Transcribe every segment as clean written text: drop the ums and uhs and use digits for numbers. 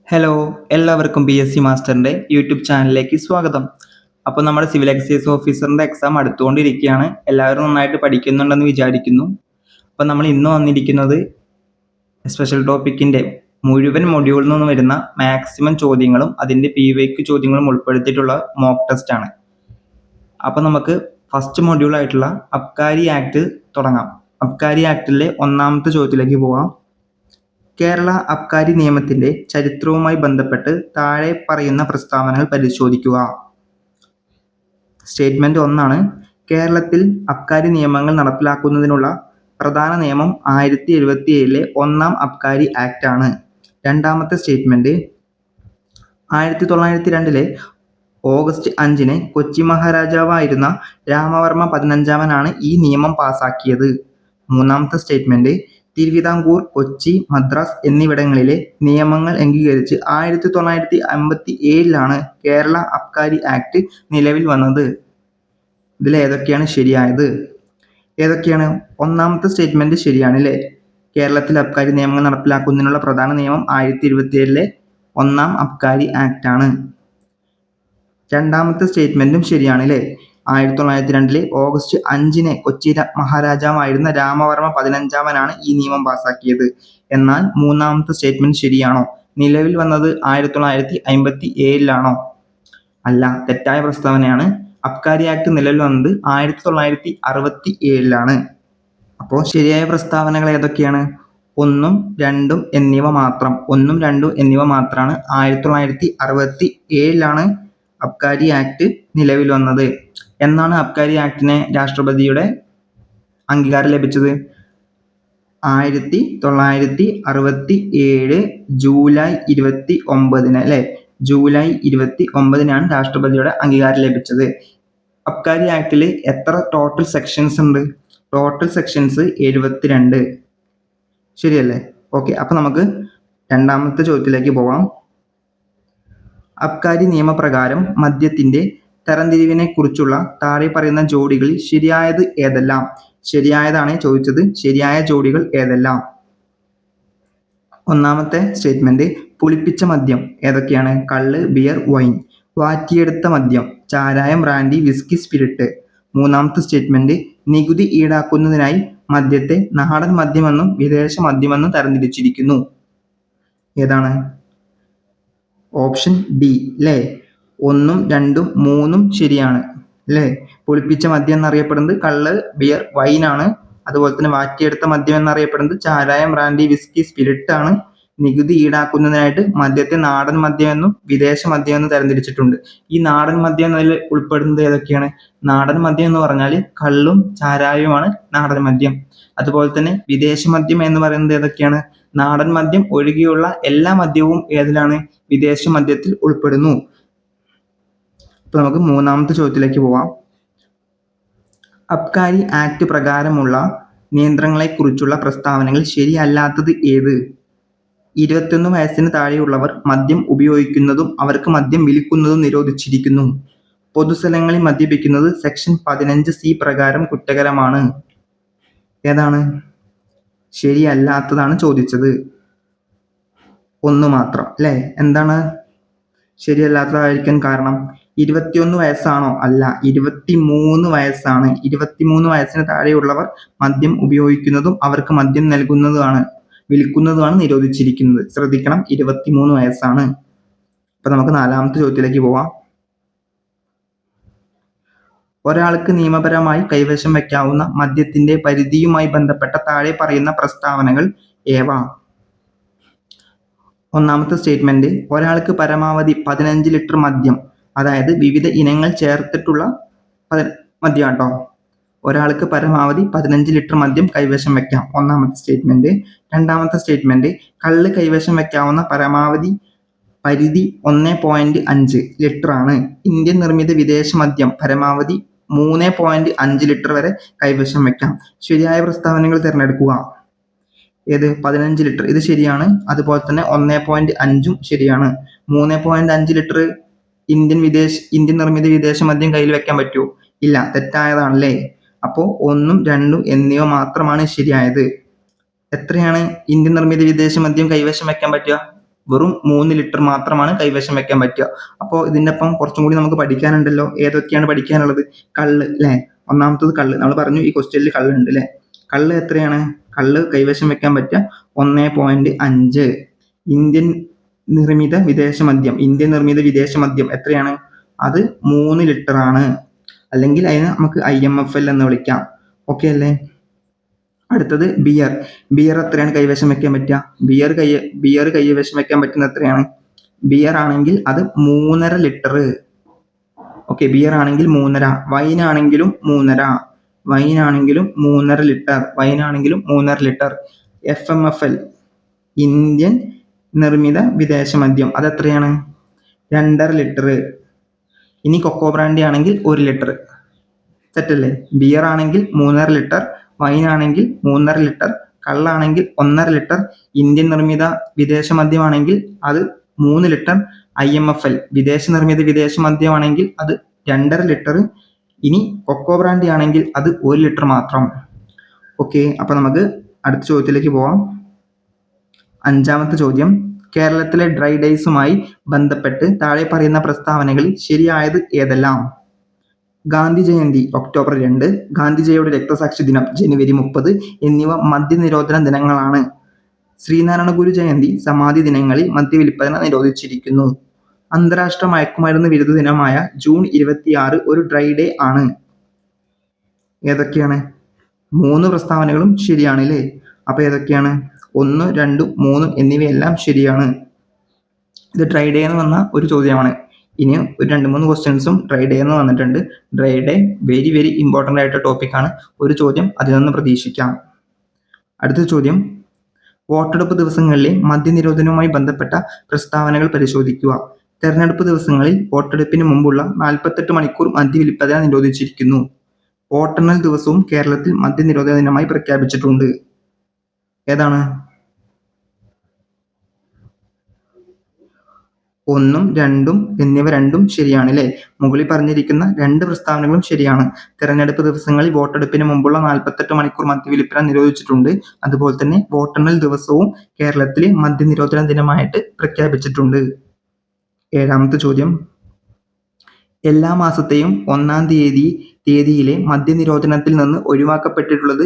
Hello, എല്ലാവർക്കും BSc മാസ്റ്ററിൻ്റെ YouTube ചാനലിലേക്ക് സ്വാഗതം. അപ്പോൾ നമ്മുടെ സിവിൽ എക്സൈസ് ഓഫീസറിൻ്റെ എക്സാം അടുത്തുകൊണ്ടിരിക്കുകയാണ്. എല്ലാവരും നന്നായിട്ട് പഠിക്കുന്നുണ്ടെന്ന് വിചാരിക്കുന്നു. അപ്പോൾ നമ്മൾ ഇന്ന് വന്നിരിക്കുന്നത് സ്പെഷ്യൽ ടോപ്പിക്കിൻ്റെ മുഴുവൻ മൊഡ്യൂളിൽ നിന്ന് വരുന്ന മാക്സിമം ചോദ്യങ്ങളും അതിൻ്റെ PYQ ചോദ്യങ്ങളും ഉൾപ്പെടുത്തിയിട്ടുള്ള മോക്ക് ടെസ്റ്റ് ആണ്. അപ്പോൾ നമുക്ക് ഫസ്റ്റ് മൊഡ്യൂളായിട്ടുള്ള അബ്കാരി ആക്ട് തുടങ്ങാം. അബ്കാരി ആക്ടിലെ ഒന്നാമത്തെ ചോദ്യത്തിലേക്ക് പോകാം. കേരള അബ്കാരി നിയമത്തിന്റെ ചരിത്രവുമായി ബന്ധപ്പെട്ട് താഴെ പറയുന്ന പ്രസ്താവനകൾ പരിശോധിക്കുക. സ്റ്റേറ്റ്മെന്റ് 1 കേരളത്തിൽ അബ്കാരി നിയമങ്ങൾ നടപ്പിലാക്കുന്നതിനുള്ള പ്രധാന നിയമം 1077 ഒന്നാം അബ്കാരി ആക്ട് ആണ്. രണ്ടാമത്തെ സ്റ്റേറ്റ്മെന്റ് 1902 ഓഗസ്റ്റ് 5 കൊച്ചി മഹാരാജാവായിരുന്ന രാമവർമ്മ 15 ഈ നിയമം പാസാക്കിയത്. മൂന്നാമത്തെ സ്റ്റേറ്റ്മെന്റ് തിരുവിതാംകൂർ, കൊച്ചി, മദ്രാസ് എന്നിവിടങ്ങളിലെ നിയമങ്ങൾ അംഗീകരിച്ച് 1957 കേരള അബ്കാരി ആക്ട് നിലവിൽ വന്നത്. ഇതിൽ ഏതൊക്കെയാണ് ശരിയായത്? ഏതൊക്കെയാണ്? ഒന്നാമത്തെ സ്റ്റേറ്റ്മെന്റ് ശരിയാണ് അല്ലേ? കേരളത്തിൽ അബ്കാരി നിയമങ്ങൾ നടപ്പിലാക്കുന്നതിനുള്ള പ്രധാന നിയമം 1077 ഒന്നാം അബ്കാരി ആക്ട് ആണ്. രണ്ടാമത്തെ സ്റ്റേറ്റ്മെന്റും ശരിയാണ് അല്ലേ? 1902 ഓഗസ്റ്റ് 5 കൊച്ചി മഹാരാജാവായിരുന്ന രാമവർമ്മ 15 ഈ നിയമം പാസാക്കിയത്. എന്നാൽ മൂന്നാമത്തെ സ്റ്റേറ്റ്മെന്റ് ശരിയാണോ? നിലവിൽ വന്നത് 1957 അല്ല, തെറ്റായ പ്രസ്താവനയാണ്. അബ്കാരി ആക്ട് നിലവിൽ വന്നത് 1967 അപ്പോൾ ശരിയായ പ്രസ്താവനകൾ ഏതൊക്കെയാണ്? 1, 2 എന്നിവ മാത്രം. 1, 2 എന്നിവ മാത്രമാണ്. 1967 അബ്കാരി ആക്ട് നിലവിൽ വന്നത്. എന്നാണ് അബ്കാരി ആക്ടിന് രാഷ്ട്രപതിയുടെ അംഗീകാരം ലഭിച്ചത്? 1967 ജൂലൈ 29 അല്ലേ? ജൂലൈ 29 രാഷ്ട്രപതിയുടെ അംഗീകാരം ലഭിച്ചത്. അബ്കാരി ആക്ടിൽ എത്ര ടോട്ടൽ സെക്ഷൻസ് ഉണ്ട്? Total sections 72. ശരിയല്ലേ? ഓക്കെ, അപ്പൊ നമുക്ക് രണ്ടാമത്തെ ചോദ്യത്തിലേക്ക് പോവാം. അബ്കാരി നിയമപ്രകാരം മദ്യത്തിന്റെ തരംതിരിവിനെ കുറിച്ചുള്ള താഴെ പറയുന്ന ജോഡികളിൽ ശരിയായത് ഏതെല്ലാം? ശരിയായതാണ് ചോദിച്ചത്. ശരിയായ ജോഡികൾ ഏതെല്ലാം? ഒന്നാമത്തെ സ്റ്റേറ്റ്മെന്റ് പുളിപ്പിച്ച മദ്യം ഏതൊക്കെയാണ്? കള്ള്, ബിയർ, വൈൻ. വാറ്റിയെടുത്ത മദ്യം ചാരായം, ബ്രാൻഡി, വിസ്കി, സ്പിരിറ്റ്. മൂന്നാമത്തെ സ്റ്റേറ്റ്മെന്റ് നികുതി ഈടാക്കുന്നതിനായി മദ്യത്തെ നാടൻ മദ്യമെന്നും വിദേശ മദ്യമെന്നും തരംതിരിച്ചിരിക്കുന്നു. ഏതാണ്? ഓപ്ഷൻ ഡി അല്ലേ? 1, 2, 3 ശരിയാണ് അല്ലേ? പുളിപ്പിച്ച മദ്യം എന്നറിയപ്പെടുന്നത് കള്ള്, ബിയർ, വൈൻ ആണ്. അതുപോലെ തന്നെ വാറ്റിയെടുത്ത മദ്യം എന്നറിയപ്പെടുന്നത് ചാരായം, ബ്രാൻഡി, വിസ്കി, സ്പിരിറ്റ് ആണ്. നികുതി ഈടാക്കുന്നതിനായിട്ട് മദ്യത്തെ നാടൻ മദ്യമെന്നും വിദേശ മദ്യമെന്നും തരംതിരിച്ചിട്ടുണ്ട്. ഈ നാടൻ മദ്യം എന്നതിൽ ഉൾപ്പെടുന്നത് ഏതൊക്കെയാണ്? നാടൻ മദ്യം എന്ന് പറഞ്ഞാൽ കള്ളും ചാരായവുമാണ് നാടൻ മദ്യം. അതുപോലെ തന്നെ വിദേശ മദ്യം എന്ന് പറയുന്നത് ഏതൊക്കെയാണ്? നാടൻ മദ്യം ഒഴികെയുള്ള എല്ലാ മദ്യവും ഏതിലാണ്? വിദേശ മദ്യത്തിൽ ഉൾപ്പെടുന്നു. ഇപ്പൊ നമുക്ക് മൂന്നാമത്തെ ചോദ്യത്തിലേക്ക് പോവാം. അബ്കാരി ആക്ട് പ്രകാരമുള്ള നിയന്ത്രണങ്ങളെ കുറിച്ചുള്ള പ്രസ്താവനകൾ ശരിയല്ലാത്തത് ഏത്? 21 വയസ്സിന് താഴെയുള്ളവർ മദ്യം ഉപയോഗിക്കുന്നതും അവർക്ക് മദ്യം വിൽക്കുന്നതും നിരോധിച്ചിരിക്കുന്നു. പൊതുസ്ഥലങ്ങളിൽ മദ്യപിക്കുന്നത് സെക്ഷൻ 15C പ്രകാരം കുറ്റകരമാണ്. ഏതാണ്? ശരിയല്ലാത്തതാണ് ചോദിച്ചത്. 1 മാത്രം അല്ലേ? എന്താണ് ശരിയല്ലാത്തതായിരിക്കാൻ കാരണം? 21 വയസ്സാണോ? അല്ല, 23 വയസ്സാണ്. 23 വയസ്സിന് താഴെയുള്ളവർ മദ്യം ഉപയോഗിക്കുന്നതും അവർക്ക് മദ്യം വിൽക്കുന്നതുമാണ് നിരോധിച്ചിരിക്കുന്നത്. ശ്രദ്ധിക്കണം, 23 വയസ്സാണ്. അപ്പൊ നമുക്ക് നാലാമത്തെ ചോദ്യത്തിലേക്ക് പോവാം. ഒരാൾക്ക് നിയമപരമായി കൈവശം വയ്ക്കാവുന്ന മദ്യത്തിന്റെ പരിധിയുമായി ബന്ധപ്പെട്ട താഴെ പറയുന്ന പ്രസ്താവനകൾ ഏവ? ഒന്നാമത്തെ സ്റ്റേറ്റ്മെന്റ് ഒരാൾക്ക് പരമാവധി 15 ലിറ്റർ മദ്യം, അതായത് വിവിധ ഇനങ്ങൾ ചേർത്തിട്ടുള്ള മദ്യം കേട്ടോ. ഒരാൾക്ക് പരമാവധി 15 ലിറ്റർ മദ്യം കൈവശം വയ്ക്കാം. ഒന്നാമത്തെ സ്റ്റേറ്റ്മെന്റ്. രണ്ടാമത്തെ സ്റ്റേറ്റ്മെന്റ് കള്ള് കൈവശം വയ്ക്കാവുന്ന പരമാവധി പരിധി 1.5 ലിറ്റർ ആണ്. ഇന്ത്യൻ നിർമ്മിത വിദേശ മദ്യം പരമാവധി 3.5 ലിറ്റർ വരെ കൈവശം വയ്ക്കാം. ശരിയായ പ്രസ്താവനകൾ തിരഞ്ഞെടുക്കുക. ഏത്? 15 ലിറ്റർ, ഇത് ശരിയാണ്. അതുപോലെ തന്നെ 1.5 ശരിയാണ്. 3.5 ലിറ്റർ ഇന്ത്യൻ നിർമ്മിത വിദേശ മദ്യം കയ്യിൽ വെക്കാൻ പറ്റുമോ? ഇല്ല, തെറ്റായതാണല്ലേ. അപ്പോൾ 1, 2 എന്നിവ മാത്രമാണ് ശരിയായത്. എത്രയാണ് ഇന്ത്യൻ നിർമ്മിത വിദേശ മദ്യം കൈവശം വെക്കാൻ പറ്റുക? വെറും 3 ലിറ്റർ മാത്രമാണ് കൈവശം വെക്കാൻ പറ്റുക. അപ്പോൾ ഇതിൻ്റെ ഒപ്പം കുറച്ചും കൂടി നമുക്ക് പഠിക്കാനുണ്ടല്ലോ. ഏതൊക്കെയാണ് പഠിക്കാനുള്ളത്? കള്ള് അല്ലേ, ഒന്നാമത്തത് കള്ള്. നമ്മൾ പറഞ്ഞു ഈ ക്വസ്റ്റ്യനിൽ കള്ളുണ്ട് അല്ലേ. കള്ള് എത്രയാണ്? കള്ള് കൈവശം വെക്കാൻ പറ്റുക 1.5. ഇന്ത്യൻ നിർമ്മിത വിദേശ മദ്യം എത്രയാണ്? അത് 3 ലിറ്റർ ആണ്. അല്ലെങ്കിൽ അതിന് നമുക്ക് IMFL എന്ന് വിളിക്കാം. ഓക്കെ അല്ലേ. അടുത്തത് ബിയർ എത്രയാണ് കൈവശം വെക്കാൻ പറ്റുക? ബിയർ കൈവശം വെക്കാൻ പറ്റുന്ന എത്രയാണ്? ബിയർ ആണെങ്കിൽ അത് 3.5 ലിറ്റർ. ഓക്കെ, ബിയർ ആണെങ്കിൽ 3.5. വൈൻ ആണെങ്കിലും 3.5 ലിറ്റർ. FMFL ഇന്ത്യൻ നിർമ്മിത വിദേശ മദ്യം അതെത്രയാണ്? 2.5 ലിറ്റർ. ഇനി കൊക്കോ ബ്രാൻഡി ആണെങ്കിൽ 1 ലിറ്റർ. സെറ്റല്ലേ. ബിയർ ആണെങ്കിൽ 3.5 ലിറ്റർ, വൈൻ ആണെങ്കിൽ 3.5 ലിറ്റർ, കള്ളാണെങ്കിൽ 1.5 ലിറ്റർ, ഇന്ത്യൻ നിർമ്മിത വിദേശ മദ്യമാണെങ്കിൽ അത് 3 ലിറ്റർ, IMFL വിദേശ മദ്യമാണെങ്കിൽ അത് 2.5 ലിറ്റർ, ഇനി കൊക്കോ ബ്രാൻഡി ആണെങ്കിൽ അത് 1 ലിറ്റർ മാത്രം. ഓക്കെ, അപ്പോൾ നമുക്ക് അടുത്ത ചോദ്യത്തിലേക്ക് പോവാം. 5ാമത്തെ ചോദ്യം, കേരളത്തിലെ ഡ്രൈ ഡേയ്സുമായി ബന്ധപ്പെട്ട് താഴെ പറയുന്ന പ്രസ്താവനകളിൽ ശരിയായത് ഏതെല്ലാം? ഗാന്ധി ജയന്തി ഒക്ടോബർ 2, ഗാന്ധിജിയുടെ രക്തസാക്ഷി ദിനം ജനുവരി 30 എന്നിവ മദ്യനിരോധന ദിനങ്ങളാണ്. ശ്രീനാരായണ ഗുരു ജയന്തി, സമാധി ദിനങ്ങളിൽ മദ്യവിൽപ്പന നിരോധിച്ചിരിക്കുന്നു. അന്താരാഷ്ട്ര മയക്കുമരുന്ന് വിരുദ്ധ ദിനമായ ജൂൺ 26 ഒരു ഡ്രൈ ഡേ ആണ്. ഏതൊക്കെയാണ്? 3 പ്രസ്താവനകളും ശരിയാണ് അല്ലേ. അപ്പോൾ ഏതൊക്കെയാണ്? 1, 2, 3 എന്നിവയെല്ലാം ശരിയാണ്. ഇത് ഡ്രൈ ഡേ എന്ന് വന്ന ഒരു ചോദ്യമാണ്. ഇനി ഒരു 2-3 ക്വസ്റ്റ്യൻസും ഡ്രൈ ഡേ എന്ന് വന്നിട്ടുണ്ട്. Dry day very very important ആയിട്ട് ടോപ്പിക്കാണ്. ഒരു ചോദ്യം അതിൽ നിന്ന് പ്രതീക്ഷിക്കാം. അടുത്ത ചോദ്യം, വോട്ടെടുപ്പ് ദിവസങ്ങളിലെ മദ്യനിരോധനവുമായി ബന്ധപ്പെട്ട പ്രസ്താവനകൾ പരിശോധിക്കുക. തെരഞ്ഞെടുപ്പ് ദിവസങ്ങളിൽ വോട്ടെടുപ്പിന് മുമ്പുള്ള 48 മണിക്കൂർ മദ്യവിൽപ്പന നിരോധിച്ചിരിക്കുന്നു. വോട്ടെണ്ണൽ ദിവസവും കേരളത്തിൽ മദ്യനിരോധന ദിനമായി പ്രഖ്യാപിച്ചിട്ടുണ്ട്. ഏതാണ്? 1ഉം 2ഉം എന്നിവ രണ്ടും ശരിയാണ് അല്ലേ. മുകളിൽ പറഞ്ഞിരിക്കുന്ന 2 പ്രസ്താവനകളും ശരിയാണ്. തെരഞ്ഞെടുപ്പ് ദിവസങ്ങളിൽ വോട്ടെടുപ്പിന് മുമ്പുള്ള 48 മണിക്കൂർ മദ്യവിൽപ്പന നിരോധിച്ചിട്ടുണ്ട്. അതുപോലെ തന്നെ വോട്ടെണ്ണൽ ദിവസവും കേരളത്തിലെ മദ്യനിരോധന ദിനമായിട്ട് പ്രഖ്യാപിച്ചിട്ടുണ്ട്. 7ാമത്തെ ചോദ്യം, എല്ലാ മാസത്തെയും 1-ാം തീയതിയിലെ മദ്യനിരോധനത്തിൽ നിന്ന് ഒഴിവാക്കപ്പെട്ടിട്ടുള്ളത്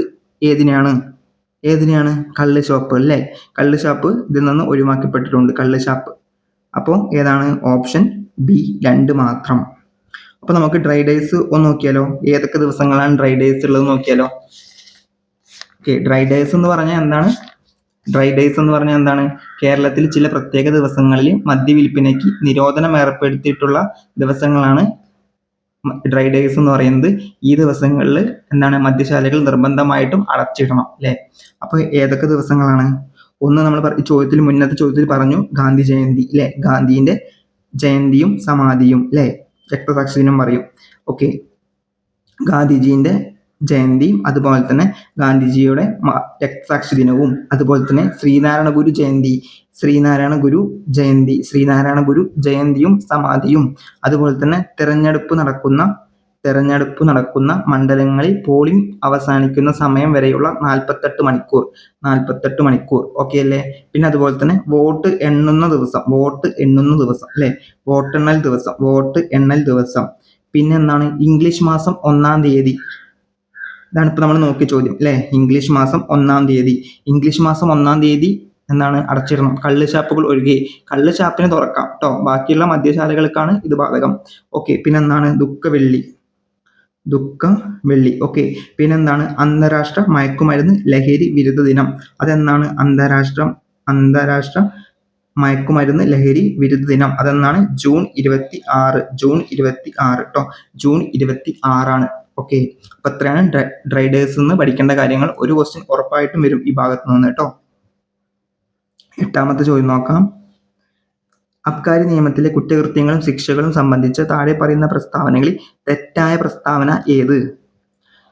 ഏതിനെയാണ്? കള്ള് ഷാപ്പ് അല്ലേ. കള്ള് ഷാപ്പ് ഇതിൽ നിന്ന് ഒഴിവാക്കപ്പെട്ടിട്ടുണ്ട്. കള്ള് ഷാപ്പ്. അപ്പോൾ ഏതാണ്? ഓപ്ഷൻ ബി 2 മാത്രം. അപ്പോൾ നമുക്ക് ഡ്രൈ ഡേയ്സ് ഒന്ന് നോക്കിയാലോ. ഏതൊക്കെ ദിവസങ്ങളാണ് ഡ്രൈ ഡേയ്സ് ഉള്ളത് നോക്കിയാലോ. ഓക്കെ, ഡ്രൈ ഡേയ്സ് എന്ന് പറഞ്ഞാൽ എന്താണ്? കേരളത്തിൽ ചില പ്രത്യേക ദിവസങ്ങളിൽ മദ്യവിൽപ്പനയ്ക്ക് നിരോധനം ഏർപ്പെടുത്തിയിട്ടുള്ള ദിവസങ്ങളാണ് ഡ്രൈ ഡേയ്സ് എന്ന് പറയുന്നത്. ഈ ദിവസങ്ങളിൽ മദ്യശാലകൾ നിർബന്ധമായിട്ടും അടച്ചിടണം അല്ലേ. അപ്പോൾ ഏതൊക്കെ ദിവസങ്ങളാണ്? ഒന്ന് നമ്മൾ മുന്നത്തെ ചോദ്യത്തിൽ പറഞ്ഞു ഗാന്ധി ജയന്തി അല്ലേ. ഗാന്ധിന്റെ ജയന്തിയും സമാധിയും അല്ലേ, രക്തസാക്ഷി ദിനം പറയും. ഓക്കെ, ഗാന്ധിജീന്റെ ജയന്തിയും അതുപോലെ തന്നെ ഗാന്ധിജിയുടെ രക്തസാക്ഷി ദിനവും, അതുപോലെ തന്നെ ശ്രീനാരായണ ഗുരു ജയന്തിയും സമാധിയും, അതുപോലെ തന്നെ തെരഞ്ഞെടുപ്പ് നടക്കുന്ന മണ്ഡലങ്ങളിൽ പോളിംഗ് അവസാനിക്കുന്ന സമയം വരെയുള്ള 48 മണിക്കൂർ. ഓക്കെ അല്ലേ. പിന്നെ അതുപോലെ തന്നെ വോട്ട് എണ്ണുന്ന ദിവസം അല്ലേ, വോട്ട് എണ്ണൽ ദിവസം. പിന്നെ ഇംഗ്ലീഷ് മാസം 1-ാം തീയതി. ഇതാണ് ഇപ്പോൾ നമ്മൾ നോക്കിയ ചോദ്യം അല്ലേ. ഇംഗ്ലീഷ് മാസം 1-ാം തീയതി അടച്ചിടണം, കള്ള് ഷാപ്പുകൾ ഒഴികെ. കള്ള് ഷാപ്പിന് തുറക്കാം കേട്ടോ, ബാക്കിയുള്ള മദ്യശാലകൾക്കാണ് ഇത് ബാധകം. ഓക്കെ, പിന്നെ ദുഃഖവെള്ളി. ഓക്കെ, പിന്നെ അന്താരാഷ്ട്ര മയക്കുമരുന്ന് ലഹരി വിരുദ്ധ ദിനം. അതെന്നാണ്? അന്താരാഷ്ട്ര മയക്കുമരുന്ന് ലഹരി വിരുദ്ധ ദിനം അതെന്നാണ്? ജൂൺ 26 കേട്ടോ. ജൂൺ 26 ഓക്കെ, അപ്പൊ എത്രയാണ് ഡ്രൈ ഡേയ്സ് എന്ന് പഠിക്കേണ്ട കാര്യങ്ങൾ. ഒരു ക്വസ്റ്റ്യൻ ഉറപ്പായിട്ടും വരും ഈ ഭാഗത്ത് നിന്ന് കേട്ടോ. 8ാമത്തെ ചോദ്യം നോക്കാം. അബ്കാരി നിയമത്തിലെ കുറ്റകൃത്യങ്ങളും ശിക്ഷകളും സംബന്ധിച്ച് താഴെ പറയുന്ന പ്രസ്താവനകളിൽ തെറ്റായ പ്രസ്താവന ഏത്?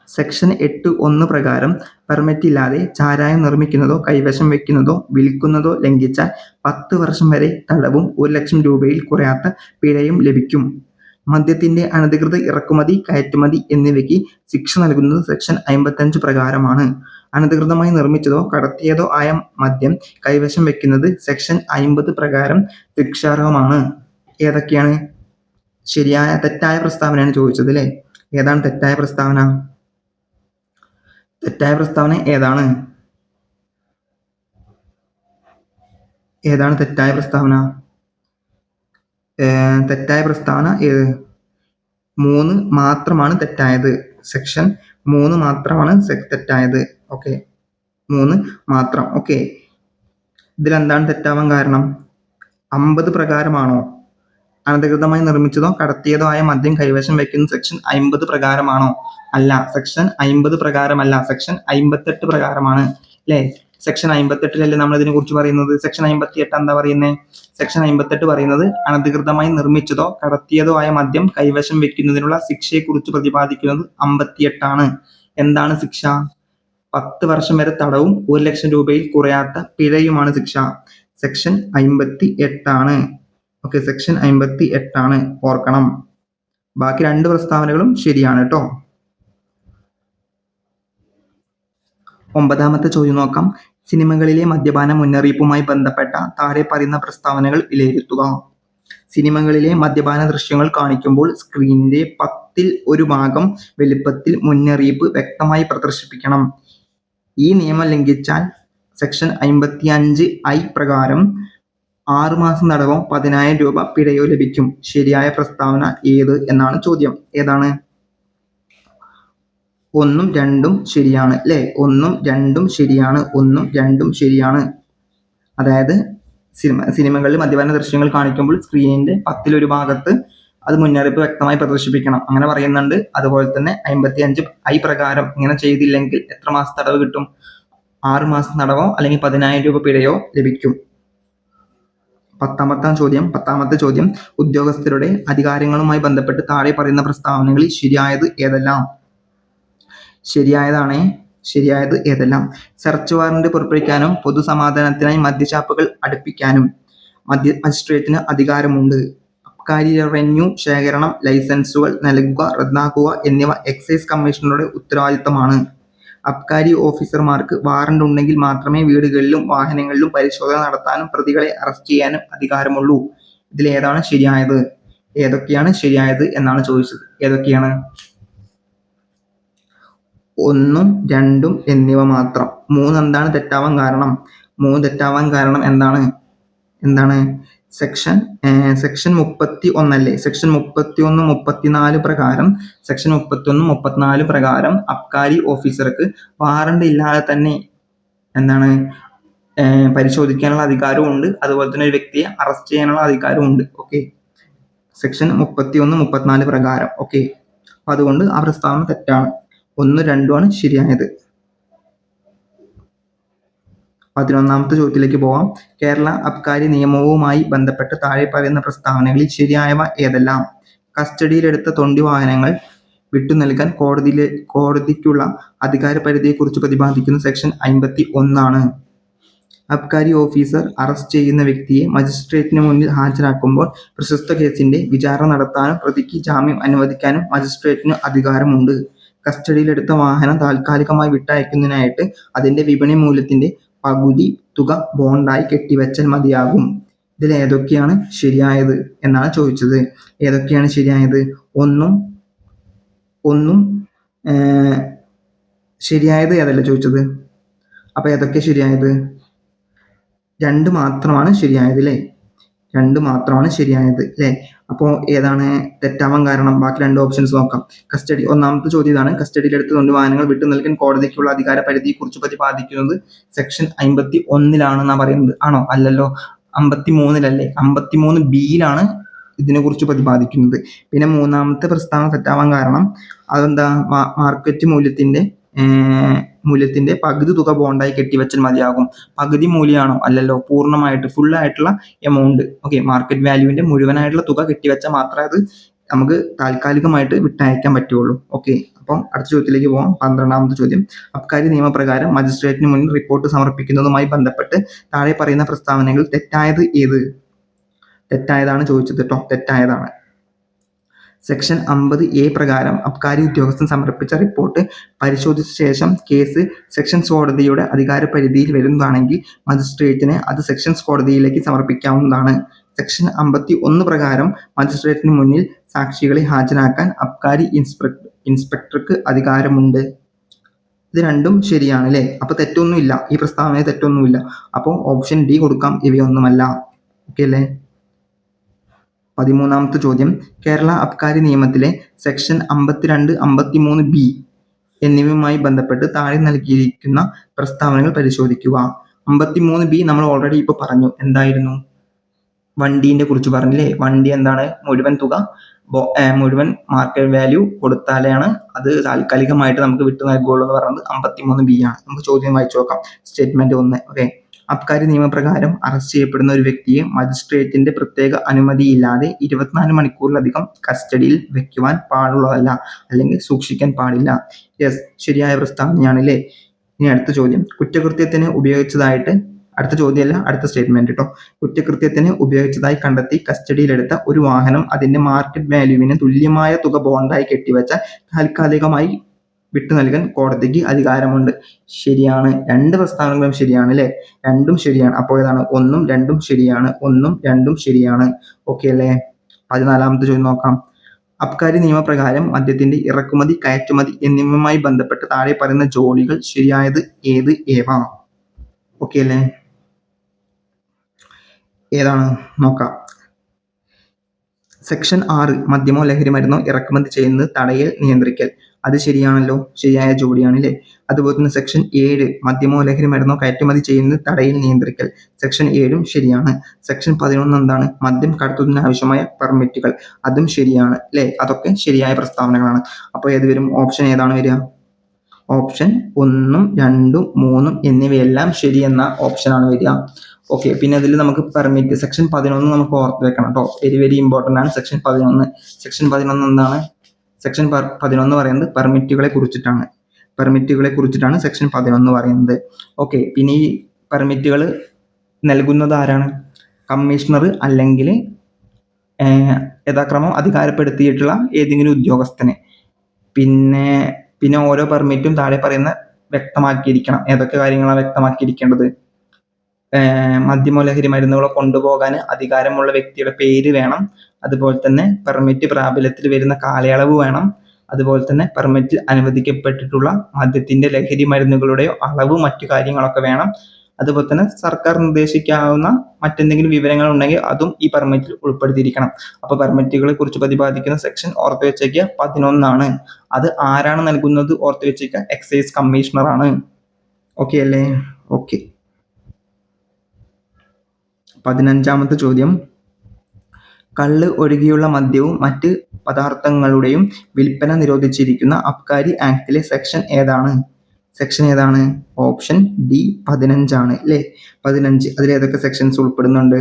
സെക്ഷൻ 8(1) പ്രകാരം പെർമിറ്റ് ഇല്ലാതെ ചാരായം നിർമ്മിക്കുന്നതോ കൈവശം വയ്ക്കുന്നതോ വിൽക്കുന്നതോ ലംഘിച്ചാൽ 10 വർഷം വരെ തടവും 1 ലക്ഷം രൂപയിൽ കുറയാത്ത പിഴയും ലഭിക്കും. മദ്യത്തിന്റെ അനധികൃത ഇറക്കുമതി, കയറ്റുമതി എന്നിവയ്ക്ക് ശിക്ഷ നൽകുന്നത് സെക്ഷൻ 55 പ്രകാരമാണ്. അനധികൃതമായി നിർമ്മിച്ചതോ കടത്തിയതോ ആയ മദ്യം കൈവശം വെക്കുന്നത് സെക്ഷൻ 50 പ്രകാരം ശിക്ഷാർഹമാണ്. ഏതൊക്കെയാണ് തെറ്റായ പ്രസ്താവനയാണ് ചോദിച്ചത് അല്ലേ? ഏതാണ് തെറ്റായ പ്രസ്താവന? തെറ്റായ പ്രസ്താവന ഏതാണ്? തെറ്റായ പ്രസ്താവന? തെറ്റായ പ്രസ്താവന ഏത്? 3 മാത്രമാണ് തെറ്റായത്. സെക്ഷൻ 3 മാത്രമാണ് തെറ്റായത്. ഓക്കെ, 3 മാത്രം. ഓക്കെ, ഇതിലെന്താണ് തെറ്റാവാൻ കാരണം? 50 പ്രകാരമാണോ? അനധികൃതമായി നിർമ്മിച്ചതോ കടത്തിയതോ ആയ മദ്യം കൈവശം വെക്കുന്നത് സെക്ഷൻ 50 പ്രകാരമാണോ? അല്ല, സെക്ഷൻ 50 പ്രകാരമല്ല, സെക്ഷൻ 58 പ്രകാരമാണ് അല്ലേ? സെക്ഷൻ 58-ലല്ലേ നമ്മൾ ഇതിനെ കുറിച്ച് പറയുന്നത്. സെക്ഷൻ 58 എന്താ പറയുന്നത്? സെക്ഷൻ 58 പറയുന്നത് അനധികൃതമായി നിർമ്മിച്ചതോ കടത്തിയതോ ആയ മദ്യം കൈവശം വെക്കുന്നതിനുള്ള ശിക്ഷയെക്കുറിച്ച് പ്രതിപാദിക്കുന്നത് 58 എന്താണ് ശിക്ഷ? 10 വർഷം വരെ തടവും 1 ലക്ഷം രൂപയിൽ കുറയാത്ത പിഴയുമാണ് ശിക്ഷ. സെക്ഷൻ 58 ഓക്കെ, സെക്ഷൻ 58 ഓർക്കണം. ബാക്കി 2 പ്രസ്താവനകളും ശരിയാണ് കേട്ടോ. 9ാമത്തെ ചോദ്യം നോക്കാം. സിനിമകളിലെ മദ്യപാന മുന്നറിയിപ്പുമായി ബന്ധപ്പെട്ട താഴെ പറയുന്ന പ്രസ്താവനകൾ വിലയിരുത്തുക. സിനിമകളിലെ മദ്യപാന ദൃശ്യങ്ങൾ കാണിക്കുമ്പോൾ സ്ക്രീനിന്റെ 10ൽ 1 ഭാഗം വലുപ്പത്തിൽ മുന്നറിയിപ്പ് വ്യക്തമായി പ്രദർശിപ്പിക്കണം. ഈ നിയമം ലംഘിച്ചാൽ സെക്ഷൻ 55I പ്രകാരം 6 മാസം തടവോ 10,000 രൂപ പിഴയോ ലഭിക്കും. ശരിയായ പ്രസ്താവന ഏത് എന്നാണ് ചോദ്യം. ഏതാണ്? 1ഉം 2ഉം ശരിയാണ് അല്ലേ? 1ഉം 2ഉം ശരിയാണ്. 1ഉം 2ഉം ശരിയാണ്. അതായത് സിനിമകളിൽ മദ്യപാന ദൃശ്യങ്ങൾ കാണിക്കുമ്പോൾ സ്ക്രീനിന്റെ 10ൽ 1 ഭാഗത്ത് അത് മുന്നറിയിപ്പ് വ്യക്തമായി പ്രദർശിപ്പിക്കണം, അങ്ങനെ പറയുന്നുണ്ട്. അതുപോലെ തന്നെ 55I പ്രകാരം ഇങ്ങനെ ചെയ്തില്ലെങ്കിൽ എത്ര മാസം തടവ് കിട്ടും? 6 മാസം തടവോ അല്ലെങ്കിൽ 10,000 രൂപ പിഴയോ ലഭിക്കും. 10ാമത്തെ ചോദ്യം ഉദ്യോഗസ്ഥരുടെ അധികാരങ്ങളുമായി ബന്ധപ്പെട്ട് താഴെ പറയുന്ന പ്രസ്താവനകളിൽ ശരിയായത് ഏതെല്ലാം? ശരിയായത് ഏതെല്ലാം? സെർച്ച് വാറന്റ് പുറപ്പെടുവിക്കാനും പൊതുസമാധാനത്തിനായി മദ്യഷാപ്പുകൾ അടപ്പിക്കാനും മജിസ്ട്രേറ്റിന് അധികാരമുണ്ട്. അബ്കാരി റവന്യൂ ശേഖരണം, ലൈസൻസുകൾ നൽകുക, റദ്ദാക്കുക എന്നിവ എക്സൈസ് കമ്മീഷണറുടെ ഉത്തരവാദിത്തമാണ്. അബ്കാരി ഓഫീസർമാർക്ക് വാറന്റ് ഉണ്ടെങ്കിൽ മാത്രമേ വീടുകളിലും വാഹനങ്ങളിലും പരിശോധന നടത്താനും പ്രതികളെ അറസ്റ്റ് ചെയ്യാനും അധികാരമുള്ളൂ. ഇതിലേതാണ് ശരിയായത്? ഏതൊക്കെയാണ് ശരിയായത് എന്നാണ് ചോദിച്ചത്. ഏതൊക്കെയാണ്? 1ഉം 2ഉം എന്നിവ മാത്രം. 3 എന്താണ് തെറ്റാവാൻ കാരണം? 3 തെറ്റാവാൻ കാരണം എന്താണ്? സെക്ഷൻ 31 അല്ലേ? സെക്ഷൻ 31, 34 പ്രകാരം സെക്ഷൻ 31, 34 പ്രകാരം അബ്കാരി ഓഫീസർക്ക് വാറണ്ട് ഇല്ലാതെ തന്നെ പരിശോധിക്കാനുള്ള അധികാരവും ഉണ്ട്. അതുപോലെ തന്നെ ഒരു വ്യക്തിയെ അറസ്റ്റ് ചെയ്യാനുള്ള അധികാരവും ഉണ്ട്. ഓക്കെ, സെക്ഷൻ 31, 34 പ്രകാരം. ഓക്കെ, അപ്പൊ അതുകൊണ്ട് ആ പ്രസ്താവന തെറ്റാണ്. 1ഉം 2ഉമാണ് ശരിയായത്. 11ാമത്തെ ചോദ്യത്തിലേക്ക് പോവാം. കേരള അബ്കാരി നിയമവുമായി ബന്ധപ്പെട്ട് താഴെ പറയുന്ന പ്രസ്താവനകളിൽ ശരിയായവ ഏതെല്ലാം? കസ്റ്റഡിയിലെടുത്ത തൊണ്ടി വാഹനങ്ങൾ വിട്ടുനൽകാൻ കോടതിക്കുള്ള അധികാരപരിധിയെക്കുറിച്ച് പ്രതിപാദിക്കുന്ന സെക്ഷൻ 51 അബ്കാരി ഓഫീസർ അറസ്റ്റ് ചെയ്യുന്ന വ്യക്തിയെ മജിസ്ട്രേറ്റിന് മുന്നിൽ ഹാജരാക്കുമ്പോൾ പ്രസ്തുത കേസിന്റെ വിചാരണ നടത്താനും പ്രതിക്ക് ജാമ്യം അനുവദിക്കാനും മജിസ്ട്രേറ്റിന് അധികാരമുണ്ട്. കസ്റ്റഡിയിലെടുത്ത വാഹനം താൽക്കാലികമായി വിട്ടയക്കുന്നതിനായിട്ട് അതിന്റെ വിപണി മൂല്യത്തിന്റെ പകുതി തുക ബോണ്ടായി കെട്ടിവെച്ചാൽ മതിയാകും. ഇതിൽ ഏതൊക്കെയാണ് ശരിയായത് എന്നാണ് ചോദിച്ചത്. ഏതൊക്കെയാണ് ശരിയായത്? 1ഉം ശരിയായത് ഏതല്ല ചോദിച്ചത്. അപ്പൊ ഏതൊക്കെ ശരിയായത്? 2 മാത്രമാണ് ശരിയായത് അല്ലേ? 2 മാത്രമാണ് ശരിയായത് അല്ലേ? അപ്പോൾ ഏതാണ് തെറ്റാവാൻ കാരണം? ബാക്കി 2 ഓപ്ഷൻസ് നോക്കാം. ഒന്നാമത്തെ ചോദ്യം ഇതാണ്. കസ്റ്റഡിയിലെടുത്ത തൊണ്ടി വാഹനങ്ങൾ വിട്ടു നൽകാൻ കോടതിക്കുള്ള അധികാര പരിധിയെ കുറിച്ച് പ്രതിപാദിക്കുന്നത് സെക്ഷൻ 51 പറയുന്നത്. ആണോ? അല്ലല്ലോ, 53-ലല്ലേ? 53B-യിലാണ് ഇതിനെ കുറിച്ച് പ്രതിപാദിക്കുന്നത്. പിന്നെ 3ാമത്തെ പ്രസ്താവന തെറ്റാവാൻ കാരണം അതെന്താ? മാർക്കറ്റ് മൂല്യത്തിന്റെ പകുതി തുക ബോണ്ടായി കെട്ടിവെച്ചാൽ മതിയാകും. പകുതി മൂല്യമാണോ? അല്ലല്ലോ, പൂർണ്ണമായിട്ട് ഫുൾ ആയിട്ടുള്ള എമൗണ്ട്. ഓക്കെ, മാർക്കറ്റ് വാല്യൂവിന്റെ മുഴുവനായിട്ടുള്ള തുക കെട്ടിവെച്ചാൽ മാത്രമേ അത് നമുക്ക് താൽക്കാലികമായിട്ട് വിട്ടയക്കാൻ പറ്റുള്ളൂ. ഓക്കെ, അപ്പം അടുത്ത ചോദ്യത്തിലേക്ക് പോകാം. 12ാമത്തെ ചോദ്യം അബ്കാരി നിയമപ്രകാരം മജിസ്ട്രേറ്റിന് മുന്നിൽ റിപ്പോർട്ട് സമർപ്പിക്കുന്നതുമായി ബന്ധപ്പെട്ട് താഴെ പറയുന്ന പ്രസ്താവനകൾ തെറ്റായത് ഏത്? തെറ്റായതാണ് ചോദിച്ചത് കേട്ടോ. തെറ്റായതാണ്. സെക്ഷൻ 50A പ്രകാരം അബ്കാരി ഉദ്യോഗസ്ഥൻ സമർപ്പിച്ച റിപ്പോർട്ട് പരിശോധിച്ച ശേഷം കേസ് സെഷൻസ് കോടതിയുടെ അധികാരപരിധിയിൽ വരുന്നതാണെങ്കിൽ മജിസ്ട്രേറ്റിന് അത് സെഷൻസ് കോടതിയിലേക്ക് സമർപ്പിക്കാവുന്നതാണ്. സെക്ഷൻ 51 പ്രകാരം മജിസ്ട്രേറ്റിന് മുന്നിൽ സാക്ഷികളെ ഹാജരാക്കാൻ അബ്കാരി ഇൻസ്പെക്ടർക്ക് അധികാരമുണ്ട്. ഇത് രണ്ടും ശരിയാണ് അല്ലേ? അപ്പോൾ തെറ്റൊന്നുമില്ല, ഈ പ്രസ്താവനയിൽ തെറ്റൊന്നുമില്ല. അപ്പോൾ ഓപ്ഷൻ ഡി കൊടുക്കാം, ഇവയൊന്നുമല്ല. ഓക്കെ അല്ലേ? 13ാമത്തെ ചോദ്യം, കേരള അബ്കാരി നിയമത്തിലെ സെക്ഷൻ 52, 53B എന്നിവയുമായി ബന്ധപ്പെട്ട് താഴെ നൽകിയിരിക്കുന്ന പ്രസ്താവനകൾ പരിശോധിക്കുക. 53B നമ്മൾ ഓൾറെഡി ഇപ്പോൾ പറഞ്ഞു. എന്തായിരുന്നു? വണ്ടീനെ കുറിച്ച് പറഞ്ഞില്ലേ? വണ്ടി എന്താണ്? മുഴുവൻ തുക, മുഴുവൻ മാർക്കറ്റ് വാല്യൂ കൊടുത്താലാണ് അത് താൽക്കാലികമായിട്ട് നമുക്ക് വിട്ടു നൽകുകയുള്ളൂ എന്ന് പറയുന്നത് 53B ആണ്. നമുക്ക് ചോദ്യം വായിച്ചു നോക്കാം. സ്റ്റേറ്റ്മെന്റ് 1. ഓക്കെ, അബ്കാരി നിയമപ്രകാരം അറസ്റ്റ് ചെയ്യപ്പെടുന്ന ഒരു വ്യക്തിയെ മജിസ്ട്രേറ്റിന്റെ പ്രത്യേക അനുമതിയില്ലാതെ 24 മണിക്കൂറിലധികം കസ്റ്റഡിയിൽ വെക്കുവാൻ പാടുള്ളതല്ല, അല്ലെങ്കിൽ സൂക്ഷിക്കാൻ പാടില്ല. യെസ്, ശരിയായ പ്രസ്താവനയാണ് അല്ലേ? ഇനി അടുത്ത ചോദ്യം, കുറ്റകൃത്യത്തിന് ഉപയോഗിച്ചതായിട്ട്, അടുത്ത ചോദ്യമല്ല, അടുത്ത സ്റ്റേറ്റ്മെന്റ് കേട്ടോ. കുറ്റകൃത്യത്തിന് ഉപയോഗിച്ചതായി കണ്ടെത്തി കസ്റ്റഡിയിലെടുത്ത ഒരു വാഹനം അതിന്റെ മാർക്കറ്റ് വാല്യൂവിന് തുല്യമായ തുക ബോണ്ടായി കെട്ടിവെച്ചാൽ താൽക്കാലികമായി വിട്ടു നൽകാൻ കോടതിക്ക് അധികാരമുണ്ട്. ശരിയാണ്. രണ്ട് പ്രസ്താവനകളും ശരിയാണ് അല്ലേ? രണ്ടും ശരിയാണ്. അപ്പോൾ ഏതാണ്? 1ഉം 2ഉം ശരിയാണ്. 1ഉം 2ഉം ശരിയാണ്. ഓക്കെ അല്ലേ? 14ാമത്തെ ചോദ്യം നോക്കാം. അബ്കാരി നിയമപ്രകാരം മദ്യത്തിന്റെ ഇറക്കുമതി, കയറ്റുമതി എന്നിവയുമായി ബന്ധപ്പെട്ട് താഴെ പറയുന്ന ജോലികൾ ശരിയായത് ഏത് ഏവ? ഓക്കെ അല്ലേ? ഏതാണ് നോക്കാം. സെക്ഷൻ 6 മദ്യമോ ലഹരി മരുന്നോ ഇറക്കുമതി ചെയ്യുന്നത് തടയൽ, നിയന്ത്രിക്കൽ. അത് ശരിയാണല്ലോ, ശരിയായ ജോഡിയാണല്ലേ? അതുപോലെ തന്നെ സെക്ഷൻ 7 മദ്യമോ ലഹരി മരുന്നോ കയറ്റുമതി ചെയ്യുന്നത് തടയൽ, നിയന്ത്രിക്കൽ. സെക്ഷൻ 7ഉം ശരിയാണ്. സെക്ഷൻ 11 എന്താണ്? മദ്യം കടത്തുന്നതിന് ആവശ്യമായ പെർമിറ്റുകൾ. അതും ശരിയാണ് അല്ലേ? അതൊക്കെ ശരിയായ പ്രസ്താവനകളാണ്. അപ്പോൾ ഏത് വരും? ഓപ്ഷൻ ഏതാണ് വരിക? ഓപ്ഷൻ 1ഉം 2ഉം 3ഉം എന്നിവയെല്ലാം ശരി എന്ന ഓപ്ഷനാണ് വരിക. ഓക്കെ, പിന്നെ അതിൽ നമുക്ക് പെർമിറ്റ്, സെക്ഷൻ 11 നമുക്ക് ഓർത്ത് വെക്കണം കേട്ടോ. വെരി വെരി ഇമ്പോർട്ടൻ്റ് ആണ് സെക്ഷൻ 11. സെക്ഷൻ 11 എന്താണ്? സെക്ഷൻ 11 പറയുന്നത് പെർമിറ്റുകളെ കുറിച്ചിട്ടാണ് സെക്ഷൻ 11 പറയുന്നത്. ഓക്കെ, പിന്നെ ഈ പെർമിറ്റുകൾ നൽകുന്നത് ആരാണ്? കമ്മീഷണർ അല്ലെങ്കിൽ യഥാക്രമം അധികാരപ്പെടുത്തിയിട്ടുള്ള ഏതെങ്കിലും ഉദ്യോഗസ്ഥനെ. പിന്നെ ഓരോ പെർമിറ്റും താഴെ പറയുന്ന വ്യക്തമാക്കിയിരിക്കണം. ഏതൊക്കെ കാര്യങ്ങളാണ് വ്യക്തമാക്കിയിരിക്കേണ്ടത്? മദ്യമോ ലഹരി മരുന്നുകളോ കൊണ്ടുപോകാൻ അധികാരമുള്ള വ്യക്തിയുടെ പേര് വേണം. അതുപോലെ തന്നെ പെർമിറ്റ് പ്രാബല്യത്തിൽ വരുന്ന കാലയളവ് വേണം. അതുപോലെ തന്നെ പെർമിറ്റിൽ അനുവദിക്കപ്പെട്ടിട്ടുള്ള മദ്യത്തിന്റെ, ലഹരി മരുന്നുകളുടെ അളവ്, മറ്റു കാര്യങ്ങളൊക്കെ വേണം. അതുപോലെ തന്നെ സർക്കാർ നിർദ്ദേശിക്കാവുന്ന മറ്റെന്തെങ്കിലും വിവരങ്ങൾ ഉണ്ടെങ്കിൽ അതും ഈ പെർമിറ്റിൽ ഉൾപ്പെടുത്തിയിരിക്കണം. അപ്പോൾ പെർമിറ്റുകളെ കുറിച്ച് പ്രതിപാദിക്കുന്ന സെക്ഷൻ ഓർത്ത് വെച്ചേക്കുക 11 ആണ്. അത് ആരാണ് നൽകുന്നത്? ഓർത്ത് വെച്ചേക്കുക, എക്സൈസ് കമ്മീഷണർ ആണ്. ഓക്കെ അല്ലേ? ഓക്കെ. 15ാമത്തെ ചോദ്യം, കള്ള് ഒഴികെയുള്ള മദ്യവും മറ്റ് പദാർത്ഥങ്ങളുടെയും വിൽപ്പന നിരോധിച്ചിരിക്കുന്ന അബ്കാരി ആക്ടിലെ സെക്ഷൻ ഏതാണ്? സെക്ഷൻ ഏതാണ്? ഓപ്ഷൻ ഡി 15 ആണ് അല്ലേ? 15. അതിൽ ഏതൊക്കെ സെക്ഷൻസ് ഉൾപ്പെടുന്നുണ്ട്?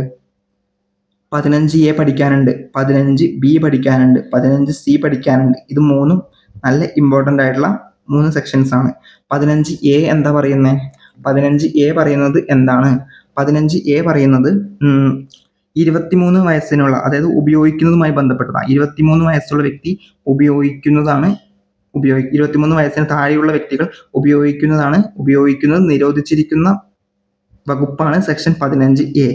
15A പഠിക്കാനുണ്ട്, 15B പഠിക്കാനുണ്ട്, 15C പഠിക്കാനുണ്ട്. ഇത് മൂന്നും നല്ല ഇമ്പോർട്ടൻ്റ് ആയിട്ടുള്ള 3 സെക്ഷൻസ് ആണ്. 15A എന്താ പറയുന്നത്? 15A പറയുന്നത് എന്താണ്? 15A പറയുന്നത് 23 വയസ്സിനുള്ള, അതായത് ഉപയോഗിക്കുന്നതുമായി ബന്ധപ്പെട്ടതാണ്. 23 വയസ്സുള്ള വ്യക്തി ഉപയോഗിക്കുന്നതാണ്, 23 വയസ്സിന് താഴെയുള്ള വ്യക്തികൾ ഉപയോഗിക്കുന്നത് നിരോധിച്ചിരിക്കുന്ന വകുപ്പാണ് സെക്ഷൻ 15A.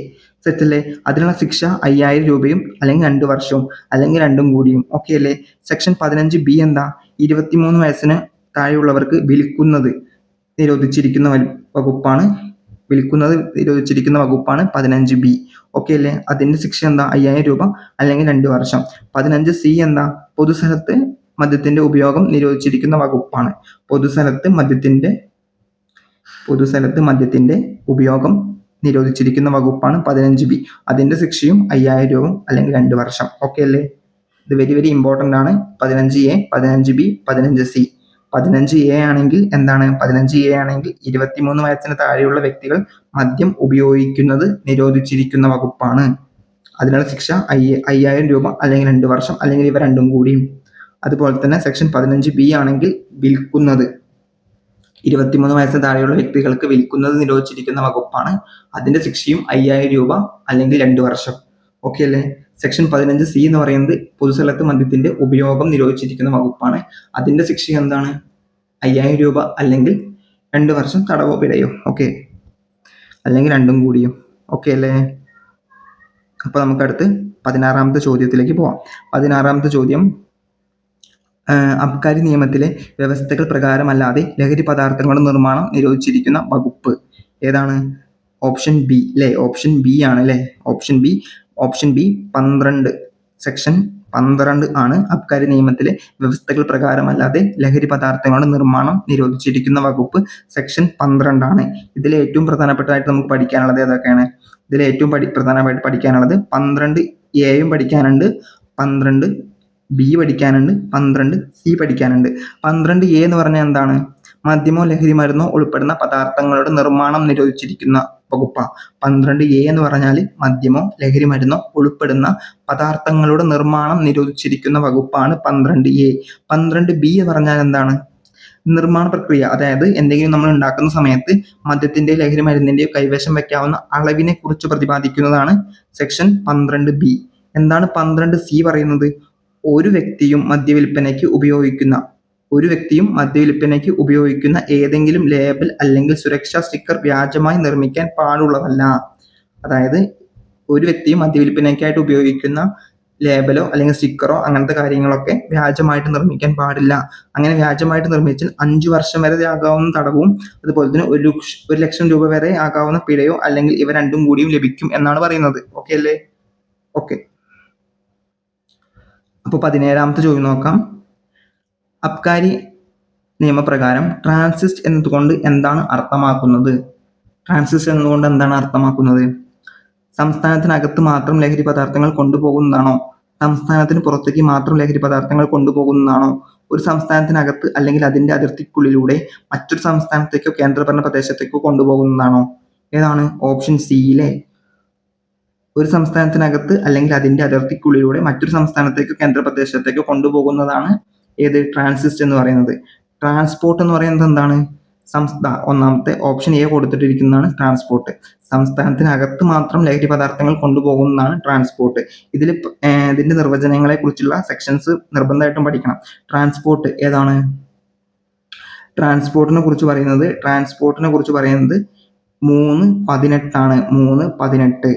സെറ്റല്ലേ? അതിനുള്ള ശിക്ഷ 5000 രൂപയും അല്ലെങ്കിൽ 2 വർഷവും അല്ലെങ്കിൽ രണ്ടും കൂടിയും. ഓക്കെ അല്ലേ? സെക്ഷൻ 15B എന്താ? 23 വയസ്സിന് താഴെയുള്ളവർക്ക് വിൽക്കുന്നത് നിരോധിച്ചിരിക്കുന്ന വകുപ്പാണ്. 15B. ഓക്കെ അല്ലേ? അതിന്റെ ശിക്ഷ എന്താ? 5000 രൂപ അല്ലെങ്കിൽ 2 വർഷം. 15C എന്താ? പൊതുസ്ഥലത്ത് മദ്യത്തിന്റെ ഉപയോഗം നിരോധിച്ചിരിക്കുന്ന വകുപ്പാണ്. പൊതുസ്ഥലത്ത് മദ്യത്തിന്റെ ഉപയോഗം നിരോധിച്ചിരിക്കുന്ന വകുപ്പാണ് 15B. അതിന്റെ ശിക്ഷയും 5000 രൂപ അല്ലെങ്കിൽ 2 വർഷം. ഓക്കെ അല്ലേ? ഇത് വെരി വെരി ഇമ്പോർട്ടൻ്റ് ആണ്. 15A, 15B, 15C. 15A ആണെങ്കിൽ എന്താണ്? 15A ആണെങ്കിൽ 23 വയസ്സിന് താഴെയുള്ള വ്യക്തികൾ മദ്യം ഉപയോഗിക്കുന്നത് നിരോധിച്ചിരിക്കുന്ന വകുപ്പാണ്. അതിനുള്ള ശിക്ഷ 5000 രൂപ അല്ലെങ്കിൽ 2 വർഷം അല്ലെങ്കിൽ ഇവ രണ്ടും കൂടിയും. അതുപോലെ തന്നെ സെക്ഷൻ 15B ആണെങ്കിൽ വിൽക്കുന്നത്, 23 വയസ്സിന് താഴെയുള്ള വ്യക്തികൾക്ക് വിൽക്കുന്നത് നിരോധിച്ചിരിക്കുന്ന വകുപ്പാണ്. അതിന്റെ ശിക്ഷയും 5000 രൂപ അല്ലെങ്കിൽ 2 വർഷം. ഓക്കെ അല്ലേ? സെക്ഷൻ 15C എന്ന് പറയുന്നത് പൊതുസ്ഥലത്ത് മദ്യത്തിന്റെ ഉപയോഗം നിരോധിച്ചിരിക്കുന്ന വകുപ്പാണ്. അതിന്റെ ശിക്ഷ എന്താണ്? 5000 രൂപ അല്ലെങ്കിൽ 2 വർഷം തടവോ പിഴയോ. ഓക്കെ, അല്ലെങ്കിൽ രണ്ടും കൂടിയോ. ഓക്കെ അല്ലേ? അപ്പോൾ നമുക്കടുത്ത് 16ാമത്തെ ചോദ്യത്തിലേക്ക് പോവാം. 16ാമത്തെ ചോദ്യം, അബ്കാരി നിയമത്തിലെ വ്യവസ്ഥകൾ പ്രകാരമല്ലാതെ ലഹരി പദാർത്ഥങ്ങളുടെ നിർമ്മാണം നിരോധിച്ചിരിക്കുന്ന വകുപ്പ് ഏതാണ്? ഓപ്ഷൻ ബി അല്ലേ? ഓപ്ഷൻ ബി ആണ് അല്ലേ? ഓപ്ഷൻ ബി 12 സെക്ഷൻ 12 ആണ് അബ്കാരി നിയമത്തിലെ വ്യവസ്ഥകൾ പ്രകാരമല്ലാതെ ലഹരി പദാർത്ഥങ്ങളുടെ നിർമ്മാണം നിരോധിച്ചിരിക്കുന്ന വകുപ്പ് സെക്ഷൻ 12 ആണ്. ഇതിലെ ഏറ്റവും പ്രധാനപ്പെട്ടതായിട്ട് നമുക്ക് പഠിക്കാനുള്ളത് ഏതൊക്കെയാണ്? ഇതിൽ ഏറ്റവും പ്രധാനമായിട്ട് പഠിക്കാനുള്ളത് 12A പഠിക്കാനുണ്ട്, 12B പഠിക്കാനുണ്ട്, 12C പഠിക്കാനുണ്ട്. 12A എന്ന് പറഞ്ഞാൽ എന്താണ്? മദ്യമോ ലഹരി മരുന്നോ ഉൾപ്പെടുന്ന പദാർത്ഥങ്ങളുടെ നിർമ്മാണം നിരോധിച്ചിരിക്കുന്ന വകുപ്പാണ്. 12A എന്ന് പറഞ്ഞാൽ മദ്യമോ ലഹരി മരുന്നോ ഉൾപ്പെടുന്ന പദാർത്ഥങ്ങളുടെ നിർമ്മാണം നിരോധിച്ചിരിക്കുന്ന വകുപ്പാണ് 12A. 12B എന്ന് പറഞ്ഞാൽ എന്താണ്? നിർമ്മാണ പ്രക്രിയ, അതായത് എന്തെങ്കിലും നമ്മൾ ഉണ്ടാക്കുന്ന സമയത്ത് മദ്യത്തിന്റെയോ ലഹരി മരുന്നിന്റെയോ കൈവശം വെക്കാവുന്ന അളവിനെ കുറിച്ച് പ്രതിപാദിക്കുന്നതാണ് സെക്ഷൻ 12B. എന്താണ് 12C പറയുന്നത്? ഒരു വ്യക്തിയും മദ്യവിൽപ്പനയ്ക്ക് ഉപയോഗിക്കുന്ന ഏതെങ്കിലും ലേബൽ അല്ലെങ്കിൽ സുരക്ഷാ സ്റ്റിക്കർ വ്യാജമായി നിർമ്മിക്കാൻ പാടുള്ളതല്ല. അതായത് ഒരു വ്യക്തിയും മദ്യവിൽപ്പനയ്ക്കായിട്ട് ഉപയോഗിക്കുന്ന ലേബലോ അല്ലെങ്കിൽ സ്റ്റിക്കറോ അങ്ങനത്തെ കാര്യങ്ങളൊക്കെ വ്യാജമായിട്ട് നിർമ്മിക്കാൻ പാടില്ല. അങ്ങനെ വ്യാജമായിട്ട് നിർമ്മിച്ചാൽ 5 വർഷം വരെ ആകാവുന്ന തടവും അതുപോലെ തന്നെ 1 ലക്ഷം രൂപ വരെ ആകാവുന്ന പിഴയോ അല്ലെങ്കിൽ ഇവ രണ്ടും കൂടിയും ലഭിക്കും എന്നാണ് പറയുന്നത്. ഓക്കെ അല്ലേ? ഓക്കെ. അപ്പോൾ 17ാമത്തെ ചോദ്യം നോക്കാം. അബ്കാരി നിയമപ്രകാരം ട്രാൻസിസ്റ്റ് എന്നതുകൊണ്ട് എന്താണ് അർത്ഥമാക്കുന്നത്? സംസ്ഥാനത്തിനകത്ത് മാത്രം ലഹരി പദാർത്ഥങ്ങൾ കൊണ്ടുപോകുന്നതാണോ? സംസ്ഥാനത്തിന് പുറത്തേക്ക് മാത്രം ലഹരി പദാർത്ഥങ്ങൾ കൊണ്ടുപോകുന്നതാണോ? ഒരു സംസ്ഥാനത്തിനകത്ത് അല്ലെങ്കിൽ അതിന്റെ അതിർത്തിക്കുള്ളിലൂടെ മറ്റൊരു സംസ്ഥാനത്തേക്കോ കേന്ദ്രഭരണ പ്രദേശത്തേക്കോ കൊണ്ടുപോകുന്നതാണോ? ഏതാണ്? ഓപ്ഷൻ സി യിലെ ഒരു സംസ്ഥാനത്തിനകത്ത് അല്ലെങ്കിൽ അതിന്റെ അതിർത്തിക്കുള്ളിലൂടെ മറ്റൊരു സംസ്ഥാനത്തേക്കോ കേന്ദ്രപ്രദേശത്തേക്കോ കൊണ്ടുപോകുന്നതാണ് ഏത്? ട്രാൻസിസ്റ്റ് എന്ന് പറയുന്നത്. ട്രാൻസ്പോർട്ട് എന്ന് പറയുന്നത് എന്താണ്? ഒന്നാമത്തെ ഓപ്ഷൻ എ കൊടുത്തിട്ടിരിക്കുന്നതാണ് ട്രാൻസ്പോർട്ട്. സംസ്ഥാനത്തിനകത്ത് മാത്രം ലഹരി പദാർത്ഥങ്ങൾ കൊണ്ടുപോകുന്നതാണ് ട്രാൻസ്പോർട്ട്. ഇതിന്റെ നിർവചനങ്ങളെ കുറിച്ചുള്ള സെക്ഷൻസ് നിർബന്ധമായിട്ടും പഠിക്കണം. ട്രാൻസ്പോർട്ട് ഏതാണ്? ട്രാൻസ്പോർട്ടിനെ കുറിച്ച് പറയുന്നത് 3:18 ആണ്. 3:17.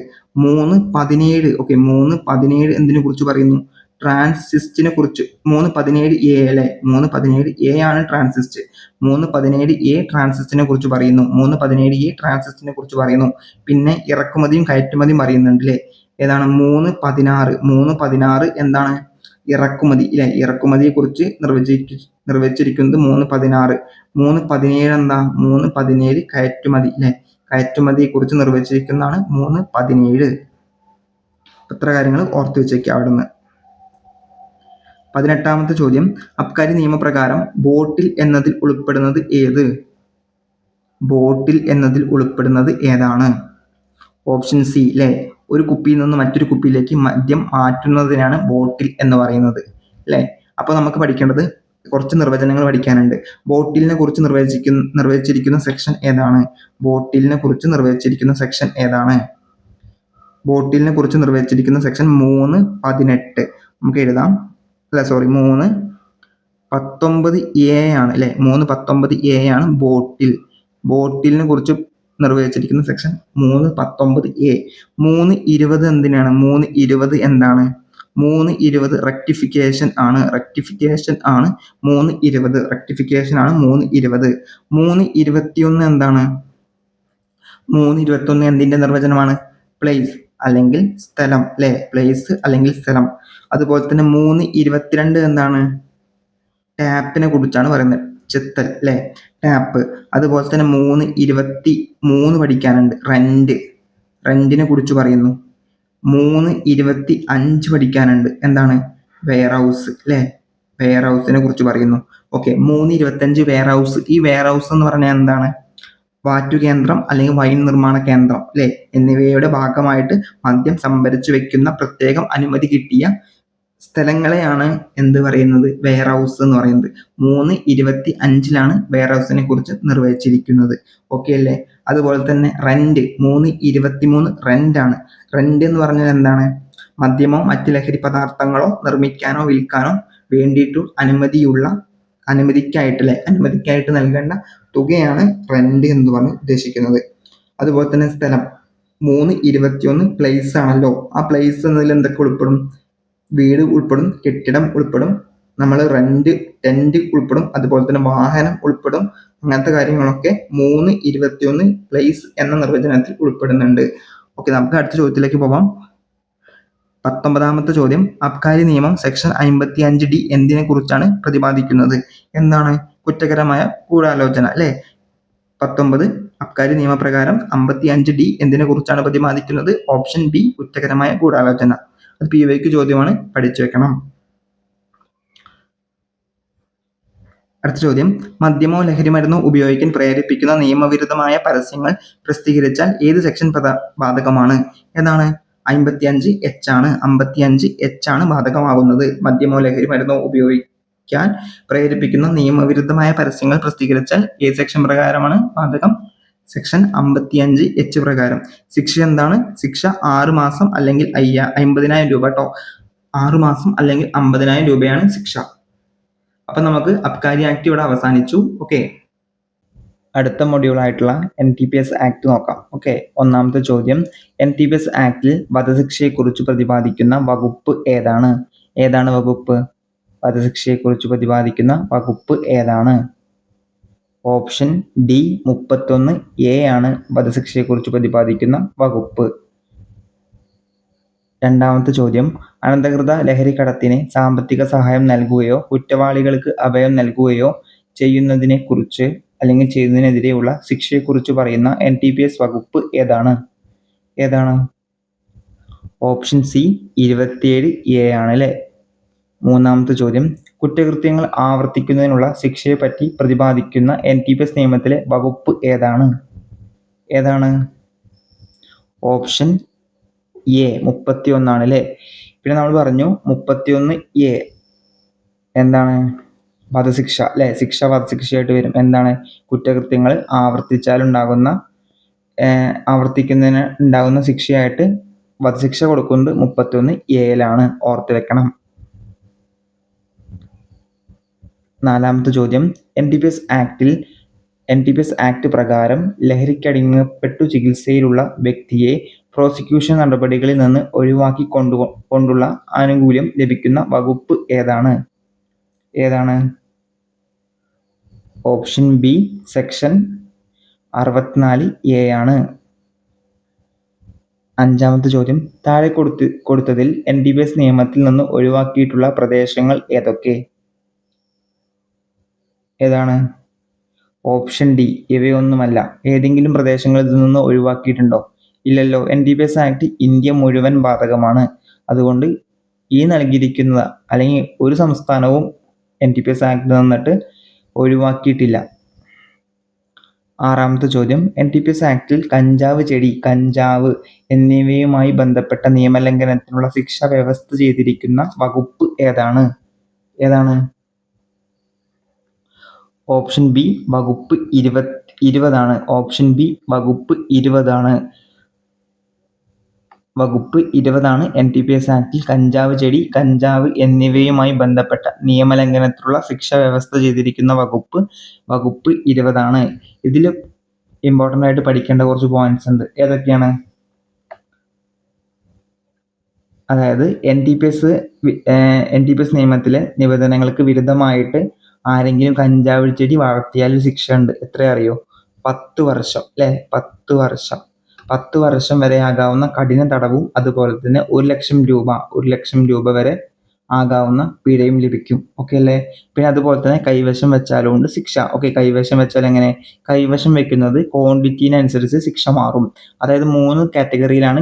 ഓക്കെ, 3:17 എന്തിനെ കുറിച്ച് പറയുന്നു? ട്രാൻസിസ്റ്റിനെ കുറിച്ച്. 3:17A അല്ലേ? 3:17A ആണ് ട്രാൻസിസ്റ്റ്. 3:17A ട്രാൻസിസ്റ്റിനെ കുറിച്ച് പറയുന്നു. പിന്നെ ഇറക്കുമതിയും കയറ്റുമതിയും പറയുന്നുണ്ട് അല്ലേ? ഏതാണ്? 3:16 എന്താണ്? ഇറക്കുമതി അല്ലേ? ഇറക്കുമതിയെ കുറിച്ച് നിർവചിച്ചിരിക്കുന്നത് 3:16. 3:17 എന്താ? 3:17 കയറ്റുമതി അല്ലേ? കയറ്റുമതിയെ കുറിച്ച് നിർവചിച്ചിരിക്കുന്നതാണ് 3:17. ഇത്ര കാര്യങ്ങൾ ഓർത്തു വെച്ചേക്കുക അവിടുന്ന്. 18ാമത്തെ ചോദ്യം, അബ്കാരി നിയമപ്രകാരം ബോട്ടിൽ എന്നതിൽ ഉൾപ്പെടുന്നത് ഏതാണ്? ഓപ്ഷൻ സി അല്ലേ? ഒരു കുപ്പിയിൽ നിന്ന് മറ്റൊരു കുപ്പിയിലേക്ക് മദ്യം മാറ്റുന്നതിനാണ് ബോട്ടിൽ എന്ന് പറയുന്നത് അല്ലേ? അപ്പോൾ നമുക്ക് പഠിക്കേണ്ടത് കുറച്ച് നിർവചനങ്ങൾ പഠിക്കാനുണ്ട്. ബോട്ടിലിനെ കുറിച്ച് നിർവചിച്ചിരിക്കുന്ന സെക്ഷൻ ഏതാണ്? ബോട്ടിലിനെ കുറിച്ച് നിർവചിച്ചിരിക്കുന്ന സെക്ഷൻ 3:18. നമുക്ക് എഴുതാം. 3:19A ആണ് അല്ലേ? 3:19A ആണ് ബോട്ടിൽ. ബോട്ടിലിനെ കുറിച്ച് നിർവചിച്ചിരിക്കുന്ന സെക്ഷൻ 3:19A. 3:20 എന്തിനാണ്? 3:20 എന്താണ്? 3:20 റെക്ടിഫിക്കേഷൻ ആണ്. 3:21 എന്താണ്? 3:21 എന്തിന്റെ നിർവചനമാണ്? പ്ലേസ് അല്ലെങ്കിൽ സ്ഥലം അല്ലേ? പ്ലേസ് അല്ലെങ്കിൽ സ്ഥലം. അതുപോലെ തന്നെ 3:22 എന്താണ്? ടാപ്പിനെ കുറിച്ചാണ് പറയുന്നത്. ചെത്തൽ അല്ലേ? ടാപ്പ്. അതുപോലെ തന്നെ 3:23 പഠിക്കാനുണ്ട്. റെന്റിനെ കുറിച്ച് പറയുന്നു. 3:25 പഠിക്കാനുണ്ട്. എന്താണ്? വെയർഹൗസ് അല്ലേ? വെയർഹൗസിനെ കുറിച്ച് പറയുന്നു. Okay, 3:25 warehouse. ഈ വെയർഹൗസ് എന്ന് പറഞ്ഞാൽ എന്താണ്? വാറ്റുകേന്ദ്രം അല്ലെങ്കിൽ വൈൻ നിർമ്മാണ കേന്ദ്രം അല്ലേ? എന്നിവയുടെ ഭാഗമായിട്ട് മദ്യം സംഭരിച്ചു വെക്കുന്ന പ്രത്യേകം അനുമതി കിട്ടിയ സ്ഥലങ്ങളെയാണ് എന്ത് പറയുന്നത്? വെയർഹൗസ് എന്ന് പറയുന്നത്. 3:25 വെയർഹൗസിനെ കുറിച്ച് നിർവചിച്ചിരിക്കുന്നത്. ഓക്കെ അല്ലേ? അതുപോലെ തന്നെ റെന്റ് 3:23 റെന്റ് ആണ്. റെന്റ് എന്ന് പറഞ്ഞാൽ എന്താണ്? മദ്യമോ മറ്റ് ലഹരി പദാർത്ഥങ്ങളോ നിർമ്മിക്കാനോ വിൽക്കാനോ വേണ്ടിയിട്ടു അനുമതിക്കായിട്ട് നൽകേണ്ട തുകയാണ് റെന്റ് എന്ന് പറഞ്ഞ് ഉദ്ദേശിക്കുന്നത്. അതുപോലെ തന്നെ സ്ഥലം 3.21 പ്ലേസ് ആണല്ലോ. ആ പ്ലേസ് എന്നതിൽ എന്തൊക്കെ ഉൾപ്പെടും? വീട് ഉൾപ്പെടും, കെട്ടിടം ഉൾപ്പെടും, നമ്മൾ ടെന്റ് ഉൾപ്പെടും, അതുപോലെ തന്നെ വാഹനം ഉൾപ്പെടും. അങ്ങനത്തെ കാര്യങ്ങളൊക്കെ 3.21 പ്ലേസ് എന്ന നിർവചനത്തിൽ ഉൾപ്പെടുന്നുണ്ട്. ഓക്കെ, നമുക്ക് അടുത്ത ചോദ്യത്തിലേക്ക് പോകാം. 19ാമത്തെ ചോദ്യം, അബ്കാരി നിയമം സെക്ഷൻ 55D എന്തിനെ കുറിച്ചാണ് പ്രതിപാദിക്കുന്നത്? എന്താണ്? കുറ്റകരമായ ഗൂഢാലോചന അല്ലെ. 19 അബ്കാരി നിയമപ്രകാരം 55D എന്തിനെ കുറിച്ചാണ് പ്രതിപാദിക്കുന്നത്? ഓപ്ഷൻ ബി, കുറ്റകരമായ ഗൂഢാലോചന. അത് PYQ ചോദ്യമാണ്, പഠിച്ചു വെക്കണം. അടുത്ത ചോദ്യം, മദ്യമോ ലഹരി മരുന്നോ ഉപയോഗിക്കാൻ പ്രേരിപ്പിക്കുന്ന നിയമവിരുദ്ധമായ പരസ്യങ്ങൾ പ്രസിദ്ധീകരിച്ചാൽ ഏത് സെക്ഷൻ ബാധകമാണ്? ഏതാണ്? 55H ആണ്. 55H ആണ് ബാധകമാകുന്നത്. മദ്യമോ ലഹരി മരുന്നോ ഉപയോഗിക്കാൻ പ്രേരിപ്പിക്കുന്ന നിയമവിരുദ്ധമായ പരസ്യങ്ങൾ പ്രസിദ്ധീകരിച്ചാൽ ഏത് സെക്ഷൻ പ്രകാരമാണ് ബാധകം? സെക്ഷൻ 55H പ്രകാരം. ശിക്ഷ എന്താണ്? ശിക്ഷ 6 മാസം അല്ലെങ്കിൽ 50,000 രൂപ കേട്ടോ. 6 മാസം അല്ലെങ്കിൽ 50,000 രൂപയാണ് ശിക്ഷ. അപ്പൊ നമുക്ക് അബ്കാരി ആക്ട് ഇവിടെ അവസാനിച്ചു. ഓക്കെ, അടുത്ത മൊഡ്യൂൾ ആയിട്ടുള്ള NTPS ആക്ട് നോക്കാം. ഓക്കെ, 1ാമത്തെ ചോദ്യം, NTPS ആക്ടിൽ വധശിക്ഷയെക്കുറിച്ച് പ്രതിപാദിക്കുന്ന വകുപ്പ് ഏതാണ്? ഏതാണ് വകുപ്പ്? വധശിക്ഷയെക്കുറിച്ച് പ്രതിപാദിക്കുന്ന വകുപ്പ് ഏതാണ്? ഓപ്ഷൻ ഡി, 31A ആണ് വധശിക്ഷയെക്കുറിച്ച് പ്രതിപാദിക്കുന്ന വകുപ്പ്. 2ാമത്തെ ചോദ്യം, അനധികൃത ലഹരിക്കടത്തിന് സാമ്പത്തിക സഹായം നൽകുകയോ കുറ്റവാളികൾക്ക് അഭയം നൽകുകയോ ചെയ്യുന്നതിനെക്കുറിച്ച് അല്ലെങ്കിൽ ചെയ്യുന്നതിനെതിരെയുള്ള ശിക്ഷയെക്കുറിച്ച് പറയുന്ന NTPS വകുപ്പ് ഏതാണ്? ഏതാണ്? ഓപ്ഷൻ സി, 27A ആണ് അല്ലെ. 3ാമത്തെ ചോദ്യം, കുറ്റകൃത്യങ്ങൾ ആവർത്തിക്കുന്നതിനുള്ള ശിക്ഷയെപ്പറ്റി പ്രതിപാദിക്കുന്ന NTPS നിയമത്തിലെ വകുപ്പ് ഏതാണ്? ഏതാണ്? ഓപ്ഷൻ എ, 31 ആണ് അല്ലെ. പിന്നെ നമ്മൾ പറഞ്ഞു 31A എന്താണ്? വധശിക്ഷ അല്ലെ. ശിക്ഷ വധശിക്ഷയായിട്ട് വരും. എന്താണ്? കുറ്റകൃത്യങ്ങൾ ആവർത്തിക്കുന്നതിന് ഉണ്ടാകുന്ന ശിക്ഷയായിട്ട് വധശിക്ഷ കൊടുക്കുന്നത് 31A ഓർത്ത് വെക്കണം. 4ാമത്തെ ചോദ്യം, NTPS ആക്ട് പ്രകാരം ലഹരിക്കടിമപ്പെട്ടു ചികിത്സയിലുള്ള വ്യക്തിയെ പ്രോസിക്യൂഷൻ നടപടികളിൽ നിന്ന് ഒഴിവാക്കിക്കൊണ്ടുള്ള ആനുകൂല്യം ലഭിക്കുന്ന വകുപ്പ് ഏതാണ്? ഏതാണ്? ഓപ്ഷൻ ബി, സെക്ഷൻ 64A ആണ്. 5ാമത്തെ ചോദ്യം, താഴെ കൊടുത്തതിൽ NTPS നിയമത്തിൽ നിന്ന് ഒഴിവാക്കിയിട്ടുള്ള പ്രദേശങ്ങൾ ഏതൊക്കെ? ഏതാണ്? ഓപ്ഷൻ ഡി, ഇവയൊന്നുമല്ല. ഏതെങ്കിലും പ്രദേശങ്ങൾ ഇതിൽ നിന്ന് ഒഴിവാക്കിയിട്ടുണ്ടോ? ഇല്ലല്ലോ. NTPS ആക്ട് ഇന്ത്യ മുഴുവൻ ബാധകമാണ്. അതുകൊണ്ട് ഈ നൽകിയിരിക്കുന്ന അല്ലെങ്കിൽ ഒരു സംസ്ഥാനവും NTPS ആക്ട് നിന്നിട്ട് ഒഴിവാക്കിയിട്ടില്ല. 6ാമത്തെ ചോദ്യം, NTPS ആക്ടിൽ കഞ്ചാവ് എന്നിവയുമായി ബന്ധപ്പെട്ട നിയമലംഘനത്തിനുള്ള ശിക്ഷ വ്യവസ്ഥ ചെയ്തിരിക്കുന്ന വകുപ്പ് ഏതാണ്? ഏതാണ്? ഓപ്ഷൻ ബി, വകുപ്പ് 20 ആണ്. ഓപ്ഷൻ ബി, വകുപ്പ് 20 ആണ്. വകുപ്പ് 20 ആണ് NTPS ആക്ടിൽ കഞ്ചാവ് എന്നിവയുമായി ബന്ധപ്പെട്ട നിയമലംഘനത്തിലുള്ള ശിക്ഷ വ്യവസ്ഥ ചെയ്തിരിക്കുന്ന വകുപ്പ് 20 ആണ്. ഇതിൽ ഇമ്പോർട്ടൻ്റ് ആയിട്ട് പഠിക്കേണ്ട കുറച്ച് പോയിന്റ്സ് ഉണ്ട്. ഏതൊക്കെയാണ്? അതായത് NTPS നിയമത്തിലെ നിബന്ധനകൾക്ക് വിരുദ്ധമായിട്ട് ആരെങ്കിലും കഞ്ചാവ് ചെടി വളർത്തിയാൽ ശിക്ഷ ഉണ്ട്. എത്ര അറിയോ? 10 വർഷം അല്ലെ. 10 വർഷം വരെ ആകാവുന്ന കഠിന തടവും അതുപോലെ തന്നെ 1 ലക്ഷം രൂപ വരെ ആകാവുന്ന പിഴയും ലഭിക്കും. ഓക്കെ അല്ലേ. പിന്നെ അതുപോലെ തന്നെ കൈവശം വെച്ചാലും ഉണ്ട് ശിക്ഷ. ഓക്കെ, കൈവശം വെച്ചാൽ എങ്ങനെ? കൈവശം വെക്കുന്നത് ക്വാണ്ടിറ്റിനനുസരിച്ച് ശിക്ഷ മാറും. അതായത് 3 കാറ്റഗറിയിലാണ്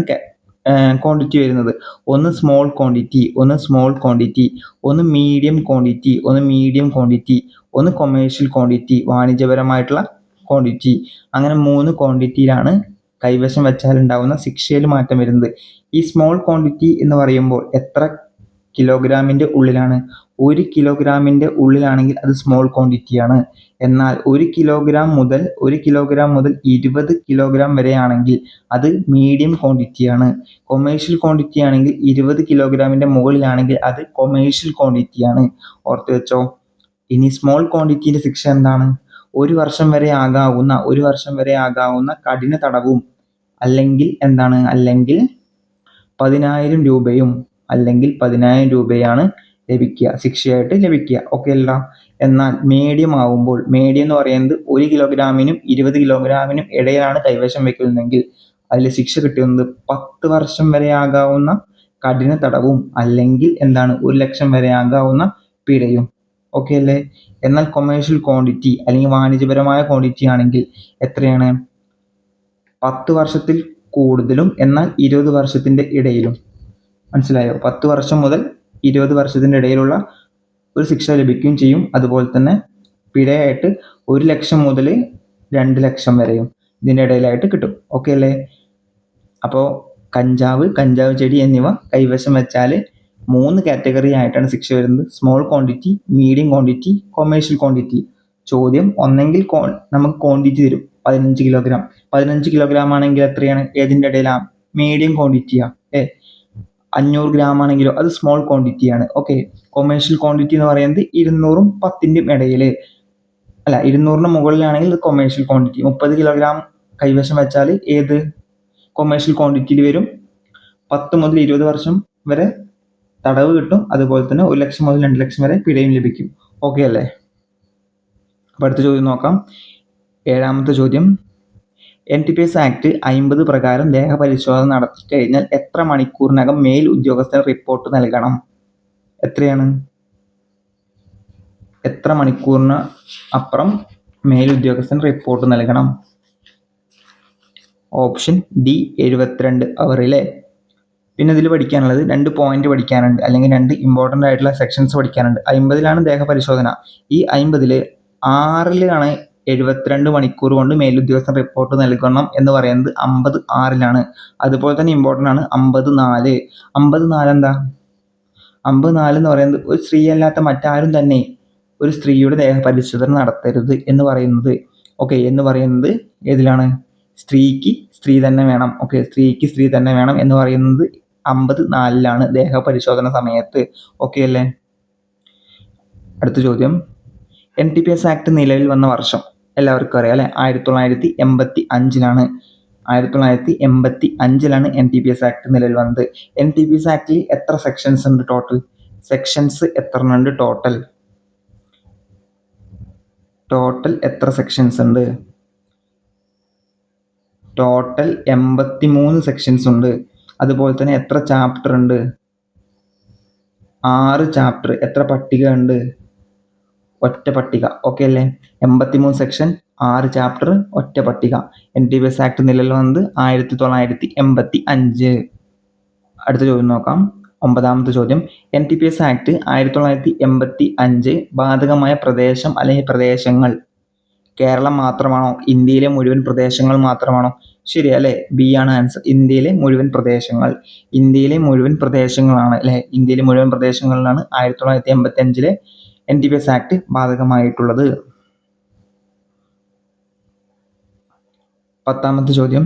ക്വാണ്ടിറ്റി വരുന്നത്. ഒന്ന് സ്മോൾ ക്വാണ്ടിറ്റി, ഒന്ന് മീഡിയം ക്വാണ്ടിറ്റി, ഒന്ന് കൊമേഴ്ഷ്യൽ ക്വാണ്ടിറ്റി, വാണിജ്യപരമായിട്ടുള്ള ക്വാണ്ടിറ്റി. അങ്ങനെ 3 ക്വാണ്ടിറ്റിയിലാണ് കൈവശം വെച്ചാൽ ഉണ്ടാകുന്ന ശിക്ഷയിൽ മാറ്റം വരുന്നത്. ഈ സ്മോൾ ക്വാണ്ടിറ്റി എന്ന് പറയുമ്പോൾ എത്ര കിലോഗ്രാമിന്റെ ഉള്ളിലാണ്? 1 കിലോഗ്രാമിൻ്റെ ഉള്ളിലാണെങ്കിൽ അത് സ്മോൾ ക്വാണ്ടിറ്റിയാണ്. എന്നാൽ 1 കിലോഗ്രാം മുതൽ 20 കിലോഗ്രാം വരെയാണെങ്കിൽ അത് മീഡിയം ക്വാണ്ടിറ്റിയാണ്. കൊമേഴ്ഷ്യൽ ക്വാണ്ടിറ്റി ആണെങ്കിൽ 20 കിലോഗ്രാമിൻ്റെ മുകളിലാണെങ്കിൽ അത് കൊമേഴ്ഷ്യൽ ക്വാണ്ടിറ്റിയാണ്. ഓർത്ത് വെച്ചോ. ഇനി സ്മോൾ ക്വാണ്ടിറ്റീൻ്റെ ശിക്ഷ എന്താണ്? 1 വർഷം വരെ ആകാവുന്ന കഠിന തടവും അല്ലെങ്കിൽ 10,000 രൂപയും ശിക്ഷയായിട്ട് ലഭിക്കുക. ഓക്കെ അല്ല? എന്നാൽ മീഡിയം എന്ന് പറയുന്നത് 1 കിലോഗ്രാമിനും 20 കിലോഗ്രാമിനും ഇടയിലാണ് കൈവശം വയ്ക്കുന്നതെങ്കിൽ അതിൽ ശിക്ഷ കിട്ടുന്നത് 10 വർഷം വരെ ആകാവുന്ന കഠിന തടവും അല്ലെങ്കിൽ 1 ലക്ഷം വരെ ആകാവുന്ന പിഴയും. ഓക്കെ അല്ലേ? എന്നാൽ കൊമേഴ്ഷ്യൽ ക്വാണ്ടിറ്റി അല്ലെങ്കിൽ വാണിജ്യപരമായ ക്വാണ്ടിറ്റി ആണെങ്കിൽ എത്രയാണ്? 10 വർഷത്തിൽ കൂടുതലും എന്നാൽ 20 വർഷത്തിൻ്റെ ഇടയിലും. മനസ്സിലായോ? 10 വർഷം മുതൽ 20 വർഷത്തിൻ്റെ ഇടയിലുള്ള ഒരു ശിക്ഷ ലഭിക്കുകയും ചെയ്യും. അതുപോലെ തന്നെ പിഴയായിട്ട് 1 ലക്ഷം മുതൽ 2 ലക്ഷം വരെയും ഇതിൻ്റെ ഇടയിലായിട്ട് കിട്ടും. ഓക്കെ അല്ലേ? അപ്പോൾ കഞ്ചാവ് ചെടി എന്നിവ കൈവശം വെച്ചാൽ 3 കാറ്റഗറി ആയിട്ടാണ് ശിക്ഷ വരുന്നത്. Small quantity, medium quantity, commercial quantity. ചോദ്യം ഒന്നെങ്കിൽ നമുക്ക് ക്വാണ്ടിറ്റി തരും 15 കിലോഗ്രാം. 15 കിലോഗ്രാം ആണെങ്കിൽ എത്രയാണ്? ഏതിൻ്റെ ഇടയിലാണ്? മീഡിയം ക്വാണ്ടിറ്റിയാണ്. 500 ഗ്രാം ആണെങ്കിലോ അത് സ്മോൾ ക്വാണ്ടിറ്റിയാണ്. ഓക്കെ. കൊമേഴ്ഷ്യൽ ക്വാണ്ടിറ്റി എന്ന് പറയുന്നത് 200ഉം 10ൻ്റെയും ഇടയിൽ, 200ന് മുകളിലാണെങ്കിൽ ഇത് കൊമേഴ്ഷ്യൽ ക്വാണ്ടിറ്റി. 30 കിലോഗ്രാം കൈവശം വെച്ചാൽ ഏത് കൊമേഴ്ഷ്യൽ ക്വാണ്ടിറ്റിയിൽ വരും? 10 മുതൽ 20 വർഷം വരെ തടവ് കിട്ടും. അതുപോലെ തന്നെ 1 ലക്ഷം മുതൽ 2 ലക്ഷം വരെ പിഴയും ലഭിക്കും. ഓക്കെ അല്ലേ? അപ്പോൾ അടുത്ത ചോദ്യം നോക്കാം. 7ാമത്തെ ചോദ്യം. NTPS ആക്ട് 50 പ്രകാരം ദേഹപരിശോധന നടത്തി കഴിഞ്ഞാൽ എത്ര മണിക്കൂറിനകം മേൽ ഉദ്യോഗസ്ഥൻ റിപ്പോർട്ട് നൽകണം? എത്രയാണ്? എത്ര മണിക്കൂറിന് അപ്പുറം മേലുദ്യോഗസ്ഥൻ റിപ്പോർട്ട് നൽകണം? Option D 72 അവറിലെ. പിന്നെ ഇതിൽ പഠിക്കാനുള്ളത് 2 പോയിന്റ് പഠിക്കാനുണ്ട്, അല്ലെങ്കിൽ 2 ഇമ്പോർട്ടൻ്റ് ആയിട്ടുള്ള സെക്ഷൻസ് പഠിക്കാനുണ്ട്. 50ലാണ് ദേഹപരിശോധന. ഈ 50ൽ 6ലാണ് 72 മണിക്കൂർ കൊണ്ട് മേലുദ്യോഗസ്ഥൻ റിപ്പോർട്ട് നൽകണം എന്ന് പറയുന്നത് 56ലാണ്. അതുപോലെ തന്നെ ഇമ്പോർട്ടൻ്റ് ആണ് 54. 54 എന്താ? 54 എന്ന് പറയുന്നത് ഒരു സ്ത്രീ അല്ലാത്ത മറ്റാരും തന്നെ ഒരു സ്ത്രീയുടെ ദേഹപരിശോധന നടത്തരുത് എന്ന് പറയുന്നത്. ഓക്കെ, എന്ന് പറയുന്നത് ഏതിലാണ്? സ്ത്രീക്ക് സ്ത്രീ തന്നെ വേണം. ഓക്കെ, സ്ത്രീക്ക് സ്ത്രീ തന്നെ വേണം എന്ന് പറയുന്നത് 54ലാണ് ദേഹപരിശോധന സമയത്ത്. ഓക്കെ അല്ലേ? അടുത്ത ചോദ്യം. NTPS ആക്ട് നിലവിൽ വന്ന വർഷം എല്ലാവർക്കും അറിയാം അല്ലേ? 1985ലാണ്. 1985ലാണ് NTPS ആക്ട് നിലവിൽ വന്നത്. NTPS ആക്ടിൽ എത്ര സെക്ഷൻസ് ഉണ്ട് ടോട്ടൽ? സെക്ഷൻസ് എത്ര ഉണ്ട് ടോട്ടൽ എത്ര സെക്ഷൻസ് ഉണ്ട്? ടോട്ടൽ 83 സെക്ഷൻസ് ഉണ്ട്. അതുപോലെ തന്നെ എത്ര ചാപ്റ്റർ ഉണ്ട്? 6 ചാപ്റ്റർ. എത്ര പട്ടിക ഉണ്ട്? ഒറ്റ പട്ടിക. ഓക്കെ അല്ലേ? 83 സെക്ഷൻ, 6 ചാപ്റ്റർ, ഒറ്റ പട്ടിക. NTPS ആക്ട് നിലവിൽ വന്നത് 1985. അടുത്ത ചോദ്യം നോക്കാം. 9ാമത്തെ ചോദ്യം. NTPS ആക്ട് 1985 ബാധകമായ പ്രദേശം അല്ലെങ്കിൽ പ്രദേശങ്ങൾ കേരളം മാത്രമാണോ? ഇന്ത്യയിലെ മുഴുവൻ പ്രദേശങ്ങൾ മാത്രമാണോ? ശരി അല്ലേ? ബി ആണ് ആൻസർ. ഇന്ത്യയിലെ മുഴുവൻ പ്രദേശങ്ങളാണ് അല്ലേ? ഇന്ത്യയിലെ മുഴുവൻ പ്രദേശങ്ങളിലാണ് 1985 NTPS ആക്ട് ബാധകമായിട്ടുള്ളത്. 10ാമത്തെ ചോദ്യം.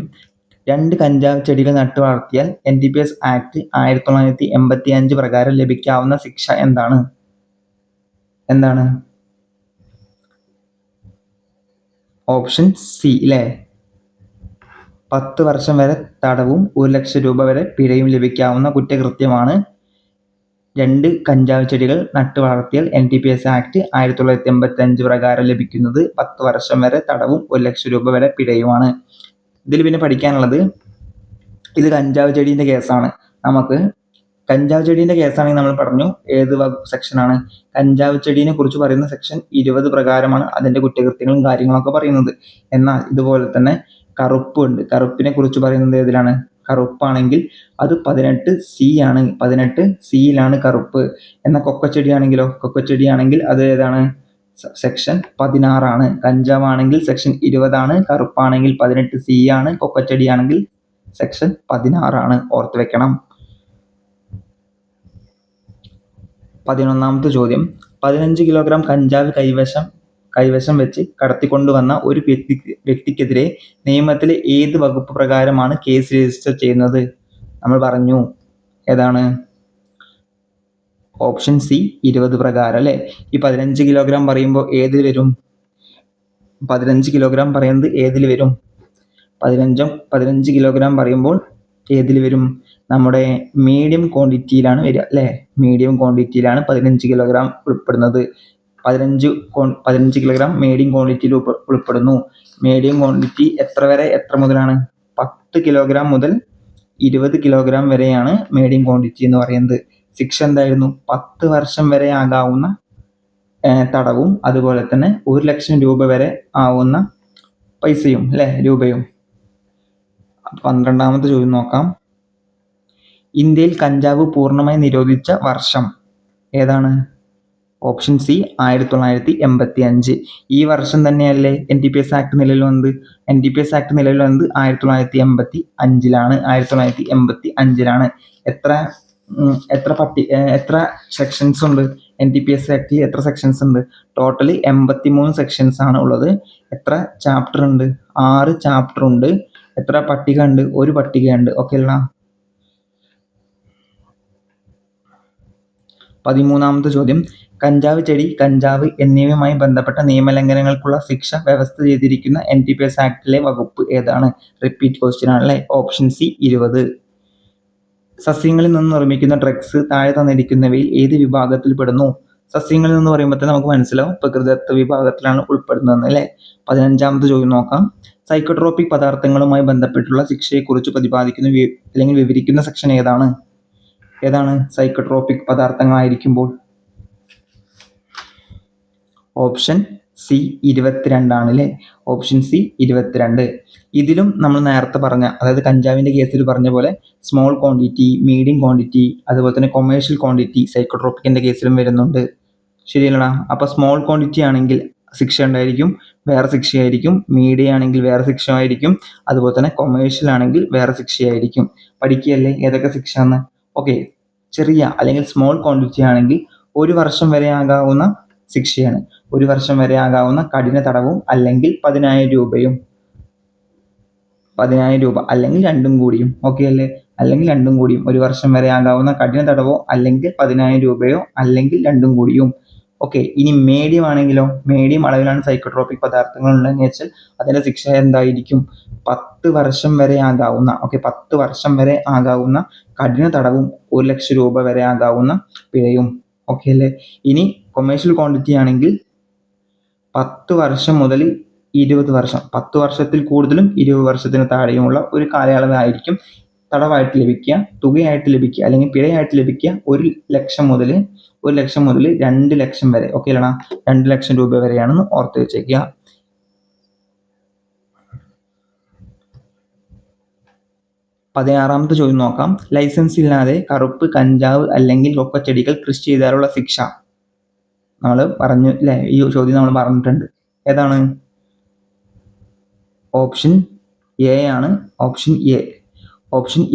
2 കഞ്ചാവ് ചെടികൾ നട്ടു വളർത്തിയാൽ NTPS ആക്ട് 1985 പ്രകാരം ലഭിക്കാവുന്ന ശിക്ഷ എന്താണ്? ഓപ്ഷൻ സി അല്ലേ? 10 വർഷം വരെ തടവും 1 ലക്ഷം രൂപ വരെ പിഴയും ലഭിക്കാവുന്ന കുറ്റകൃത്യമാണ് 2 കഞ്ചാവ് ചെടികൾ നട്ടു വളർത്തിയാൽ NTPS ആക്ട് 1985 പ്രകാരം ലഭിക്കുന്നത് 10 വർഷം വരെ തടവും 1 ലക്ഷം രൂപ വരെ പിഴയുമാണ്. ഇതിൽ പിന്നെ പഠിക്കാനുള്ളത്, ഇത് കഞ്ചാവ് ചെടീൻ്റെ കേസാണ്. കഞ്ചാവ് ചെടീൻ്റെ കേസാണെങ്കിൽ നമ്മൾ പറഞ്ഞു ഏത് സെക്ഷനാണ്? കഞ്ചാവ് ചെടീനെ കുറിച്ച് പറയുന്ന സെക്ഷൻ 20 പ്രകാരമാണ് അതിൻ്റെ കുറ്റകൃത്യങ്ങളും കാര്യങ്ങളൊക്കെ പറയുന്നത്. എന്നാൽ ഇതുപോലെ തന്നെ കറുപ്പുണ്ട്. കറുപ്പിനെ കുറിച്ച് പറയുന്നത് ഏതിലാണ്? കറുപ്പാണെങ്കിൽ അത് 18C ആണ്. 18Cയിലാണ് കറുപ്പ്. എന്നാൽ കൊക്കച്ചെടിയാണെങ്കിൽ അത് ഏതാണ്? സെക്ഷൻ 16 ആണ്. കഞ്ചാവാണെങ്കിൽ സെക്ഷൻ 20 ആണ്. കറുപ്പാണെങ്കിൽ 18C ആണ്. കൊക്കച്ചെടിയാണെങ്കിൽ സെക്ഷൻ 16 ആണ്. ഓർത്ത് വെക്കണം. 11ാമത്തെ ചോദ്യം 15 കിലോഗ്രാം കഞ്ചാവ് കൈവശം വെച്ച് കടത്തിക്കൊണ്ടുവന്ന ഒരു വ്യക്തിക്കെതിരെ നിയമത്തിലെ ഏത് വകുപ്പ് പ്രകാരമാണ് കേസ് രജിസ്റ്റർ ചെയ്യുന്നത്? നമ്മൾ പറഞ്ഞു, ഏതാണ്? ഓപ്ഷൻ സി 20 പ്രകാരം അല്ലേ. ഈ 15 കിലോഗ്രാം പറയുമ്പോൾ ഏതിൽ വരും? 15 കിലോഗ്രാം പറയുന്നത് ഏതിൽ വരും? 15 കിലോഗ്രാം പറയുമ്പോൾ ഏതിൽ വരും? നമ്മുടെ മീഡിയം ക്വാണ്ടിറ്റിയിലാണ് വരിക അല്ലേ. മീഡിയം ക്വാണ്ടിറ്റിയിലാണ് 15 കിലോഗ്രാം ഉൾപ്പെടുന്നത്. 15 കിലോഗ്രാം മീഡിയം ക്വാണ്ടിറ്റിയിൽ ഉൾപ്പെടുന്നു. മീഡിയം ക്വാണ്ടിറ്റി എത്ര മുതലാണ്? 10 കിലോഗ്രാം മുതൽ 20 കിലോഗ്രാം വരെയാണ് മീഡിയം ക്വാണ്ടിറ്റി എന്ന് പറയുന്നത്. ശിക്ഷ എന്തായിരുന്നു? 10 വർഷം വരെ ആകാവുന്ന തടവും അതുപോലെ തന്നെ 1 ലക്ഷം രൂപ വരെ ആവുന്ന പൈസയും അല്ലേ, രൂപയും. 12ാമത്തെ ചോദ്യം നോക്കാം. ഇന്ത്യയിൽ കഞ്ചാവ് പൂർണ്ണമായി നിരോധിച്ച വർഷം ഏതാണ്? Option C 1985. ഈ വർഷം തന്നെയല്ലേ NDPS ആക്ട് നിലവിൽ വന്നത്? NDPS ആക്ട് നിലവിൽ വന്നത് 1985ലാണ്. 1985ലാണ്. എത്ര സെക്ഷൻസ് ഉണ്ട് NDPS ആക്ടിൽ? എത്ര സെക്ഷൻസ് ഉണ്ട്? ടോട്ടലി 83 സെക്ഷൻസ് ആണ് ഉള്ളത്. എത്ര ചാപ്റ്റർ ഉണ്ട്? 6 ചാപ്റ്റർ ഉണ്ട്. എത്ര പട്ടിക ഉണ്ട്? ഒരു പട്ടികയുണ്ട്. ഓക്കെ അല്ല. 13ാമത്തെ ചോദ്യം. കഞ്ചാവ് ചെടി, കഞ്ചാവ് എന്നിവയുമായി ബന്ധപ്പെട്ട നിയമലംഘനങ്ങൾക്കുള്ള ശിക്ഷ വ്യവസ്ഥ ചെയ്തിരിക്കുന്ന NDPS ആക്ടിലെ വകുപ്പ് ഏതാണ്? റിപ്പീറ്റ് ക്വസ്റ്റ്യൻ ആണല്ലേ. Option C 20. സസ്യങ്ങളിൽ നിന്ന് നിർമ്മിക്കുന്ന ഡ്രഗ്സ് താഴെ തന്നിരിക്കുന്നവയിൽ ഏത് വിഭാഗത്തിൽ പെടുന്നു? സസ്യങ്ങളിൽ നിന്ന് പറയുമ്പോൾ നമുക്ക് മനസ്സിലാവും പ്രകൃതിദത്ത വിഭാഗത്തിലാണ് ഉൾപ്പെടുന്നതെന്ന് അല്ലേ. 15ാമത്തെ ചോദ്യം നോക്കാം. സൈക്കോട്രോപിക് പദാർത്ഥങ്ങളുമായി ബന്ധപ്പെട്ടുള്ള ശിക്ഷയെക്കുറിച്ച് പ്രതിപാദിക്കുന്ന അല്ലെങ്കിൽ വിവരിക്കുന്ന സെക്ഷൻ ഏതാണ്? സൈക്കോട്രോപിക് പദാർത്ഥങ്ങളായിരിക്കുമ്പോൾ? ഓപ്ഷൻ സി 22 ആണ് അല്ലേ. Option C 22. ഇതിലും നമ്മൾ നേരത്തെ പറഞ്ഞ, അതായത് കഞ്ചാവിന്റെ കേസിൽ പറഞ്ഞ പോലെ സ്മോൾ ക്വാണ്ടിറ്റി, മീഡിയം ക്വാണ്ടിറ്റി, അതുപോലെ തന്നെ കൊമേഴ്ഷ്യൽ ക്വാണ്ടിറ്റി സൈക്കോട്രോപിക്കിന്റെ കേസിലും വരുന്നുണ്ട്. ശരിയല്ലടാ. അപ്പൊ സ്മോൾ ക്വാണ്ടിറ്റി ആണെങ്കിൽ ശിക്ഷ ഉണ്ടായിരിക്കും, വേറെ ശിക്ഷയായിരിക്കും. മീഡിയം ആണെങ്കിൽ വേറെ ശിക്ഷയായിരിക്കും. അതുപോലെ തന്നെ കൊമേഴ്ഷ്യൽ ആണെങ്കിൽ വേറെ ശിക്ഷയായിരിക്കും. പഠിക്കുകയല്ലേ ഏതൊക്കെ ശിക്ഷ എന്ന്. ഓക്കെ. ചെറിയ അല്ലെങ്കിൽ സ്മോൾ ക്വാണ്ടിറ്റി ആണെങ്കിൽ 1 വർഷം വരെ ആകാവുന്ന ശിക്ഷയാണ്. 1 വർഷം വരെ ആകാവുന്ന കഠിന തടവും അല്ലെങ്കിൽ 10,000 രൂപയും. 10,000 രൂപ അല്ലെങ്കിൽ രണ്ടും കൂടിയും. ഓക്കെ അല്ലേ. അല്ലെങ്കിൽ രണ്ടും കൂടിയും. 1 വർഷം വരെ ആകാവുന്ന കഠിന തടവോ അല്ലെങ്കിൽ 10,000 രൂപയോ അല്ലെങ്കിൽ രണ്ടും കൂടിയും. ഓക്കെ. ഇനി മീഡിയം ആണെങ്കിലോ? മീഡിയം അളവിലാണ് സൈക്കോട്രോപിക് പദാർത്ഥങ്ങൾ ഉണ്ടെന്ന് വെച്ചാൽ അതിന്റെ ശിക്ഷ എന്തായിരിക്കും? 10 വർഷം വരെ ആകാവുന്ന 10 വർഷം വരെ ആകാവുന്ന കഠിന തടവും 1 ലക്ഷം രൂപ വരെ ആകാവുന്ന പിഴയും. ഓക്കെ അല്ലേ. ഇനി കൊമേഴ്ഷ്യൽ ക്വാണ്ടിറ്റി ആണെങ്കിൽ 10 വർഷം മുതൽ 20 വർഷം, 10 വർഷത്തിൽ കൂടുതലും 20 വർഷത്തിന് താഴെയുമുള്ള ഒരു കാലയളവായിരിക്കും തടവായിട്ട് ലഭിക്കുക, തുകയായിട്ട് ലഭിക്കുക അല്ലെങ്കിൽ പിഴയായിട്ട് ലഭിക്കുക 1 ലക്ഷം മുതൽ 2 ലക്ഷം വരെ. ഓക്കെ അല്ലടാ. 2 ലക്ഷം രൂപ വരെയാണെന്ന് ഓർത്ത് വെച്ചേക്കുക. 16ാമത്തെ ചോദ്യം നോക്കാം. ലൈസൻസ് ഇല്ലാതെ കറുപ്പ്, കഞ്ചാവ് അല്ലെങ്കിൽ കൊക്കച്ചെടികൾ കൃഷി ചെയ്താലുള്ള ശിക്ഷ നമ്മൾ പറഞ്ഞു അല്ലേ. ഈ ചോദ്യം നമ്മൾ പറഞ്ഞിട്ടുണ്ട്. ഏതാണ്? ഓപ്ഷൻ എ ആണ്. ഓപ്ഷൻ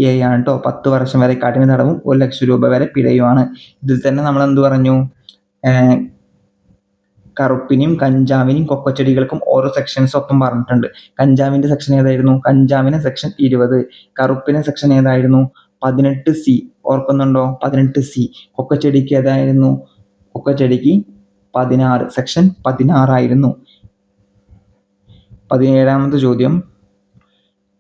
എ ആണ് കേട്ടോ. 10 വർഷം വരെ കഠിന തടവും 1 ലക്ഷം രൂപ വരെ പിഴയുമാണ്. ഇതിൽ തന്നെ നമ്മൾ എന്ത് പറഞ്ഞു? കറുപ്പിനും കഞ്ചാവിനും കൊക്കച്ചെടികൾക്കും ഓരോ സെക്ഷൻസ് ഒപ്പം പറഞ്ഞിട്ടുണ്ട്. കഞ്ചാവിന്റെ സെക്ഷൻ ഏതായിരുന്നു? കഞ്ചാവിന് സെക്ഷൻ 20. കറുപ്പിന് സെക്ഷൻ ഏതായിരുന്നു? 18C. ഓർക്കുന്നുണ്ടോ? 18C. കൊക്കച്ചെടിക്ക് ഏതായിരുന്നു? കൊക്കച്ചെടിക്ക് 16, സെക്ഷൻ 16 ആയിരുന്നു. 17ാമത്തെ ചോദ്യം.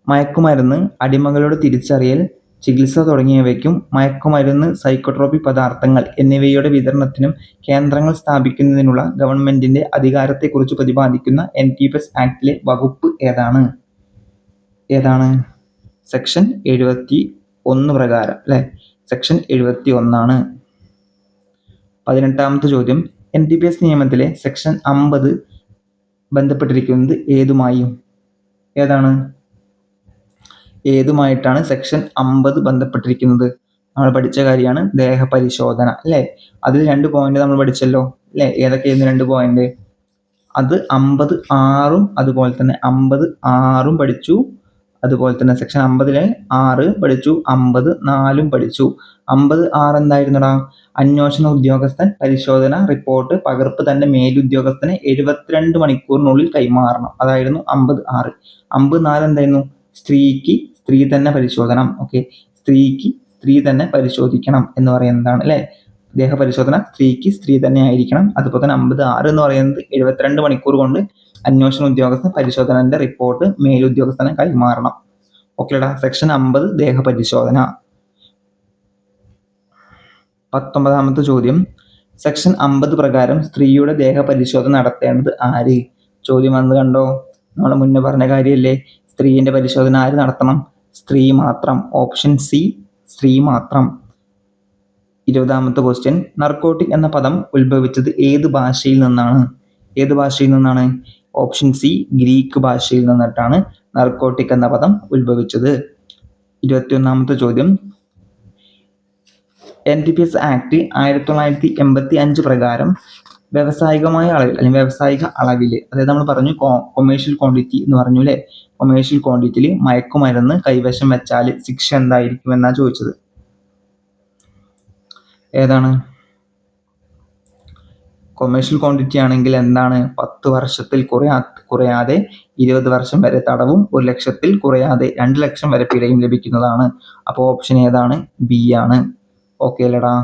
മയക്കുമരുന്ന്, അടിമകളുടെ തിരിച്ചറിയൽ, ചികിത്സ തുടങ്ങിയവയ്ക്കും മയക്കുമരുന്ന്, സൈക്കോട്രോപിക് പദാർത്ഥങ്ങൾ എന്നിവയുടെ വിതരണത്തിനും കേന്ദ്രങ്ങൾ സ്ഥാപിക്കുന്നതിനുള്ള ഗവൺമെന്റിന്റെ അധികാരത്തെക്കുറിച്ച് പ്രതിപാദിക്കുന്ന NDPS ആക്ടിലെ വകുപ്പ് ഏതാണ്? സെക്ഷൻ 71 പ്രകാരം അല്ലെ. സെക്ഷൻ 71 ആണ്. 18ാമത്തെ ചോദ്യം. NDPS നിയമത്തിലെ സെക്ഷൻ 50 ബന്ധപ്പെട്ടിരിക്കുന്നത് ഏതുമായിട്ടാണ് സെക്ഷൻ 50 ബന്ധപ്പെട്ടിരിക്കുന്നത്? നമ്മൾ പഠിച്ച കാര്യമാണ് ദേഹപരിശോധന അല്ലേ. അതിൽ 2 പോയിന്റ് നമ്മൾ പഠിച്ചല്ലോ അല്ലേ. ഏതൊക്കെയായിരുന്നു 2 പോയിന്റ്? അത് 50(6) അതുപോലെ തന്നെ 50(6) പഠിച്ചു. അതുപോലെ തന്നെ സെക്ഷൻ 50 6 പഠിച്ചു, 50 4 പഠിച്ചു. 50(6) എന്തായിരുന്നടാ? അന്വേഷണ ഉദ്യോഗസ്ഥൻ പരിശോധന റിപ്പോർട്ട് പകർപ്പ് തന്റെ മേലുദ്യോഗസ്ഥന് 72 മണിക്കൂറിനുള്ളിൽ കൈമാറണം. അതായിരുന്നു 50(6). 54 എന്തായിരുന്നു? സ്ത്രീക്ക് സ്ത്രീ തന്നെ പരിശോധന. ഓക്കെ, സ്ത്രീക്ക് സ്ത്രീ തന്നെ പരിശോധിക്കണം എന്ന് പറയുന്നതാണ് അല്ലെ. ദേഹപരിശോധന സ്ത്രീക്ക് സ്ത്രീ തന്നെ ആയിരിക്കണം. അതുപോലെ തന്നെ 56 എന്ന് പറയുന്നത് 72 മണിക്കൂർ കൊണ്ട് അന്വേഷണ ഉദ്യോഗസ്ഥൻ പരിശോധനന്റെ റിപ്പോർട്ട് മേലുദ്യോഗസ്ഥന് കൈമാറണം. ഓക്കെടാ. സെക്ഷൻ 50 ദേഹപരിശോധന. 19ാമത്തെ ചോദ്യം, സെക്ഷൻ 50 പ്രകാരം സ്ത്രീയുടെ ദേഹപരിശോധന നടത്തേണ്ടത് ആര്? ചോദ്യം വന്ന് കണ്ടോ? നമ്മൾ മുന്നേ പറഞ്ഞ കാര്യമല്ലേ, സ്ത്രീയുടെ പരിശോധന ആര് നടത്തണം? സ്ത്രീ മാത്രം. ഓപ്ഷൻ സി, സ്ത്രീ മാത്രം. 20ാമത്തെ ക്വസ്റ്റ്യൻ, നർക്കോട്ടിക് എന്ന പദം ഉത്ഭവിച്ചത് ഏത് ഭാഷയിൽ നിന്നാണ്? ഏത് ഭാഷയിൽ നിന്നാണ്? ഓപ്ഷൻ സി, ഗ്രീക്ക് ഭാഷയിൽ നിന്നിട്ടാണ് നർക്കോട്ടിക് എന്ന പദം ഉത്ഭവിച്ചത്. 21ാമത്തെ ചോദ്യം, NDPS ആക്ട് 1985 പ്രകാരം വ്യാവസായികമായ അളവിൽ അല്ലെങ്കിൽ വ്യാവസായിക അളവിൽ, അതായത് നമ്മൾ പറഞ്ഞു കൊമേഴ്ഷ്യൽ ക്വാണ്ടിറ്റി എന്ന് പറഞ്ഞു അല്ലേ, കൊമേഴ്ഷ്യൽ ക്വാണ്ടിറ്റിയിൽ മയക്കുമരുന്ന് കൈവശം വെച്ചാൽ ശിക്ഷ എന്തായിരിക്കും എന്നാ ചോദിച്ചത്. ഏതാണ്? കൊമേഴ്ഷ്യൽ ക്വാണ്ടിറ്റി ആണെങ്കിൽ എന്താണ്? 10 വർഷത്തിൽ കുറയാതെ 20 വർഷം വരെ തടവും 1 ലക്ഷത്തിൽ കുറയാതെ 2 ലക്ഷം വരെ പിഴയും ലഭിക്കുന്നതാണ്. അപ്പോൾ ഓപ്ഷൻ ഏതാണ്? ബി ആണ്. ഓക്കെ അല്ലടാ.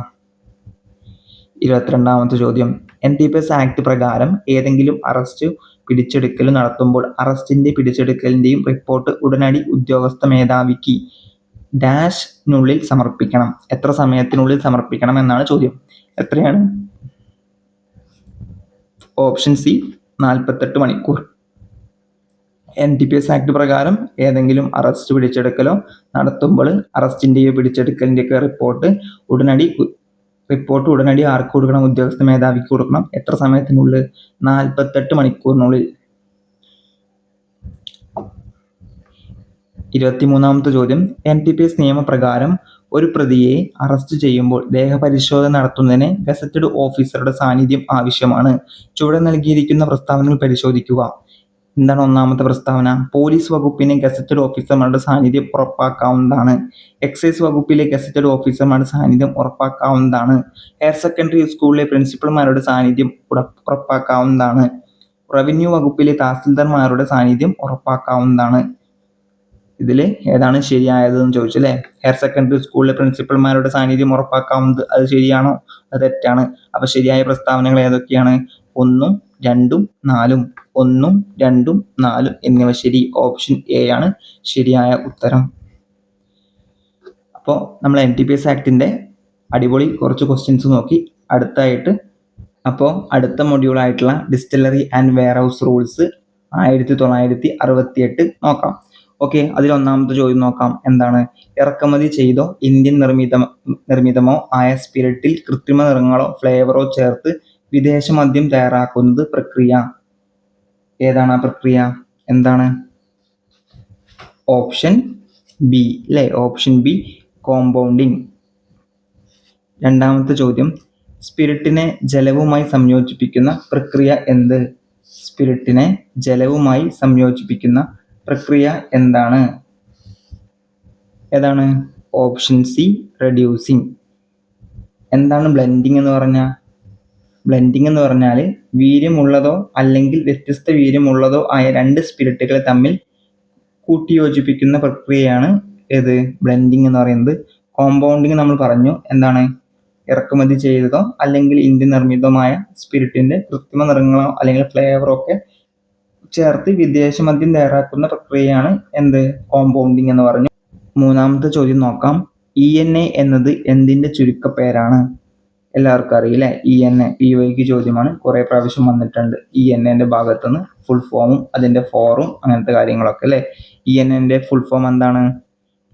22ാമത്തെ ചോദ്യം, NDPS ആക്ട് പ്രകാരം ഏതെങ്കിലും അറസ്റ്റ് പിടിച്ചെടുക്കലും നടത്തുമ്പോൾ അറസ്റ്റിന്റെ പിടിച്ചെടുക്കലിന്റെയും റിപ്പോർട്ട് ഉടനടി ഉദ്യോഗസ്ഥ മേധാവിക്ക് ഡാഷിനുള്ളിൽ സമർപ്പിക്കണം. എത്ര സമയത്തിനുള്ളിൽ സമർപ്പിക്കണം എന്നാണ് ചോദ്യം. എത്രയാണ്? ഓപ്ഷൻ സി, 48 മണിക്കൂർ. NDPS ആക്ട് പ്രകാരം ഏതെങ്കിലും അറസ്റ്റ് പിടിച്ചെടുക്കലോ നടത്തുമ്പോൾ അറസ്റ്റിന്റെയോ പിടിച്ചെടുക്കലിന്റെയൊക്കെ റിപ്പോർട്ട് ഉടനടി ആർക്ക് കൊടുക്കണം? ഉദ്യോഗസ്ഥ മേധാവിക്ക് കൊടുക്കണം. എത്ര സമയത്തിനുള്ളിൽ? 48 മണിക്കൂറിനുള്ളിൽ. 23ാമത്തെ ചോദ്യം, NDPS നിയമപ്രകാരം ഒരു പ്രതിയെ അറസ്റ്റ് ചെയ്യുമ്പോൾ ദേഹപരിശോധന നടത്തുന്നതിന് ഗസറ്റഡ് ഓഫീസറുടെ സാന്നിധ്യം ആവശ്യമാണ്. ചുവടെ നൽകിയിരിക്കുന്ന പ്രസ്താവനകൾ പരിശോധിക്കുക. എന്താണ് ഒന്നാമത്തെ പ്രസ്താവന? പോലീസ് വകുപ്പിന് ഗസറ്റഡ് ഓഫീസർമാരുടെ സാന്നിധ്യം ഉറപ്പാക്കാവുന്നതാണ്. എക്സൈസ് വകുപ്പിലെ ഗസറ്റഡ് ഓഫീസർമാരുടെ സാന്നിധ്യം ഉറപ്പാക്കാവുന്നതാണ്. ഹയർ സെക്കൻഡറി സ്കൂളിലെ പ്രിൻസിപ്പൽമാരുടെ സാന്നിധ്യം ഉറപ്പാക്കാവുന്നതാണ്. റവന്യൂ വകുപ്പിലെ തഹസിൽദാർമാരുടെ സാന്നിധ്യം ഉറപ്പാക്കാവുന്നതാണ്. ഇതിൽ ഏതാണ് ശരിയായതെന്ന് ചോദിച്ചു അല്ലേ. ഹയർ സെക്കൻഡറി സ്കൂളിലെ പ്രിൻസിപ്പൽമാരുടെ സാന്നിധ്യം ഉറപ്പാക്കാവുന്നത്, അത് ശരിയാണോ? അത് തെറ്റാണ്. അപ്പൊ ശരിയായ പ്രസ്താവനകൾ ഏതൊക്കെയാണ്? 1, 2, 4. 1, 2, 4 എന്നിവ ശരി. ഓപ്ഷൻ എ ആണ് ശരിയായ ഉത്തരം. അപ്പോൾ നമ്മൾ NDPS ആക്ടിന്റെ അടിപൊളി കുറച്ച് ക്വസ്റ്റ്യൻസ് നോക്കി. അടുത്ത മൊഡ്യൂളായിട്ടുള്ള ഡിസ്റ്റിലറി ആൻഡ് വെയർഹൗസ് റൂൾസ് 1968 നോക്കാം. ഓക്കെ, അതിൽ ഒന്നാമത്തെ ചോദ്യം നോക്കാം. എന്താണ്? ഇറക്കുമതി ചെയ്തോ ഇന്ത്യൻ നിർമ്മിതമോ ആയ സ്പിരിറ്റിൽ കൃത്രിമ നിറങ്ങളോ ഫ്ലേവറോ ചേർത്ത് വിദേശ മദ്യം തയ്യാറാക്കുന്നത് പ്രക്രിയ. ഏതാണ് ആ പ്രക്രിയ? എന്താണ്? ഓപ്ഷൻ ബി അല്ലേ. Option B, compounding. രണ്ടാമത്തെ ചോദ്യം, സ്പിരിറ്റിനെ ജലവുമായി സംയോജിപ്പിക്കുന്ന പ്രക്രിയ എന്ത്? സ്പിരിറ്റിനെ ജലവുമായി സംയോജിപ്പിക്കുന്ന പ്രക്രിയ എന്താണ്? ഏതാണ്? Option C, reducing. എന്താണ് ബ്ലെൻഡിങ് എന്ന് പറഞ്ഞാൽ? ബ്ലെൻഡിങ് എന്ന് പറഞ്ഞാൽ വീര്യമുള്ളതോ അല്ലെങ്കിൽ വ്യത്യസ്ത വീര്യമുള്ളതോ ആയ 2 സ്പിരിറ്റുകളെ തമ്മിൽ കൂട്ടിയോജിപ്പിക്കുന്ന പ്രക്രിയയാണ് ഏത്? ബ്ലെൻഡിങ് എന്ന് പറയുന്നത്. കോമ്പൗണ്ടിങ് നമ്മൾ പറഞ്ഞു. എന്താണ്? ഇറക്കുമതി ചെയ്തതോ അല്ലെങ്കിൽ ഇന്ത്യൻ നിർമ്മിതമായ സ്പിരിറ്റിന്റെ കൃത്രിമ നിറങ്ങളോ അല്ലെങ്കിൽ ഫ്ലേവറോ ഒക്കെ ചേർത്ത് വിദേശ മദ്യം തയ്യാറാക്കുന്ന പ്രക്രിയയാണ് എന്ത്? കോമ്പൗണ്ടിങ് എന്ന് പറഞ്ഞു. മൂന്നാമത്തെ ചോദ്യം നോക്കാം. ENA എന്നത് എന്തിന്റെ ചുരുക്കപ്പേരാണ്? എല്ലാവർക്കും അറിയില്ലേ ENA. PYQ ചോദ്യമാണ്, കുറെ പ്രാവശ്യം വന്നിട്ടുണ്ട്. ENAന്റെ ഭാഗത്തുനിന്ന് ഫുൾ ഫോമും അതിന്റെ ഫോറും അങ്ങനത്തെ കാര്യങ്ങളൊക്കെ അല്ലേ. ENAന്റെ ഫുൾ ഫോം എന്താണ്?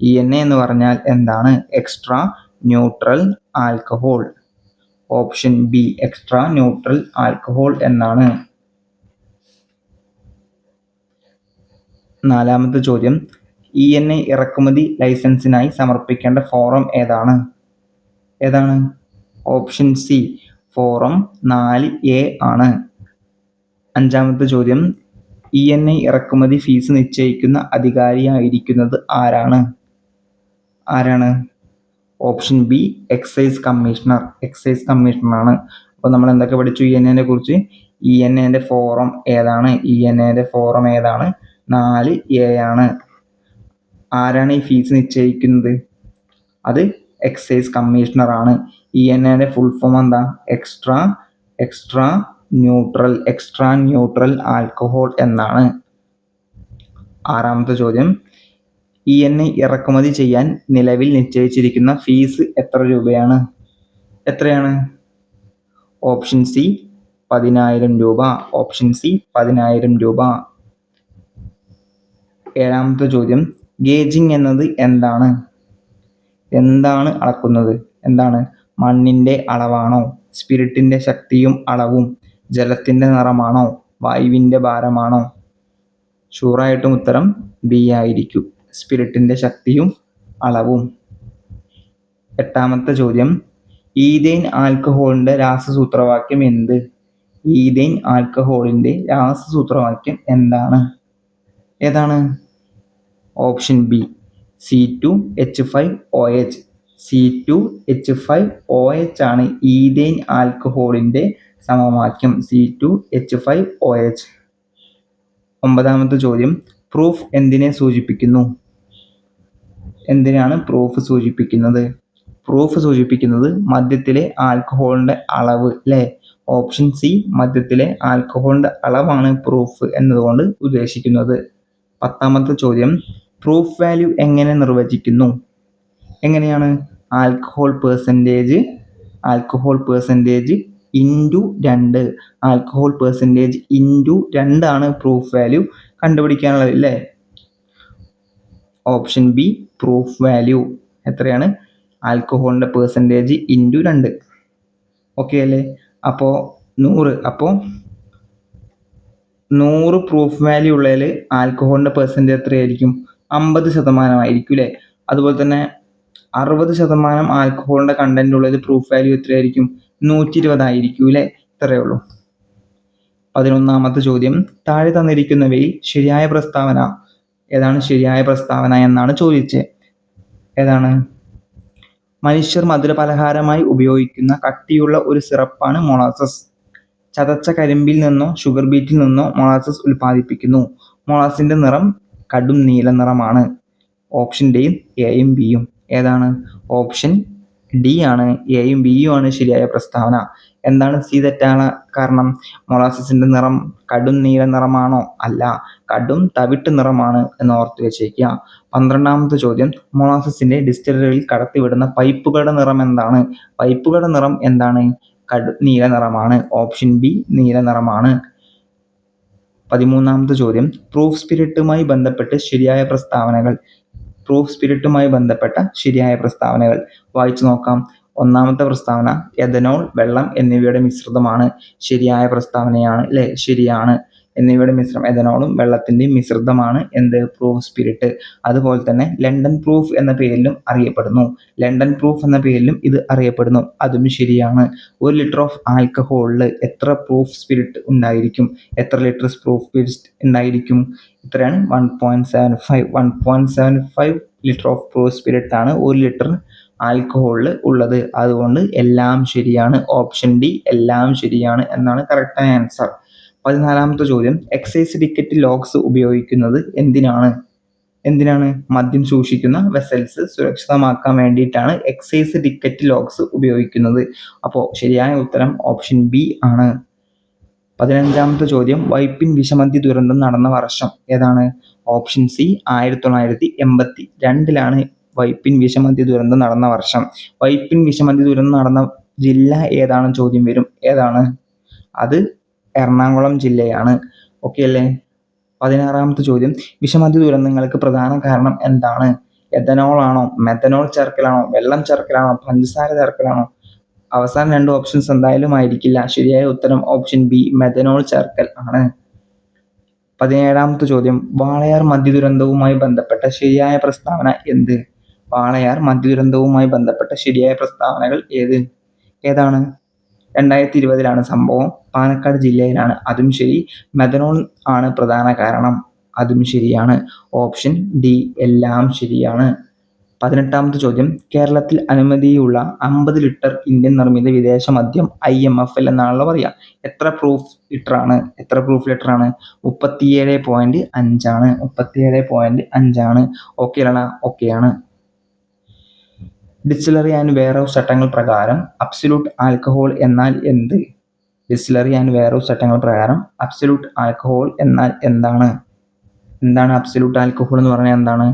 ENA എന്ന് പറഞ്ഞാൽ എന്താണ്? Extra neutral alcohol. Option B, extra neutral alcohol എന്നാണ്. നാലാമത്തെ ചോദ്യം, ENA ഇറക്കുമതി ലൈസൻസിനായി സമർപ്പിക്കേണ്ട ഫോറം ഏതാണ്? ഓപ്ഷൻ സി, ഫോറം 4A ആണ്. അഞ്ചാമത്തെ ചോദ്യം, ENA ഇറക്കുമതി ഫീസ് നിശ്ചയിക്കുന്ന അധികാരിയായിരിക്കുന്നത് ആരാണ്? ഓപ്ഷൻ ബി എക്സൈസ് കമ്മീഷണറാണ്. അപ്പോൾ നമ്മൾ എന്തൊക്കെ പഠിച്ചു ENA കുറിച്ച്? ENA ഫോറം ഏതാണ്? ഫോറം 4A ആണ്. ആരാണ് ഈ ഫീസ് നിശ്ചയിക്കുന്നത്? അത് എക്സൈസ് കമ്മീഷണറാണ്. ENA ഫുൾ ഫോം എന്താ? എക്സ്ട്രാ ന്യൂട്രൽ ആൽക്കഹോൾ എന്നാണ്. 6ാമത്തെ ചോദ്യം, ENA ഇറക്കുമതി ചെയ്യാൻ നിലവിൽ നിശ്ചയിച്ചിരിക്കുന്ന ഫീസ് എത്ര രൂപയാണ്? എത്രയാണ്? ഓപ്ഷൻ സി 10,000 രൂപ. ഓപ്ഷൻ സി 10,000 രൂപ. 7ാമത്തെ ചോദ്യം, ഗേജിംഗ് എന്നത് എന്താണ്? എന്താണ് അളക്കുന്നത്? എന്താണ്? മണ്ണിന്റെ അളവാണോ? സ്പിരിറ്റിന്റെ ശക്തിയും അളവും? ജലത്തിന്റെ നിറമാണോ? വായുവിന്റെ ഭാരമാണോ? ഷുവറായിട്ടും ഉത്തരം ബി ആയിരിക്കും. സ്പിരിറ്റിന്റെ ശക്തിയും അളവും. 8ാമത്തെ ചോദ്യം, ഈഥെയ്ൻ ആൽക്കഹോളിന്റെ രാസസൂത്രവാക്യം എന്ത്? ഈഥെയ്ൻ ആൽക്കഹോളിന്റെ രാസസൂത്രവാക്യം ഏതാണ്? Option B C2H5OH. C2H5OH ആണ് ഈഥെയ്ൻ ആൽക്കഹോളിന്റെ സമവാക്യം. C2H5OH. 9ാമത്തെ ചോദ്യം, പ്രൂഫ് എന്തിനെ സൂചിപ്പിക്കുന്നു? എന്തിനാണ് പ്രൂഫ് സൂചിപ്പിക്കുന്നത്? പ്രൂഫ് സൂചിപ്പിക്കുന്നത് മദ്യത്തിലെ ആൽക്കഹോളിന്റെ അളവ് അല്ലേ? ഓപ്ഷൻ സി മദ്യത്തിലെ ആൽക്കഹോളിന്റെ അളവാണ് പ്രൂഫ് എന്നതുകൊണ്ട് ഉദ്ദേശിക്കുന്നത്. 10ാമത്തെ ചോദ്യം, പ്രൂഫ് വാല്യൂ എങ്ങനെ നിർവചിക്കുന്നു? എങ്ങനെയാണ്? Alcohol percentage into 2. Alcohol percentage into 2 ആണ് പ്രൂഫ് വാല്യൂ കണ്ടുപിടിക്കാനുള്ളത് അല്ലേ? ഓപ്ഷൻ ബി പ്രൂഫ് വാല്യൂ എത്രയാണ്? ആൽക്കഹോളിന്റെ പെർസെൻറ്റേജ് ഇൻറ്റു 2. ഓക്കെ അല്ലേ? അപ്പോൾ 100 പ്രൂഫ് വാല്യൂ ഉള്ളതിൽ ആൽക്കഹോളിന്റെ പെർസെൻറ്റേജ് എത്രയായിരിക്കും? 50% ആയിരിക്കും അല്ലേ? അതുപോലെ തന്നെ 60% ആൽക്കഹോളിന്റെ കണ്ടന്റ് ഉള്ളത് പ്രൂഫ് വാല്യൂ എത്രയായിരിക്കും? 120 ആയിരിക്കും അല്ലേ? ഇത്രയേ ഉള്ളൂ. 11ാമത്തെ ചോദ്യം, താഴെ തന്നിരിക്കുന്നവയിൽ ശരിയായ പ്രസ്താവന ഏതാണ്? ശരിയായ പ്രസ്താവന എന്നാണ് ചോദിച്ചത്. ഏതാണ്? മനുഷ്യർ മധുരപലഹാരമായി ഉപയോഗിക്കുന്ന കട്ടിയുള്ള ഒരു സിറപ്പാണ് മൊളാസസ്. ചതച്ച കരിമ്പിൽ നിന്നോ ഷുഗർ ബീറ്റിൽ നിന്നോ മൊളാസസ് ഉൽപ്പാദിപ്പിക്കുന്നു. മൊളാസിന്റെ നിറം കടും നീല നിറമാണ്. ഓപ്ഷൻ ഡിയും എയും ബിയും ഏതാണ്? ഓപ്ഷൻ ഡി ആണ്. എയും ബിയും ആണ് ശരിയായ പ്രസ്താവന. എന്താണ് സി തെറ്റാണ് കാരണം? മൊളാസസിന്റെ നിറം കടും നീല നിറമാണോ? അല്ല, കടും തവിട്ട് നിറമാണ് എന്ന് ഓർത്ത് വെച്ചേക്കുക. 12ാമത്തെ ചോദ്യം, മൊളാസസിന്റെ ഡിസ്റ്റിലറിയിൽ കടത്തിവിടുന്ന പൈപ്പുകളുടെ നിറം എന്താണ്? പൈപ്പുകളുടെ നിറം എന്താണ്? നീല നിറമാണ്. ഓപ്ഷൻ ബി നീല നിറമാണ്. 13ാമത്തെ ചോദ്യം, പ്രൂഫ് സ്പിരിറ്റുമായി ബന്ധപ്പെട്ട് ശരിയായ പ്രസ്താവനകൾ വായിച്ചു നോക്കാം. 1ാമത്തെ പ്രസ്താവന, എഥനോൾ, വെള്ളം എന്നിവയുടെ മിശ്രിതമാണ്. ശരിയായ പ്രസ്താവനയാണ് അല്ലേ? ശരിയാണ്. എന്നിവയുടെ മിശ്രം, എഥനോളും വെള്ളത്തിന്റെയും മിശ്രിതമാണ് എന്ത്? Proof spirit. അതുപോലെ തന്നെ ലണ്ടൻ പ്രൂഫ് എന്ന പേരിലും ഇത് അറിയപ്പെടുന്നു. അതും ശരിയാണ്. 1 ലിറ്റർ ഓഫ് ആൽക്കഹോളിൽ എത്ര പ്രൂഫ് സ്പിരിറ്റ് ഉണ്ടായിരിക്കും? എത്ര ലിറ്റർ പ്രൂഫ് സ്പിരിറ്റ് ഉണ്ടായിരിക്കും? ഇത്രയാണ് 1.75 ലിറ്റർ ഓഫ് പ്രൂഫ് സ്പിരിറ്റ് ആണ് 1 ലിറ്റർ ആൽക്കഹോളിൽ ഉള്ളത്. അതുകൊണ്ട് എല്ലാം ശരിയാണ്. ഓപ്ഷൻ ഡി എല്ലാം ശരിയാണ് എന്നാണ് കറക്റ്റായ ആൻസർ. 14ാമത്തെ ചോദ്യം, എക്സൈസ് ടിക്കറ്റ് ലോക്സ് ഉപയോഗിക്കുന്നത് എന്തിനാണ്? മദ്യം സൂക്ഷിക്കുന്ന വെസൽസ് സുരക്ഷിതമാക്കാൻ വേണ്ടിയിട്ടാണ് എക്സൈസ് ടിക്കറ്റ് ലോക്സ് ഉപയോഗിക്കുന്നത്. അപ്പോൾ ശരിയായ ഉത്തരം ഓപ്ഷൻ ബി ആണ്. 15ാമത്തെ ചോദ്യം, വൈപ്പിൻ വിഷമദ്യ ദുരന്തം നടന്ന വർഷം ഏതാണ്? ഓപ്ഷൻ സി 1982 വൈപ്പിൻ വിഷമദ്യ ദുരന്തം നടന്ന വർഷം. വൈപ്പിൻ വിഷമദ്യ ദുരന്തം നടന്ന ജില്ല ഏതാണ്? ചോദ്യം വരും. ഏതാണ്? അത് എറണാകുളം ജില്ലയാണ്. ഓക്കെ അല്ലേ? 16ാമത്തെ ചോദ്യം, വിഷമദ്യ ദുരന്തങ്ങൾക്ക് പ്രധാന കാരണം എന്താണ്? എഥനോൾ ആണോ? മെഥനോൾ ചേർക്കലാണോ? വെള്ളം ചേർക്കലാണോ? പഞ്ചസാര ചേർക്കലാണോ? അവസാന 2 ഓപ്ഷൻസ് എന്തായാലും ആയിരിക്കില്ല. ശരിയായ ഉത്തരം ഓപ്ഷൻ ബി മെഥനോൾ ചേർക്കൽ ആണ്. 17ാമത്തെ ചോദ്യം, വാളയാർ മദ്യദുരന്തവുമായി ബന്ധപ്പെട്ട ശരിയായ പ്രസ്താവന എന്ത്? വാളയാർ മദ്യദുരന്തവുമായി ബന്ധപ്പെട്ട ശരിയായ പ്രസ്താവനകൾ ഏതാണ്? 2020 സംഭവം. പാലക്കാട് ജില്ലയിലാണ്. അതും ശരി. മെഥനോൾ ആണ് പ്രധാന കാരണം. അതും ശരിയാണ്. ഓപ്ഷൻ ഡി എല്ലാം ശരിയാണ്. 18ാമത്തെ ചോദ്യം. കേരളത്തിൽ അനുമതിയുള്ള 50 ലിറ്റർ ഇന്ത്യൻ നിർമ്മിത വിദേശ മദ്യം IMFL എന്നാണല്ലോ പറയുക. എത്ര പ്രൂഫ് ലിറ്റർ ആണ്? 37.5 ആണ്. 37.5 ആണ്. ഓക്കെയാണ്. ഓക്കെയാണ്. ഡിസ്റ്റിലറി ആൻഡ് വെയർഹൗസ് ചട്ടങ്ങൾ പ്രകാരം അബ്സല്യൂട്ട് ആൽക്കഹോൾ എന്നാൽ എന്ത്? ഡിസ്റ്റിലറി ആൻഡ് വെയർഹൗസ് ചട്ടങ്ങൾ പ്രകാരം അബ്സല്യൂട്ട് ആൽക്കഹോൾ എന്നാൽ എന്താണ്? എന്താണ് അബ്സല്യൂട്ട് ആൽക്കഹോൾ എന്ന് പറഞ്ഞാൽ എന്താണ്?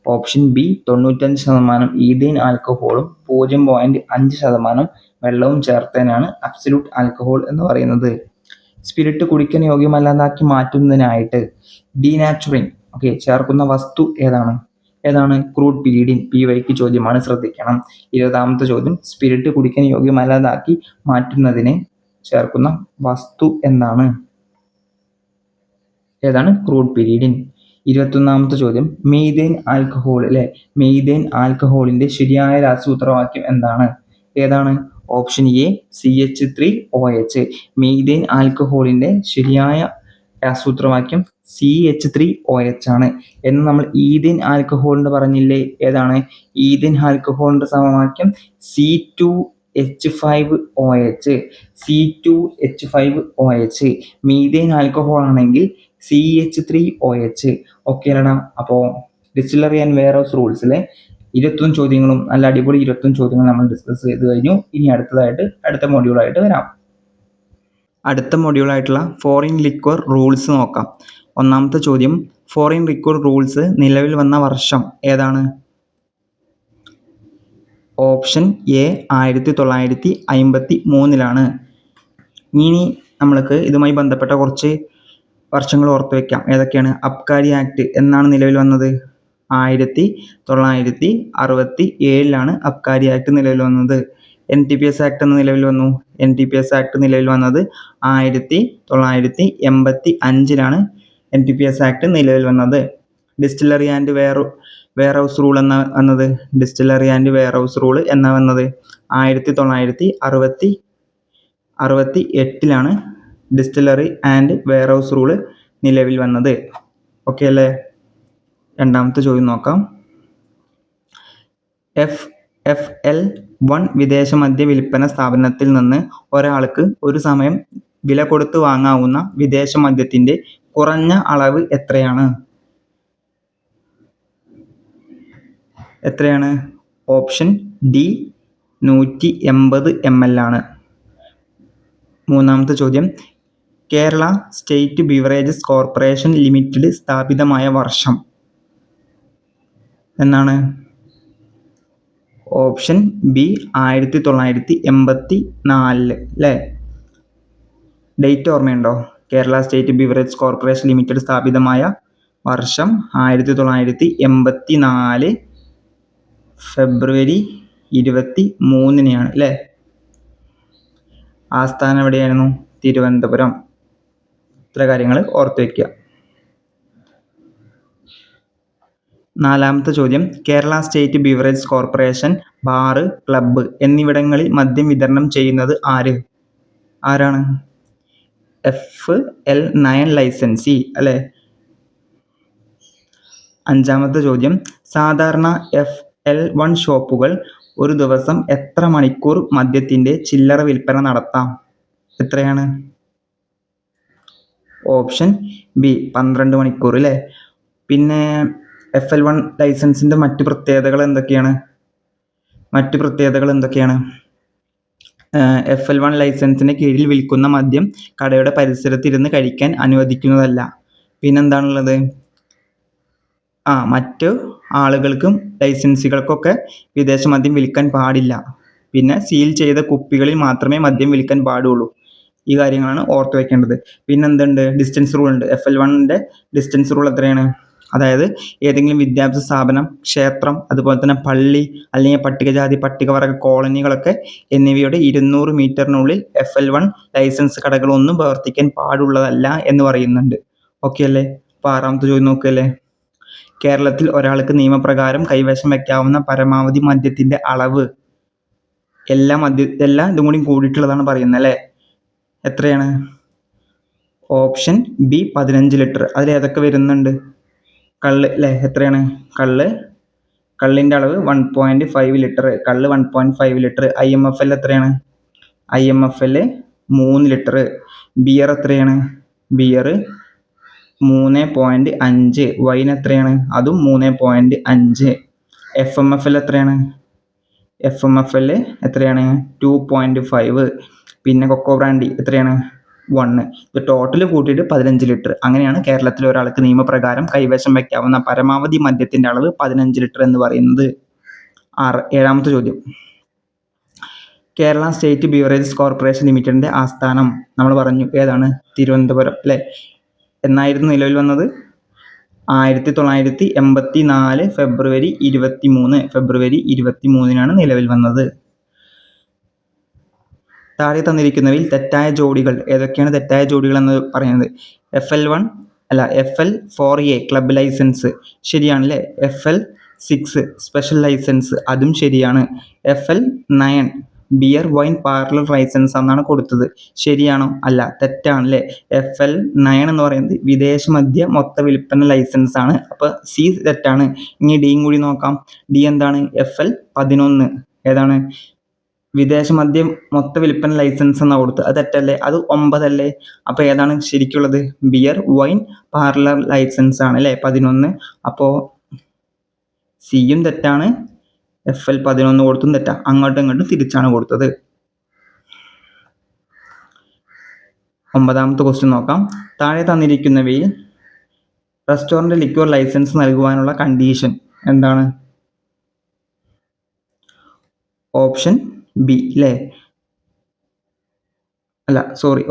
ഓപ്ഷൻ ബി 95% ഈഥെയ്ൻ ആൽക്കഹോളും 0.5% വെള്ളവും ചേർത്തതിനാണ് അബ്സല്യൂട്ട് ആൽക്കഹോൾ എന്ന് പറയുന്നത്. സ്പിരിറ്റ് കുടിക്കാൻ യോഗ്യമല്ലാതാക്കി മാറ്റുന്നതിനായിട്ട് ഡീനാച്ചുറിങ് ചേർക്കുന്ന വസ്തു ഏതാണ്? ക്രൂഡ് പിരീഡിൻ. PYക്ക് ചോദ്യമാണ്, ശ്രദ്ധിക്കണം. 20ാമത്തെ ചോദ്യം. സ്പിരിറ്റ് കുടിക്കാൻ യോഗ്യമല്ലാതാക്കി മാറ്റുന്നതിന് ചേർക്കുന്ന വസ്തു എന്താണ്? ക്രൂഡ് പിരീഡിൻ. 21ാമത്തെ ചോദ്യം. മെയ്തെയ്ൻ ആൽക്കഹോളിന്റെ ശരിയായ രാസസൂത്രവാക്യം എന്താണ്? Option A CH3OH. മെയ്തെയ്ൻ ആൽക്കഹോളിന്റെ ശരിയായ രാസസൂത്രവാക്യം CH3OH ആണ്. എന്ന് നമ്മൾ ഈഥെയ്ൻ ആൽക്കഹോളിന്റെ പറഞ്ഞില്ലേ? ഈഥെയ്ൻ ആൽക്കഹോളിന്റെ സമവാക്യം C2H5OH. C2H5OH. മീഥെയ്ൻ ആൽക്കഹോൾ ആണെങ്കിൽ CH3OH. ഓക്കെ അല്ലടാ? അപ്പോൾ ഡിസ്റ്റിലറി ആൻഡ് വെയർഹൗസ് റൂൾസിലെ 21 ചോദ്യങ്ങളും നല്ല അടിപൊളി 21 ചോദ്യങ്ങൾ നമ്മൾ ഡിസ്കസ് ചെയ്ത് കഴിഞ്ഞു. ഇനി അടുത്ത മൊഡ്യൂളായിട്ട് വരാം. അടുത്ത മൊഡ്യൂളായിട്ടുള്ള ഫോറിൻ ലിക്വർ റൂൾസ് നോക്കാം. 1ാമത്തെ ചോദ്യം. ഫോറിൻ ലിക്വർ റൂൾസ് നിലവിൽ വന്ന വർഷം ഏതാണ്? Option A 1953. ഇനി നമ്മൾക്ക് ഇതുമായി ബന്ധപ്പെട്ട കുറച്ച് വർഷങ്ങൾ ഓർത്തു വയ്ക്കാം. ഏതൊക്കെയാണ്? അബ്കാരി ആക്ട് എന്നാണ് നിലവിൽ വന്നത്? 1967 അബ്കാരി ആക്ട് നിലവിൽ വന്നത്. NTPS ആക്ട് എന്ന് നിലവിൽ വന്നു. NTPS ആക്ട് നിലവിൽ വന്നത് 1985 NTPS ആക്ട് നിലവിൽ വന്നത്. ഡിസ്റ്റിലറി ആൻഡ് വെയർഹൗസ് റൂൾ എന്നാ വന്നത്? ഡിസ്റ്റിലറി ആൻഡ് വെയർഹൗസ് റൂൾ എന്നാ വന്നത്? 1968 ഡിസ്റ്റിലറി ആൻഡ് വെയർഹൗസ് റൂൾ നിലവിൽ വന്നത്. ഓക്കെ അല്ലേ? 2ാമത്തെ ചോദ്യം നോക്കാം. FFL1 വിദേശ മദ്യ വിൽപ്പന സ്ഥാപനത്തിൽ നിന്ന് ഒരാൾക്ക് ഒരു സമയം വില കൊടുത്ത് വാങ്ങാവുന്ന വിദേശ മദ്യത്തിന്റെ കുറഞ്ഞ അളവ് എത്രയാണ്? ഓപ്ഷൻ ഡി 180 ml ആണ്. 3ാമത്തെ ചോദ്യം. Kerala state beverages corporation limited സ്ഥാപിതമായ വർഷം എന്നാണ്? ഓപ്ഷൻ ബി 1984 അല്ലേ? ഡേറ്റ് ഓർമ്മയുണ്ടോ? Kerala state beverages corporation limited സ്ഥാപിതമായ വർഷം 1984 ഫെബ്രുവരി 23 അല്ലേ? ആസ്ഥാനം എവിടെയായിരുന്നു? തിരുവനന്തപുരം. ഇത്ര കാര്യങ്ങൾ ഓർത്തു വയ്ക്കുക. 4ാമത്തെ ചോദ്യം. Kerala state beverages corporation bar, club എന്നിവിടങ്ങളിൽ മദ്യം വിതരണം ചെയ്യുന്നത് ആരാണ്? FL9 ലൈസൻസി അല്ലേ? 5ാമത്തെ ചോദ്യം. സാധാരണ FL1 ഷോപ്പുകൾ ഒരു ദിവസം എത്ര മണിക്കൂർ മദ്യത്തിന്റെ ചില്ലറ വിൽപ്പന നടത്താം? എത്രയാണ്? ഓപ്ഷൻ ബി 12 മണിക്കൂർ അല്ലേ? പിന്നെ FL1 ലൈസൻസിന്റെ മറ്റു പ്രത്യേകതകൾ എന്തൊക്കെയാണ്? FL1 ലൈസൻസിന് കീഴിൽ വിൽക്കുന്ന മദ്യം കടയുടെ പരിസരത്തിരുന്ന് കഴിക്കാൻ അനുവദിക്കുന്നതല്ല. പിന്നെന്താണുള്ളത്? മറ്റു ആളുകൾക്കും ലൈസൻസികൾക്കൊക്കെ വിദേശ മദ്യം വിൽക്കാൻ പാടില്ല. പിന്നെ സീൽ ചെയ്ത കുപ്പികളിൽ മാത്രമേ മദ്യം വിൽക്കാൻ പാടുള്ളൂ. ഈ കാര്യങ്ങളാണ് ഓർത്തു വയ്ക്കേണ്ടത്. പിന്നെന്തുണ്ട്? ഡിസ്റ്റൻസ് റൂൾ ഉണ്ട്. FL1ന്റെ ഡിസ്റ്റൻസ് റൂൾ എത്രയാണ്? അതായത് ഏതെങ്കിലും വിദ്യാഭ്യാസ സ്ഥാപനം, ക്ഷേത്രം, അതുപോലെ തന്നെ പള്ളി അല്ലെങ്കിൽ പട്ടികജാതി പട്ടികവർഗ കോളനികളൊക്കെ എന്നിവയുടെ 200 മീറ്ററിനുള്ളിൽ FL1 ലൈസൻസ് കടകളൊന്നും പ്രവർത്തിക്കാൻ പാടുള്ളതല്ല എന്ന് പറയുന്നുണ്ട്. ഓക്കെ അല്ലേ? അപ്പോൾ 6ാമത്തെ ചോദ്യം നോക്കുകയല്ലേ? കേരളത്തിൽ ഒരാൾക്ക് നിയമപ്രകാരം കൈവശം വയ്ക്കാവുന്ന പരമാവധി മദ്യത്തിന്റെ അളവ് എല്ലാം ഇതും കൂടി കൂടിയിട്ടുള്ളതാണ് പറയുന്നത് അല്ലേ. എത്രയാണ്? Option B 15 litre. അതിൽ ഏതൊക്കെ വരുന്നുണ്ട്? കള്ള് അല്ലേ. എത്രയാണ്? കള്ളിൻ്റെ അളവ് 1.5 ലിറ്റർ. കള്ള് 1.5 ലിറ്റർ. IMFL എത്രയാണ്? IMFL 3 litre. ബിയർ എത്രയാണ്? ബിയർ 3.5. വൈൻ എത്രയാണ്? അതും 3.5. FMFL എത്രയാണ്? FMFL എത്രയാണ്? 2.5. പിന്നെ കൊക്കോ ബ്രാൻഡി എത്രയാണ്? 1. ഇത് ടോട്ടൽ കൂട്ടിയിട്ട് 15 ലിറ്റർ. അങ്ങനെയാണ് കേരളത്തിലെ ഒരാൾക്ക് നിയമപ്രകാരം കൈവശം വയ്ക്കാവുന്ന പരമാവധി മദ്യത്തിൻ്റെ അളവ് 15 ലിറ്റർ എന്ന് പറയുന്നത്. 7ാമത്തെ ചോദ്യം. കേരള സ്റ്റേറ്റ് ബീവറേജസ് കോർപ്പറേഷൻ ലിമിറ്റഡിൻ്റെ ആസ്ഥാനം നമ്മൾ പറഞ്ഞു ഏതാണ്? തിരുവനന്തപുരം അല്ലേ. എന്നായിരുന്നു നിലവിൽ വന്നത്? 1984 ഫെബ്രുവരി 23 നിലവിൽ വന്നത്. താഴെ തന്നിരിക്കുന്നവയിൽ തെറ്റായ ജോഡികൾ ഏതൊക്കെയാണ്? തെറ്റായ ജോഡികൾ എന്ന് പറയുന്നത് FL4A ക്ലബ് ലൈസൻസ് ശരിയാണല്ലേ. FL6 സ്പെഷ്യൽ ലൈസൻസ് അതും ശരിയാണ്. FL9 beer wine parlour licence എന്നാണ് കൊടുത്തത്. ശരിയാണോ? അല്ല, തെറ്റാണല്ലേ. FL9 എന്ന് പറയുന്നത് വിദേശ മദ്യ മൊത്ത വിൽപ്പന ലൈസൻസ് ആണ്. അപ്പോൾ സി തെറ്റാണ്. ഇനി ഡിയും കൂടി നോക്കാം. ഡി എന്താണ്? FL11 ഏതാണ്? വിദേശ മദ്യം മൊത്ത വിൽപ്പന ലൈസൻസ് എന്നാണ് കൊടുത്തത്. അത് തെറ്റല്ലേ. അത് 9 അല്ലേ. അപ്പോൾ ഏതാണ് ശരിക്കുള്ളത്? ബിയർ വൈൻ പാർലർ ലൈസൻസ് ആണ് അല്ലേ 11. അപ്പോൾ സിയും തെറ്റാണ്. FL11 കൊടുത്തും തെറ്റാ. അങ്ങോട്ടും ഇങ്ങോട്ടും തിരിച്ചാണ് കൊടുത്തത്. 9ാമത്തെ ക്വസ്റ്റ്യൻ നോക്കാം. താഴെ തന്നിരിക്കുന്നവയിൽ റെസ്റ്റോറൻറ്റ് ലിക്വർ ലൈസൻസ് നൽകുവാനുള്ള കണ്ടീഷൻ എന്താണ്? ഓപ്ഷൻ ബി അല്ലേ.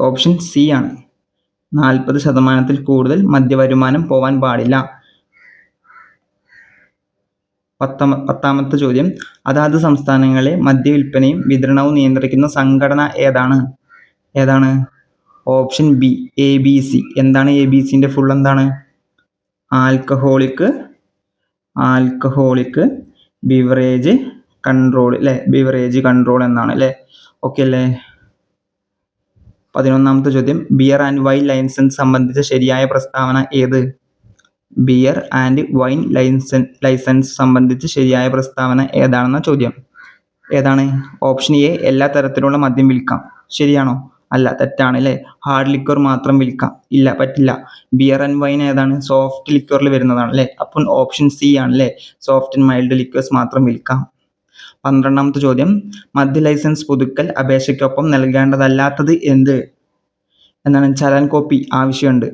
ഓപ്ഷൻ സി ആണ്. 40% കൂടുതൽ മദ്യവരുമാനം പോവാൻ പാടില്ല. 10ാമത്തെ ചോദ്യം. അതാത് സംസ്ഥാനങ്ങളിലെ മദ്യവിൽപ്പനയും വിതരണവും നിയന്ത്രിക്കുന്ന സംഘടന ഏതാണ്? Option B ABC. എന്താണ് ABCൻ്റെ ഫുൾ എന്താണ്? ആൽക്കഹോളിക് ബിവറേജ് കൺട്രോൾ അല്ലേ. ബിവറേജ് കൺട്രോൾ എന്നാണ് അല്ലേ. ഓക്കെ അല്ലേ. 11ാമത്തെ ചോദ്യം. ബിയർ ആൻഡ് വൈൻ ലൈസൻസ് സംബന്ധിച്ച ശരിയായ പ്രസ്താവന ഏത്? ബിയർ ആൻഡ് വൈൻ ലൈസൻസ് സംബന്ധിച്ച് ശരിയായ പ്രസ്താവന ഏതാണെന്ന ചോദ്യം. ഏതാണ്? ഓപ്ഷൻ എ എല്ലാ തരത്തിലുള്ള മദ്യം വിൽക്കാം. ശരിയാണോ? അല്ല, തെറ്റാണ് അല്ലേ. ഹാർഡ് ലിക്വർ മാത്രം വിൽക്കാം. ഇല്ല, പറ്റില്ല. ബിയർ ആൻഡ് വൈൻ ഏതാണ്? സോഫ്റ്റ് ലിക്വറിൽ വരുന്നതാണ് അല്ലേ. അപ്പം ഓപ്ഷൻ സി ആണ് അല്ലേ. സോഫ്റ്റ് ആൻഡ് മൈൽഡ് ലിക്വേഴ്സ് മാത്രം വിൽക്കാം. 12ാമത്തെ ചോദ്യം. മദ്യ ലൈസൻസ് പുതുക്കൽ അപേക്ഷയ്ക്കൊപ്പം നൽകേണ്ടതല്ലാത്തത് എന്ത്? എന്താണ്? ചലാൻ കോപ്പി ആവശ്യമുണ്ട്.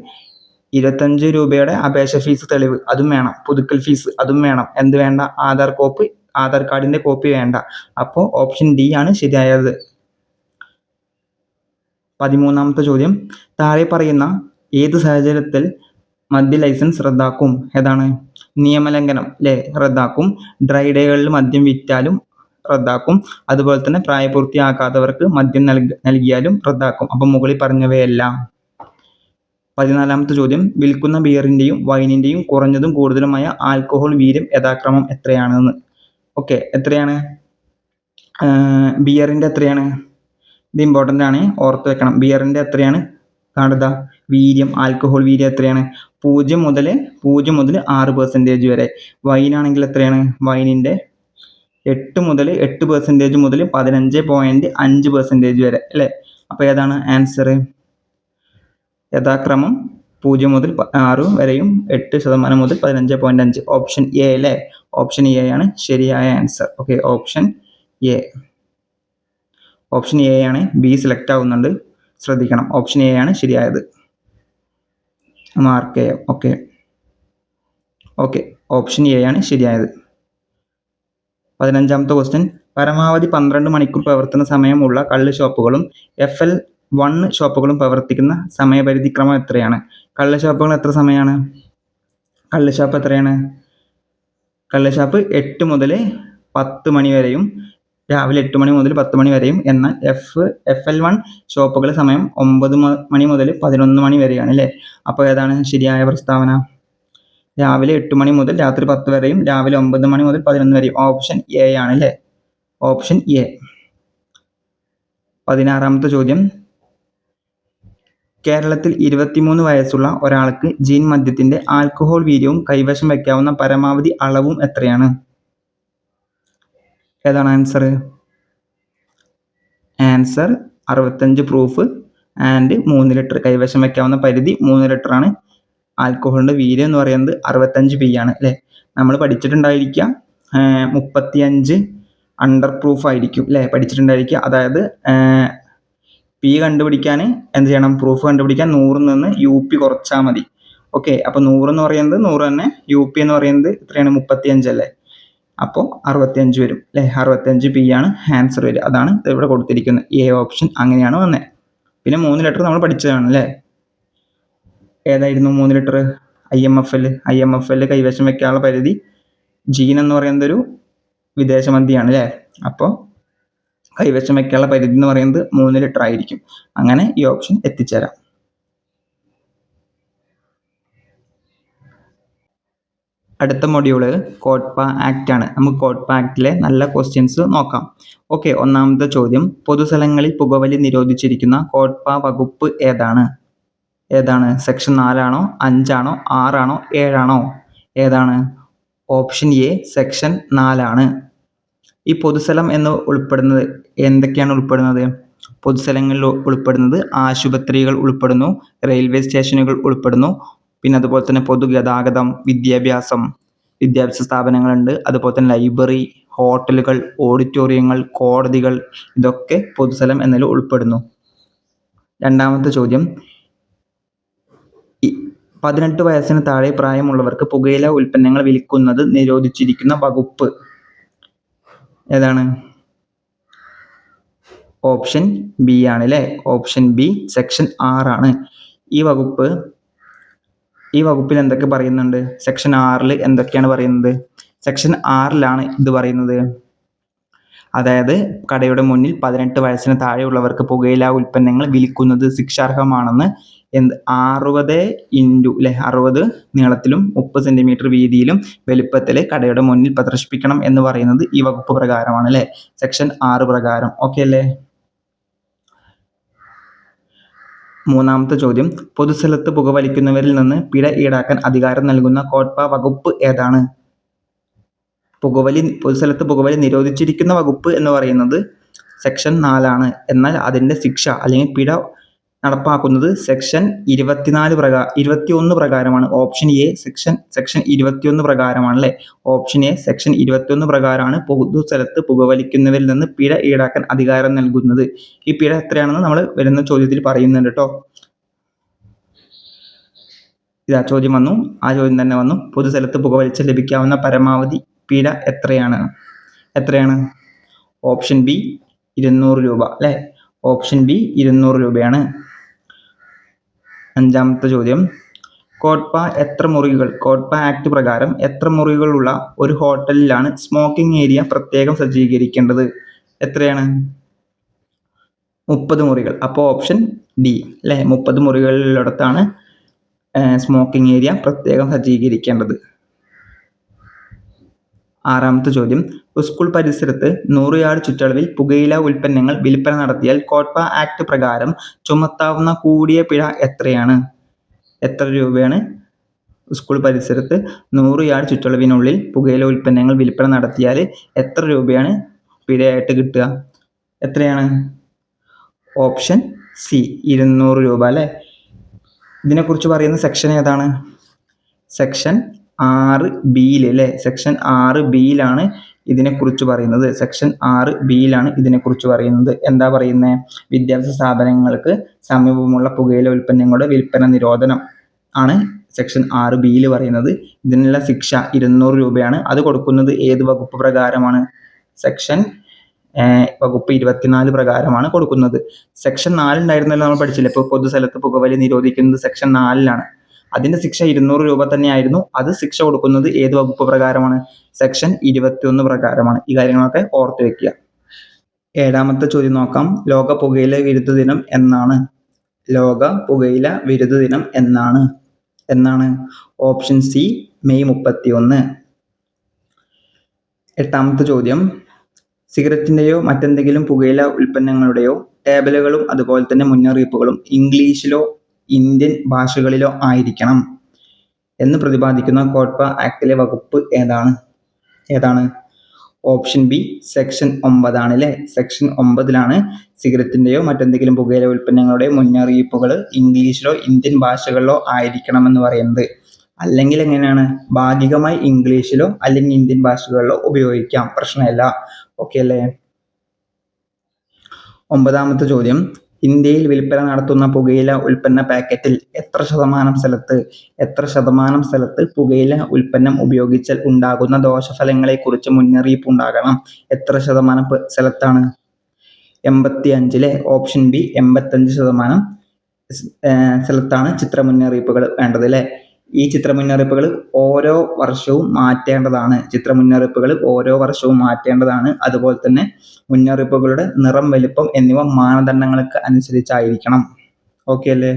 25 രൂപയുടെ അപേക്ഷ ഫീസ് തെളിവ് അതും വേണം. പുതുക്കൽ ഫീസ് അതും വേണം. എന്ത് വേണ്ട? ആധാർ കാർഡിൻ്റെ കോപ്പി വേണ്ട. അപ്പോൾ ഓപ്ഷൻ ഡി ആണ് ശരിയായത്. 13ാമത്തെ ചോദ്യം. താഴെ പറയുന്ന ഏത് സാഹചര്യത്തിൽ മദ്യ ലൈസൻസ് റദ്ദാക്കും? ഏതാണ്? നിയമലംഘനം അല്ലേ, റദ്ദാക്കും. ഡ്രൈ ഡേകളിൽ മദ്യം വിറ്റാലും റദ്ദാക്കും. അതുപോലെ തന്നെ പ്രായപൂർത്തിയാക്കാത്തവർക്ക് മദ്യം നൽകിയാലും റദ്ദാക്കും. അപ്പം മുകളിൽ പറഞ്ഞവയെല്ലാം. 14ാമത്തെ ചോദ്യം. വിൽക്കുന്ന ബിയറിൻ്റെയും വൈനിൻ്റെയും കുറഞ്ഞതും കൂടുതലുമായ ആൽക്കഹോൾ വീര്യം യഥാക്രമം എത്രയാണെന്ന്. ഓക്കെ, എത്രയാണ്? ബിയറിൻ്റെ എത്രയാണ്? ഇത് ഇമ്പോർട്ടൻ്റ് ആണ്, ഓർത്ത് വെക്കണം. ബിയറിൻ്റെ എത്രയാണ്? കാണുക വീര്യം, ആൽക്കഹോൾ വീര്യം എത്രയാണ്? 0 മുതൽ 6% വരെ. വൈനാണെങ്കിൽ എത്രയാണ്? വൈനിൻ്റെ 8% മുതൽ 15.5% വരെ അല്ലേ. അപ്പോൾ ഏതാണ് ആൻസർ? യഥാക്രമം 0 മുതൽ 6 വരെയും 8% മുതൽ 15.5. ഓപ്ഷൻ എ അല്ലേ. ഓപ്ഷൻ എ ആണ് ശരിയായ ആൻസർ. ഓക്കെ, ഓപ്ഷൻ എ ആണ്. ബി സെലക്ട് ആവുന്നുണ്ട്, ശ്രദ്ധിക്കണം. ഓപ്ഷൻ എ ആണ് ശരിയായത്. മാർക്ക് ചെയ്യാം. ഓക്കെ, ഓപ്ഷൻ എ ആണ് ശരിയായത്. 15ാമത്തെ ക്വസ്റ്റ്യൻ. പരമാവധി 12 മണിക്കൂർ പ്രവർത്തന സമയമുള്ള കള്ള് ഷോപ്പുകളും FL1 ഷോപ്പുകളും പ്രവർത്തിക്കുന്ന സമയപരിധി ക്രമം എത്രയാണ്? കള്ള് ഷോപ്പുകൾ എത്ര സമയമാണ്? കള്ള് ഷാപ്പ് എത്രയാണ്? കള്ള് ഷാപ്പ് 8 മുതൽ 10 മണി വരെയും രാവിലെ 8 മണി മുതൽ 10 മണി വരെയും. എന്നാൽ FL1 ഷോപ്പുകളുടെ സമയം 9 മണി മുതൽ 11 മണി വരെയാണ് അല്ലേ. അപ്പോൾ ഏതാണ് ശരിയായ പ്രസ്താവന? രാവിലെ 8 മണി മുതൽ രാത്രി 10 വരെയും രാവിലെ 9 മണി മുതൽ 11 വരെയും. ഓപ്ഷൻ എ ആണ് അല്ലേ. Option A. 16ാമത്തെ ചോദ്യം, കേരളത്തിൽ 23 വയസ്സുള്ള ഒരാൾക്ക് ജീൻ മദ്യത്തിന്റെ ആൽക്കഹോൾ വീര്യവും കൈവശം വയ്ക്കാവുന്ന പരമാവധി അളവും എത്രയാണ്? ഏതാണ് answer? Answer 65 proof and 3 litre. കൈവശം വയ്ക്കാവുന്ന പരിധി 3 ലിറ്റർ ആണ്. ആൽക്കഹോളിന്റെ വീര്യം എന്ന് പറയുന്നത് 65 പി ആണ് അല്ലേ. നമ്മൾ പഠിച്ചിട്ടുണ്ടായിരിക്കുക 35 അണ്ടർ പ്രൂഫ് ആയിരിക്കും അല്ലേ പഠിച്ചിട്ടുണ്ടായിരിക്കുക. അതായത് പി കണ്ടുപിടിക്കാൻ എന്ത് ചെയ്യണം? പ്രൂഫ് കണ്ടുപിടിക്കാൻ 100 നിന്ന് UP കുറച്ചാൽ മതി. ഓക്കെ, അപ്പോൾ 100 എന്ന് പറയുന്നത് 100 തന്നെ, UP എന്ന് പറയുന്നത് എത്രയാണ്? 35 അല്ലേ. അപ്പോൾ 65 വരും അല്ലേ. 65 പി ആണ് ആൻസർ വരിക. അതാണ് ഇവിടെ കൊടുത്തിരിക്കുന്നത്. എ ഓപ്ഷൻ അങ്ങനെയാണ് വന്നത്. പിന്നെ 3 ലിറ്റർ നമ്മൾ പഠിച്ചതാണ് അല്ലേ. ഏതായിരുന്നു 3 ലിറ്റർ? IMFL കൈവശം വെക്കാനുള്ള പരിധി. ജീൻ എന്ന് പറയുന്നത് ഒരു വിദേശ മദ്യമാണ് അല്ലേ. അപ്പോൾ കൈവശം വെക്കാനുള്ള പരിധി എന്ന് പറയുന്നത് 3 ലിറ്റർ ആയിരിക്കും. അങ്ങനെ ഈ ഓപ്ഷൻ എത്തിച്ചേരാം. അടുത്ത മൊഡ്യൂള് കോട്ട്പ ആക്ട് ആണ്. നമുക്ക് കോട്ട്പ ആക്ടിലെ നല്ല ക്വസ്റ്റ്യൻസ് നോക്കാം. ഓക്കെ, ഒന്നാമത്തെ ചോദ്യം, പൊതുസ്ഥലങ്ങളിൽ പുകവലി നിരോധിച്ചിരിക്കുന്ന കോട്ട്പ വകുപ്പ് ഏതാണ്? സെക്ഷൻ 4 ആണോ, 5 ആണോ, 6 ആണോ, 7 ആണോ? ഏതാണ്? ഓപ്ഷൻ എ സെക്ഷൻ 4 ആണ്. ഈ പൊതുസ്ഥലം എന്ന് ഉൾപ്പെടുന്നത് എന്തൊക്കെയാണ് ഉൾപ്പെടുന്നത്? പൊതുസ്ഥലങ്ങളിൽ ഉൾപ്പെടുന്നത് ആശുപത്രികൾ ഉൾപ്പെടുന്നു, റെയിൽവേ സ്റ്റേഷനുകൾ ഉൾപ്പെടുന്നു, പിന്നെ അതുപോലെ തന്നെ പൊതുഗതാഗതം, വിദ്യാഭ്യാസ സ്ഥാപനങ്ങളുണ്ട്, അതുപോലെ തന്നെ ലൈബ്രറി, ഹോട്ടലുകൾ, ഓഡിറ്റോറിയങ്ങൾ, കോടതികൾ, ഇതൊക്കെ പൊതുസ്ഥലം എന്നതിൽ ഉൾപ്പെടുന്നു. രണ്ടാമത്തെ ചോദ്യം, 18 വയസ്സിന് താഴെ പ്രായമുള്ളവർക്ക് പുകയില ഉൽപ്പന്നങ്ങൾ വിൽക്കുന്നത് നിരോധിച്ചിരിക്കുന്ന വകുപ്പ് ഏതാണ്? ഓപ്ഷൻ ബി ആണ് അല്ലേ. ഓപ്ഷൻ ബി സെക്ഷൻ 6 ആണ്. ഈ വകുപ്പിൽ എന്തൊക്കെ പറയുന്നുണ്ട്? സെക്ഷൻ 6 എന്തൊക്കെയാണ് പറയുന്നത്? സെക്ഷൻ 6 ഇത് പറയുന്നത്, അതായത് കടയുടെ മുന്നിൽ 18 വയസ്സിന് താഴെയുള്ളവർക്ക് പുകയില ഉൽപ്പന്നങ്ങൾ വിൽക്കുന്നത് ശിക്ഷാർഹമാണെന്ന്. 60 നീളത്തിലും 30 സെന്റിമീറ്റർ വീതിയിലും വലുപ്പത്തിൽ കടയുടെ മുന്നിൽ പ്രദർശിപ്പിക്കണം എന്ന് പറയുന്നത് ഈ വകുപ്പ് പ്രകാരമാണ് അല്ലേ. സെക്ഷൻ 6 പ്രകാരം. ഓക്കെ അല്ലേ. മൂന്നാമത്തെ ചോദ്യം, പൊതുസ്ഥലത്ത് പുകവലിക്കുന്നവരിൽ നിന്ന് പിഴ ഈടാക്കാൻ അധികാരം നൽകുന്ന കോട്ട്പ വകുപ്പ് ഏതാണ്? പൊതുസ്ഥലത്ത് പുകവലി നിരോധിച്ചിരിക്കുന്ന വകുപ്പ് എന്ന് പറയുന്നത് സെക്ഷൻ 4 ആണ്. എന്നാൽ അതിന്റെ ശിക്ഷ അല്ലെങ്കിൽ പിഴ നടപ്പാക്കുന്നത് സെക്ഷൻ 21 പ്രകാരമാണ്. ഓപ്ഷൻ എ സെക്ഷൻ 21 പ്രകാരമാണ് അല്ലേ. ഓപ്ഷൻ എ സെക്ഷൻ 21 പ്രകാരമാണ് പൊതുസ്ഥലത്ത് പുകവലിക്കുന്നവരിൽ നിന്ന് പിഴ ഈടാക്കാൻ അധികാരം നൽകുന്നത്. ഈ പിഴ എത്രയാണെന്ന് നമ്മൾ വരുന്ന ചോദ്യത്തിൽ പറയുന്നുണ്ട് കേട്ടോ. ഇതാ ചോദ്യം വന്നു, ആ ചോദ്യം തന്നെ വന്നു. പൊതുസ്ഥലത്ത് പുകവലിച്ച് ലഭിക്കാവുന്ന പരമാവധി പിഴ എത്രയാണ്? ഓപ്ഷൻ ബി 200 രൂപ അല്ലേ. ഓപ്ഷൻ ബി 200 രൂപയാണ്. അഞ്ചാമത്തെ ചോദ്യം, കോട്ട്പ ആക്ട് പ്രകാരം എത്ര മുറികളുള്ള ഒരു ഹോട്ടലിലാണ് സ്മോക്കിംഗ് ഏരിയ പ്രത്യേകം സജ്ജീകരിക്കേണ്ടത്? എത്രയാണ്? 30 മുറികൾ. അപ്പോൾ ഓപ്ഷൻ ഡി അല്ലേ. 30 മുറികളിടത്താണ് സ്മോക്കിംഗ് ഏരിയ പ്രത്യേകം സജ്ജീകരിക്കേണ്ടത്. ആറാമത്തെ ചോദ്യം, സ്കൂൾ പരിസരത്ത് 100 യാർഡ് ചുറ്റളവിൽ പുകയില ഉൽപ്പന്നങ്ങൾ വിൽപ്പന നടത്തിയാൽ കോട്ട്പ ആക്ട് പ്രകാരം ചുമത്താവുന്ന കൂടിയ പിഴ എത്രയാണ്? എത്ര രൂപയാണ്? സ്കൂൾ പരിസരത്ത് 100 യാർഡ് ചുറ്റളവിനുള്ളിൽ പുകയില ഉൽപ്പന്നങ്ങൾ വിൽപ്പന നടത്തിയാൽ എത്ര രൂപയാണ് പിഴയായിട്ട് കിട്ടുക? എത്രയാണ്? ഓപ്ഷൻ സി 200 രൂപ അല്ലേ. ഇതിനെക്കുറിച്ച് പറയുന്ന സെക്ഷൻ ഏതാണ്? സെക്ഷൻ 6B അല്ലേ. സെക്ഷൻ 6Bയിലാണ് ഇതിനെക്കുറിച്ച് പറയുന്നത്. സെക്ഷൻ 6Bയിലാണ് ഇതിനെക്കുറിച്ച് പറയുന്നത്. എന്താ പറയുന്നത്? വിദ്യാഭ്യാസ സ്ഥാപനങ്ങൾക്ക് സമീപമുള്ള പുകയില ഉൽപ്പന്നങ്ങളുടെ വിൽപ്പന നിരോധനം ആണ് സെക്ഷൻ 6Bയിൽ പറയുന്നത്. ഇതിനുള്ള ശിക്ഷ 200 രൂപയാണ്. അത് കൊടുക്കുന്നത് ഏത് വകുപ്പ് പ്രകാരമാണ്? സെക്ഷൻ വകുപ്പ് 24 പ്രകാരമാണ് കൊടുക്കുന്നത്. സെക്ഷൻ 4 ഉണ്ടായിരുന്നല്ലോ, നമ്മൾ പഠിച്ചില്ല. ഇപ്പോൾ പൊതുസ്ഥലത്ത് പുകവലി നിരോധിക്കുന്നത് സെക്ഷൻ 4 അതിന്റെ ശിക്ഷ 200 രൂപ തന്നെയായിരുന്നു. അത് ശിക്ഷ കൊടുക്കുന്നത് ഏത് വകുപ്പ് പ്രകാരമാണ്? സെക്ഷൻ 21 പ്രകാരമാണ്. ഈ കാര്യങ്ങളൊക്കെ ഓർത്ത് വെക്കുക. ഏഴാമത്തെ ചോദ്യം നോക്കാം. ലോക പുകയില വിരുദ്ധ ദിനം എന്നാണ്? ലോക പുകയില വിരുദ്ധ ദിനം എന്നാണ്? Option C May 31. എട്ടാമത്തെ ചോദ്യം, സിഗരറ്റിന്റെയോ മറ്റെന്തെങ്കിലും പുകയില ഉൽപ്പന്നങ്ങളുടെയോ ടേബിളുകളും അതുപോലെ തന്നെ മുന്നറിയിപ്പുകളും ഇംഗ്ലീഷിലോ ഇന്ത്യൻ ഭാഷകളിലോ ആയിരിക്കണം എന്ന് പ്രതിപാദിക്കുന്ന കോട്ട്പ ആക്ടിലെ വകുപ്പ് ഏതാണ്? ഓപ്ഷൻ ബി സെക്ഷൻ 9 ആണ് അല്ലേ. സെക്ഷൻ 9 സിഗരറ്റിന്റെയോ മറ്റെന്തെങ്കിലും പുകയില ഉൽപ്പന്നങ്ങളുടെയോ മുന്നറിയിപ്പുകൾ ഇംഗ്ലീഷിലോ ഇന്ത്യൻ ഭാഷകളിലോ ആയിരിക്കണം എന്ന് പറയുന്നത്. അല്ലെങ്കിൽ എങ്ങനെയാണ്? ഭാഗികമായി ഇംഗ്ലീഷിലോ അല്ലെങ്കിൽ ഇന്ത്യൻ ഭാഷകളിലോ ഉപയോഗിക്കാം, പ്രശ്നമില്ല. ഓക്കെ അല്ലേ? 9ാമത്തെ ചോദ്യം, ഇന്ത്യയിൽ വിൽപ്പന നടത്തുന്ന പുകയില ഉൽപ്പന്ന പാക്കറ്റിൽ എത്ര ശതമാനം സ്ഥലത്ത് പുകയില ഉൽപ്പന്നം ഉപയോഗിച്ചാൽ ഉണ്ടാകുന്ന ദോഷഫലങ്ങളെക്കുറിച്ച് മുന്നറിയിപ്പ് ഉണ്ടാകണം? എത്ര ശതമാനം സ്ഥലത്താണ്? 85 ഓപ്ഷൻ ബി 85% സ്ഥലത്താണ് ചിത്ര മുന്നറിയിപ്പുകൾ വേണ്ടത് അല്ലേ. ഈ ചിത്ര മുന്നറിയിപ്പുകൾ ഓരോ വർഷവും മാറ്റേണ്ടതാണ്. അതുപോലെ തന്നെ മുന്നറിയിപ്പുകളുടെ നിറം, വലിപ്പം എന്നിവ മാനദണ്ഡങ്ങൾക്ക് അനുസരിച്ചായിരിക്കണം. ഓക്കെ അല്ലേ?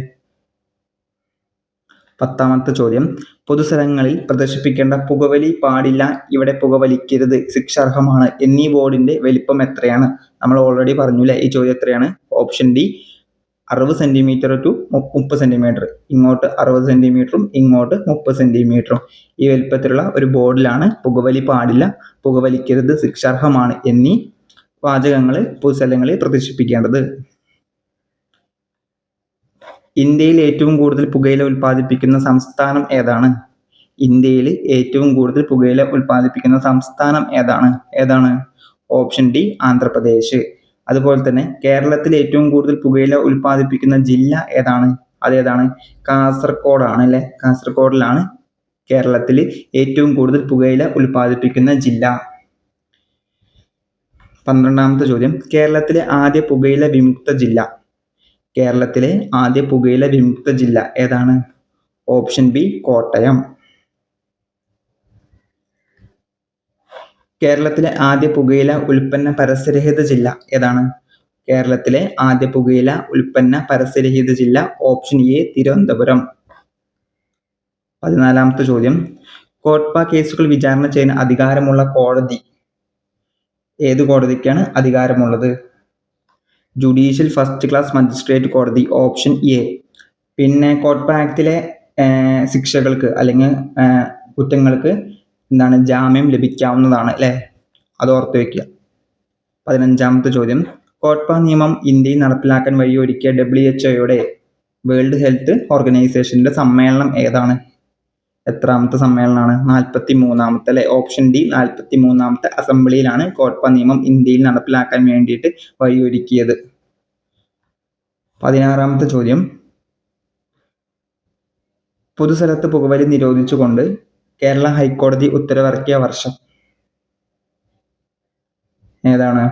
10ാമത്തെ ചോദ്യം, പൊതുസ്ഥലങ്ങളിൽ പ്രദർശിപ്പിക്കേണ്ട പുകവലി പാടില്ല, ഇവിടെ പുകവലിക്കരുത്, ശിക്ഷാർഹമാണ് എന്നീ ബോർഡിന്റെ വലിപ്പം എത്രയാണ്? നമ്മൾ ഓൾറെഡി പറഞ്ഞു അല്ലേ. ഈ ചോദ്യം എത്രയാണ്? Option D 60 centimetre to 30 centimetre. ഇങ്ങോട്ട് 60 സെന്റിമീറ്ററും ഇങ്ങോട്ട് 30 സെന്റിമീറ്ററും. ഈ വലിപ്പത്തിലുള്ള ഒരു ബോർഡിലാണ് പുകവലി പാടില്ല, പുകവലിക്കരുത്, ശിക്ഷാർഹമാണ് എന്നീ വാചകങ്ങൾ പൊതുസ്ഥലങ്ങളിൽ പ്രദർശിപ്പിക്കേണ്ടത്. ഇന്ത്യയിൽ ഏറ്റവും കൂടുതൽ പുകയില ഉൽപ്പാദിപ്പിക്കുന്ന സംസ്ഥാനം ഏതാണ്? ഏതാണ്? Option D Andhra Pradesh. അതുപോലെ തന്നെ കേരളത്തിൽ ഏറ്റവും കൂടുതൽ പുകയില ഉൽപ്പാദിപ്പിക്കുന്ന ജില്ല ഏതാണ്? കാസർഗോഡാണ് അല്ലേ. കാസർഗോഡിലാണ് കേരളത്തിൽ ഏറ്റവും കൂടുതൽ പുകയില ഉൽപ്പാദിപ്പിക്കുന്ന ജില്ല. 12ാമത്തെ ചോദ്യം, കേരളത്തിലെ ആദ്യ പുകയില വിമുക്ത ജില്ല ഏതാണ്? Option B Kottayam. കേരളത്തിലെ ആദ്യ പുകയില ഉൽപ്പന്ന പരസ്യരഹിത ജില്ല ഏതാണ്? Option A Thiruvananthapuram. 14ാമത്തെ ചോദ്യം, കോട്ട്പ കേസുകൾ വിചാരണ ചെയ്യാൻ അധികാരമുള്ള കോടതി ഏത് കോടതിക്കാണ് അധികാരമുള്ളത്? ജുഡീഷ്യൽ ഫസ്റ്റ് ക്ലാസ് മജിസ്ട്രേറ്റ് കോടതി, ഓപ്ഷൻ എ. പിന്നെ കോട്ട്പ ആക്ടിലെ ശിക്ഷകൾക്ക് അല്ലെങ്കിൽ കുറ്റങ്ങൾക്ക് ജാമ്യം ലഭിക്കാവുന്നതാണ് അല്ലേ. അത് ഓർത്ത് വെക്കുക. 15ാമത്തെ ചോദ്യം, കോട്ട്പ നിയമം ഇന്ത്യയിൽ നടപ്പിലാക്കാൻ വഴിയൊരുക്കിയ WHO വേൾഡ് ഹെൽത്ത് ഓർഗനൈസേഷന്റെ സമ്മേളനം ഏതാണ്? എത്രാമത്തെ സമ്മേളനമാണ്? 43ാമത്തെ അല്ലെ. ഓപ്ഷൻ ഡി 43ാമത്തെ അസംബ്ലിയിലാണ് കോട്ട്പ നിയമം ഇന്ത്യയിൽ നടപ്പിലാക്കാൻ വേണ്ടിയിട്ട് വഴിയൊരുക്കിയത്. 16ാമത്തെ ചോദ്യം, പൊതുസ്ഥലത്ത് പുകവലി നിരോധിച്ചുകൊണ്ട് കേരള ഹൈക്കോടതി ഉത്തരവിറക്കിയ വർഷം ഏതാണ്?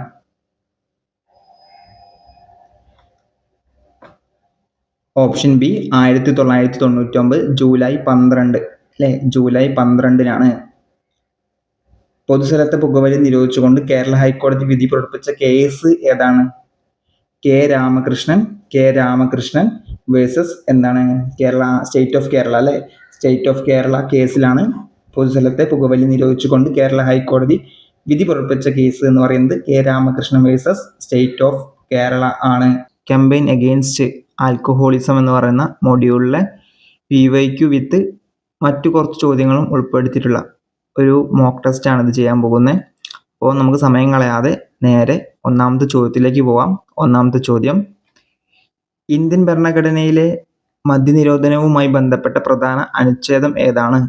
ഓപ്ഷൻ ബി 1999 ജൂലൈ 12 അല്ലെ. ജൂലൈ 12 പൊതുസ്ഥലത്ത് പുകവലി നിരോധിച്ചുകൊണ്ട് കേരള ഹൈക്കോടതി വിധി പുറപ്പെടുവിച്ച കേസ് ഏതാണ്? K Ramakrishnan versus Kerala state of Kerala അല്ലെ. സ്റ്റേറ്റ് ഓഫ് കേരള കേസിലാണ് പൊതുസ്ഥലത്തെ പുകവലി നിരോധിച്ചുകൊണ്ട് കേരള ഹൈക്കോടതി വിധി പുറപ്പെടുവിച്ച കേസ് എന്ന് പറയുന്നത് K Ramakrishnan versus state of Kerala ആണ്. ക്യാമ്പയിൻ അഗെയിൻസ്റ്റ് ആൽക്കഹോളിസം എന്ന് പറയുന്ന മൊഡ്യൂളിലെ PYQ വിത്ത് മറ്റു കുറച്ച് ചോദ്യങ്ങളും ഉൾപ്പെടുത്തിയിട്ടുള്ള ഒരു മോക്ക് ടെസ്റ്റ് ആണ് ഇത് ചെയ്യാൻ പോകുന്നത്. അപ്പോൾ നമുക്ക് സമയം കളയാതെ നേരെ ഒന്നാമത്തെ ചോദ്യത്തിലേക്ക് പോവാം. ഒന്നാമത്തെ ചോദ്യം, ഇന്ത്യൻ ഭരണഘടനയിലെ മദ്യനിരോധനവുമായി ബന്ധപ്പെട്ട പ്രധാന അനുച്ഛേദം ഏതാണ്?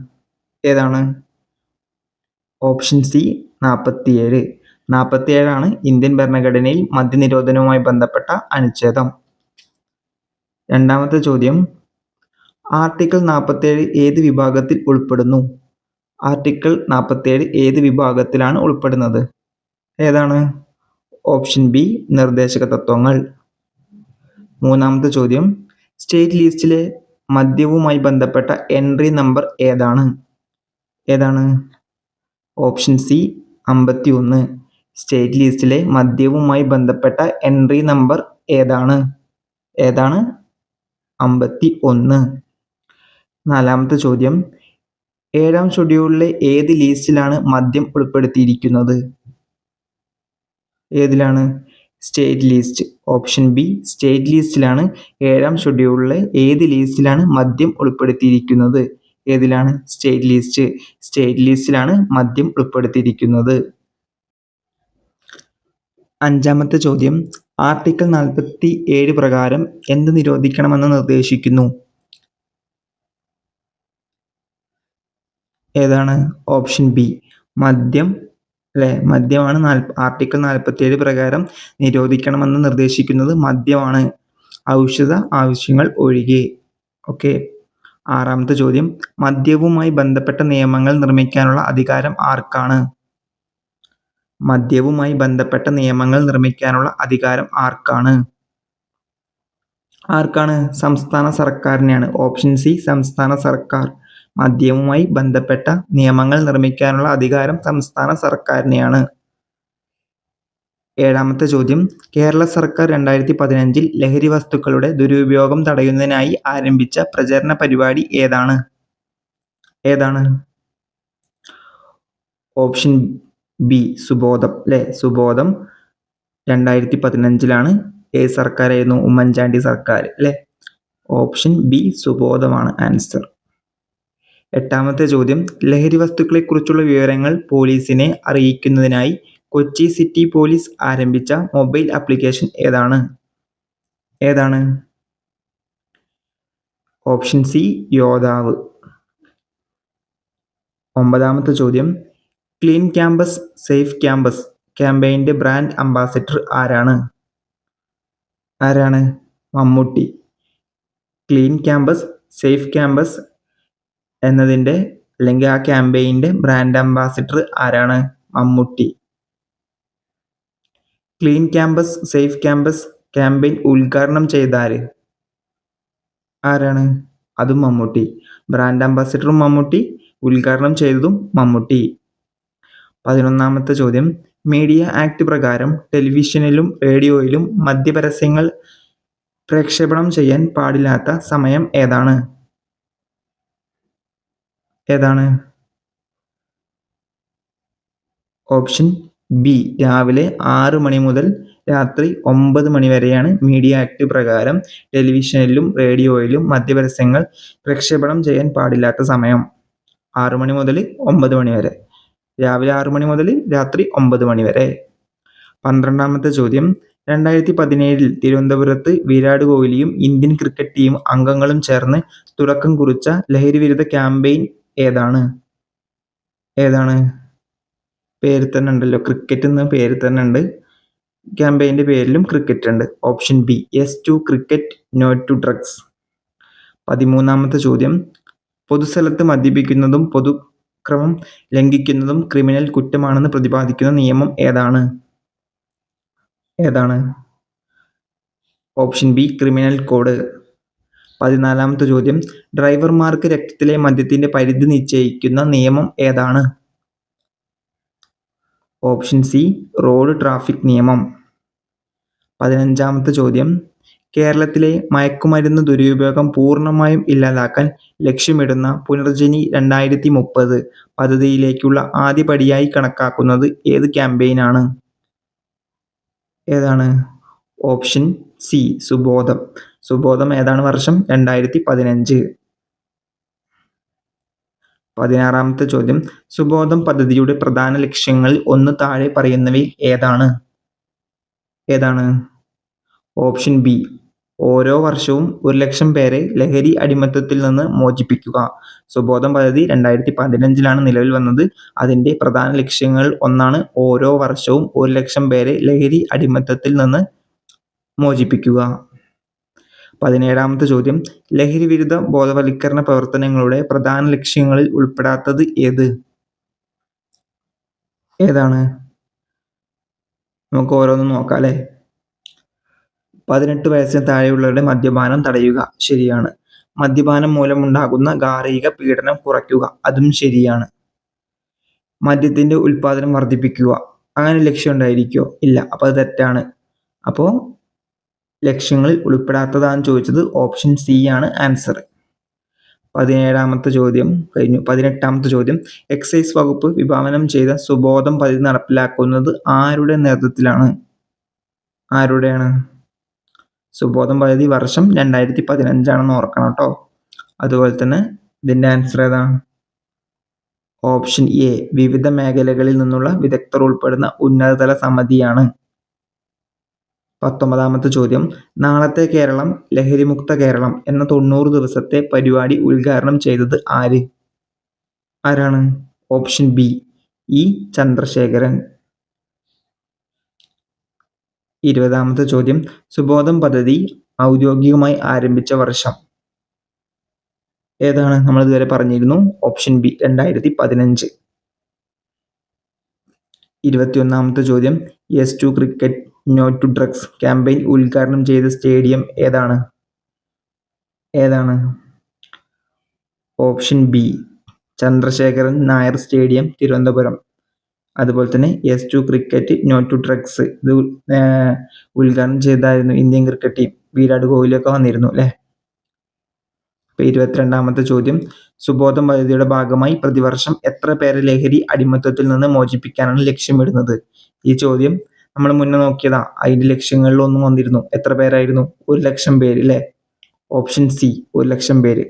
Option C 47. 47 ഇന്ത്യൻ ഭരണഘടനയിൽ മദ്യനിരോധനവുമായി ബന്ധപ്പെട്ട അനുച്ഛേദം. രണ്ടാമത്തെ ചോദ്യം, ആർട്ടിക്കിൾ 47 ഏത് വിഭാഗത്തിൽ ഉൾപ്പെടുന്നു? ഏത് വിഭാഗത്തിലാണ് ഉൾപ്പെടുന്നത്? ഏതാണ്? ഓപ്ഷൻ ബി നിർദ്ദേശക തത്വങ്ങൾ. മൂന്നാമത്തെ ചോദ്യം, സ്റ്റേറ്റ് ലിസ്റ്റിലെ മദ്യവുമായി ബന്ധപ്പെട്ട എൻട്രി നമ്പർ ഏതാണ്? Option C 51. സ്റ്റേറ്റ് ലിസ്റ്റിലെ മദ്യവുമായി ബന്ധപ്പെട്ട എൻട്രി നമ്പർ ഏതാണ്? 51. നാലാമത്തെ ചോദ്യം, 7ാം ഷെഡ്യൂളിലെ ഏത് ലിസ്റ്റിലാണ് മദ്യം ഉൾപ്പെടുത്തിയിരിക്കുന്നത്? ഏതിലാണ്? State list. Option B state ലിസ്റ്റിലാണ്. 7ാം ഷെഡ്യൂളിലെ ഏത് ലിസ്റ്റിലാണ് മദ്യം ഉൾപ്പെടുത്തിയിരിക്കുന്നത്? ഏതിലാണ്? State list. സ്റ്റേറ്റ് ലിസ്റ്റിലാണ് മദ്യം ഉൾപ്പെടുത്തിയിരിക്കുന്നത്. 5ാമത്തെ ചോദ്യം, ആർട്ടിക്കിൾ 47 പ്രകാരം എന്ത് നിരോധിക്കണമെന്ന് നിർദ്ദേശിക്കുന്നു? ഏതാണ്? ഓപ്ഷൻ ബി മദ്യം. അല്ലേ? മദ്യമാണ് ആർട്ടിക്കിൾ 47 പ്രകാരം നിരോധിക്കണമെന്ന് നിർദ്ദേശിക്കുന്നത് മദ്യമാണ്, ഔഷധ ആവശ്യങ്ങൾ ഒഴികെ. ഓക്കെ. 6ാമത്തെ ചോദ്യം, മദ്യവുമായി ബന്ധപ്പെട്ട നിയമങ്ങൾ നിർമ്മിക്കാനുള്ള അധികാരം ആർക്കാണ്? മദ്യവുമായി ബന്ധപ്പെട്ട നിയമങ്ങൾ നിർമ്മിക്കാനുള്ള അധികാരം ആർക്കാണ്? ആർക്കാണ്? സംസ്ഥാന സർക്കാരിനെയാണ്. ഓപ്ഷൻ സി സംസ്ഥാന സർക്കാർ. മദ്യവുമായി ബന്ധപ്പെട്ട നിയമങ്ങൾ നിർമ്മിക്കാനുള്ള അധികാരം സംസ്ഥാന സർക്കാരിനെയാണ്. 7ാമത്തെ ചോദ്യം, കേരള സർക്കാർ 2015 ലഹരി വസ്തുക്കളുടെ ദുരുപയോഗം തടയുന്നതിനായി ആരംഭിച്ച പ്രചരണ പരിപാടി ഏതാണ്? ഏതാണ്? ഓപ്ഷൻ ബി സുബോധം. അല്ലേ? സുബോധം 2015 ഏത് സർക്കാരായിരുന്നു? ഉമ്മൻചാണ്ടി സർക്കാർ. അല്ലേ? ഓപ്ഷൻ ബി സുബോധമാണ് ആൻസർ. 8ാമത്തെ ചോദ്യം, ലഹരി വസ്തുക്കളെ കുറിച്ചുള്ള വിവരങ്ങൾ പോലീസിനെ അറിയിക്കുന്നതിനായി കൊച്ചി സിറ്റി പോലീസ് ആരംഭിച്ച മൊബൈൽ ആപ്ലിക്കേഷൻ ഏതാണ്? ഏതാണ്? Option C Yodhav. 9ാമത്തെ ചോദ്യം, ക്ലീൻ ക്യാമ്പസ് സേഫ് ക്യാമ്പസ് ക്യാമ്പയിന്റെ ബ്രാൻഡ് അംബാസിഡർ ആരാണ്? ആരാണ്? Mammootty. Clean campus safe campus എന്നതിൻ്റെ അല്ലെങ്കിൽ ആ ക്യാമ്പയിൻ്റെ ബ്രാൻഡ് അംബാസിഡർ ആരാണ്? Mammootty. Clean campus safe campus campaign ഉദ്ഘാടനം ചെയ്താര്? ആരാണ്? അതും മമ്മൂട്ടി. ബ്രാൻഡ് അംബാസിഡറും മമ്മൂട്ടി, ഉദ്ഘാടനം ചെയ്തതും മമ്മൂട്ടി. 11ാമത്തെ ചോദ്യം, മീഡിയ ആക്ട് പ്രകാരം ടെലിവിഷനിലും റേഡിയോയിലും മദ്യപരസ്യങ്ങൾ പ്രക്ഷേപണം ചെയ്യാൻ പാടില്ലാത്ത സമയം ഏതാണ്? ഏതാണ്? ഓപ്ഷൻ ബി രാവിലെ 6 മണി മുതൽ രാത്രി 9 മണി വരെയാണ് മീഡിയ ആക്ട് പ്രകാരം ടെലിവിഷനിലും റേഡിയോയിലും മദ്യപരസ്യങ്ങൾ പ്രക്ഷേപണം ചെയ്യാൻ പാടില്ലാത്ത സമയം. 6 മണി മുതൽ 9 മണി വരെ. രാവിലെ 6 മണി മുതൽ രാത്രി 9 മണി വരെ. 12ാമത്തെ ചോദ്യം, 2017 തിരുവനന്തപുരത്ത് വിരാട് കോഹ്ലിയും ഇന്ത്യൻ ക്രിക്കറ്റ് ടീം അംഗങ്ങളും ചേർന്ന് തുടക്കം കുറിച്ച ലഹരി വിരുദ്ധ ക്യാമ്പയിൻ ഏതാണ്? ഏതാണ്? പേര് തന്നെ ഉണ്ടല്ലോ, ക്രിക്കറ്റ് എന്ന പേര് തന്നെ ഉണ്ട്. ക്യാമ്പയിൻ്റെ പേരിലും ക്രിക്കറ്റ് ഉണ്ട്. Option B yes to cricket, no to drugs. 13ാമത്തെ ചോദ്യം, പൊതുസ്ഥലത്ത് മദ്യപിക്കുന്നതും പൊതുക്രമം ലംഘിക്കുന്നതും ക്രിമിനൽ കുറ്റമാണെന്ന് പ്രതിപാദിക്കുന്ന നിയമം ഏതാണ്? ഏതാണ്? Option B criminal code. 14ാമത്തെ ചോദ്യം, ഡ്രൈവർമാർക്ക് രക്തത്തിലെ മദ്യത്തിന്റെ പരിധി നിശ്ചയിക്കുന്ന നിയമം ഏതാണ്? ഓപ്ഷൻ സി റോഡ് ട്രാഫിക് നിയമം. 15ാമത്തെ ചോദ്യം, കേരളത്തിലെ മയക്കുമരുന്ന് ദുരുപയോഗം പൂർണ്ണമായും ഇല്ലാതാക്കാൻ ലക്ഷ്യമിടുന്ന പുനർജനി 2030 പദ്ധതിയിലേക്കുള്ള ആദ്യപടിയായി കണക്കാക്കുന്നത് ഏത് ക്യാമ്പയിനാണ്? ഏതാണ്? ഓപ്ഷൻ സി സുബോധം. സുബോധം ഏതാണ് വർഷം? 2015. 16ാമത്തെ ചോദ്യം, സുബോധം പദ്ധതിയുടെ പ്രധാന ലക്ഷ്യങ്ങളിൽ ഒന്ന് താഴെ പറയുന്നവയിൽ ഏതാണ്? ഏതാണ്? ഓപ്ഷൻ ബി ഓരോ വർഷവും 1,00,000 പേരെ ലഹരി അടിമത്തത്തിൽ നിന്ന് മോചിപ്പിക്കുക. സുബോധം പദ്ധതി 2015 നിലവിൽ വന്നത്. അതിൻ്റെ പ്രധാന ലക്ഷ്യങ്ങളിൽ ഒന്നാണ് ഓരോ വർഷവും 1,00,000 പേരെ ലഹരി അടിമത്തത്തിൽ നിന്ന് മോചിപ്പിക്കുക. 17ാമത്തെ ചോദ്യം, ലഹരി വിരുദ്ധ ബോധവൽക്കരണ പ്രവർത്തനങ്ങളുടെ പ്രധാന ലക്ഷ്യങ്ങളിൽ ഉൾപ്പെടാത്തത് ഏത്? ഏതാണ്? നമുക്ക് ഓരോന്നും നോക്കാം അല്ലേ. 18 വയസ്സിന് താഴെയുള്ളവരുടെ മദ്യപാനം തടയുക, ശരിയാണ്. മദ്യപാനം മൂലമുണ്ടാകുന്ന ഗാർഹിക പീഡനം കുറയ്ക്കുക, അതും ശരിയാണ്. മദ്യത്തിന്റെ ഉൽപാദനം വർദ്ധിപ്പിക്കുക, അങ്ങനെ ലക്ഷ്യം ഉണ്ടായിരിക്കുമോ? ഇല്ല, അപ്പോൾ അത് തെറ്റാണ്. അപ്പോൾ ലക്ഷ്യങ്ങളിൽ ഉൾപ്പെടാത്തതാണ് ചോദിച്ചത്. ഓപ്ഷൻ സി ആണ് ആൻസർ. 17ാമത്തെ ചോദ്യം കഴിഞ്ഞു. 18ാമത്തെ ചോദ്യം, എക്സൈസ് വകുപ്പ് വിഭാവനം ചെയ്ത സുബോധം പദ്ധതി നടപ്പിലാക്കുന്നത് ആരുടെ നേതൃത്വത്തിലാണ്? ആരുടെയാണ്? സുബോധം പദ്ധതി വർഷം 2015 ഓർക്കണം കേട്ടോ. അതുപോലെ തന്നെ ഇതിൻ്റെ ആൻസർ ഏതാണ്? ഓപ്ഷൻ എ വിവിധ മേഖലകളിൽ നിന്നുള്ള വിദഗ്ധർ ഉൾപ്പെടുന്ന ഉന്നതതല സമിതിയാണ്. 19ാമത്തെ ചോദ്യം, നാളത്തെ കേരളം ലഹരിമുക്ത കേരളം എന്ന 90 ദിവസത്തെ പരിപാടി ഉദ്ഘാടനം ചെയ്തത് ആരാണ്? Option B E Chandrasekharan. 20ാമത്തെ ചോദ്യം, സുബോധം പദ്ധതി ഔദ്യോഗികമായി ആരംഭിച്ച വർഷം ഏതാണ്? നമ്മൾ ഇതുവരെ പറഞ്ഞിരുന്നു. Option B 2015. 21ാമത്തെ ചോദ്യം, yes to cricket no to drugs campaign ഉദ്ഘാടനം ചെയ്ത സ്റ്റേഡിയം ഏതാണ്? Option B Chandrasekharan Nair stadium, Thiruvananthapuram. അതുപോലെ തന്നെ yes to cricket no to drugs ഇത് ഉദ്ഘാടനം ചെയ്തായിരുന്നു ഇന്ത്യൻ ക്രിക്കറ്റ് ടീം. വിരാട് കോഹ്ലിയൊക്കെ വന്നിരുന്നു അല്ലേ? 22ാമത്തെ ചോദ്യം, സുബോധം പദ്ധതിയുടെ ഭാഗമായി പ്രതിവർഷം എത്ര പേരെ ലഹരി അടിമത്തത്തിൽ നിന്ന് മോചിപ്പിക്കാനാണ് ലക്ഷ്യമിടുന്നത്? ഈ ചോദ്യം നമ്മൾ മുന്നേ നോക്കിയതാ. അതിന്റെ ലക്ഷ്യങ്ങളിൽ ഒന്നും വന്നിരുന്നു. എത്ര പേരായിരുന്നു? 1,00,000 പേര് അല്ലേ? ഓപ്ഷൻ സി 1,00,000 പേര്.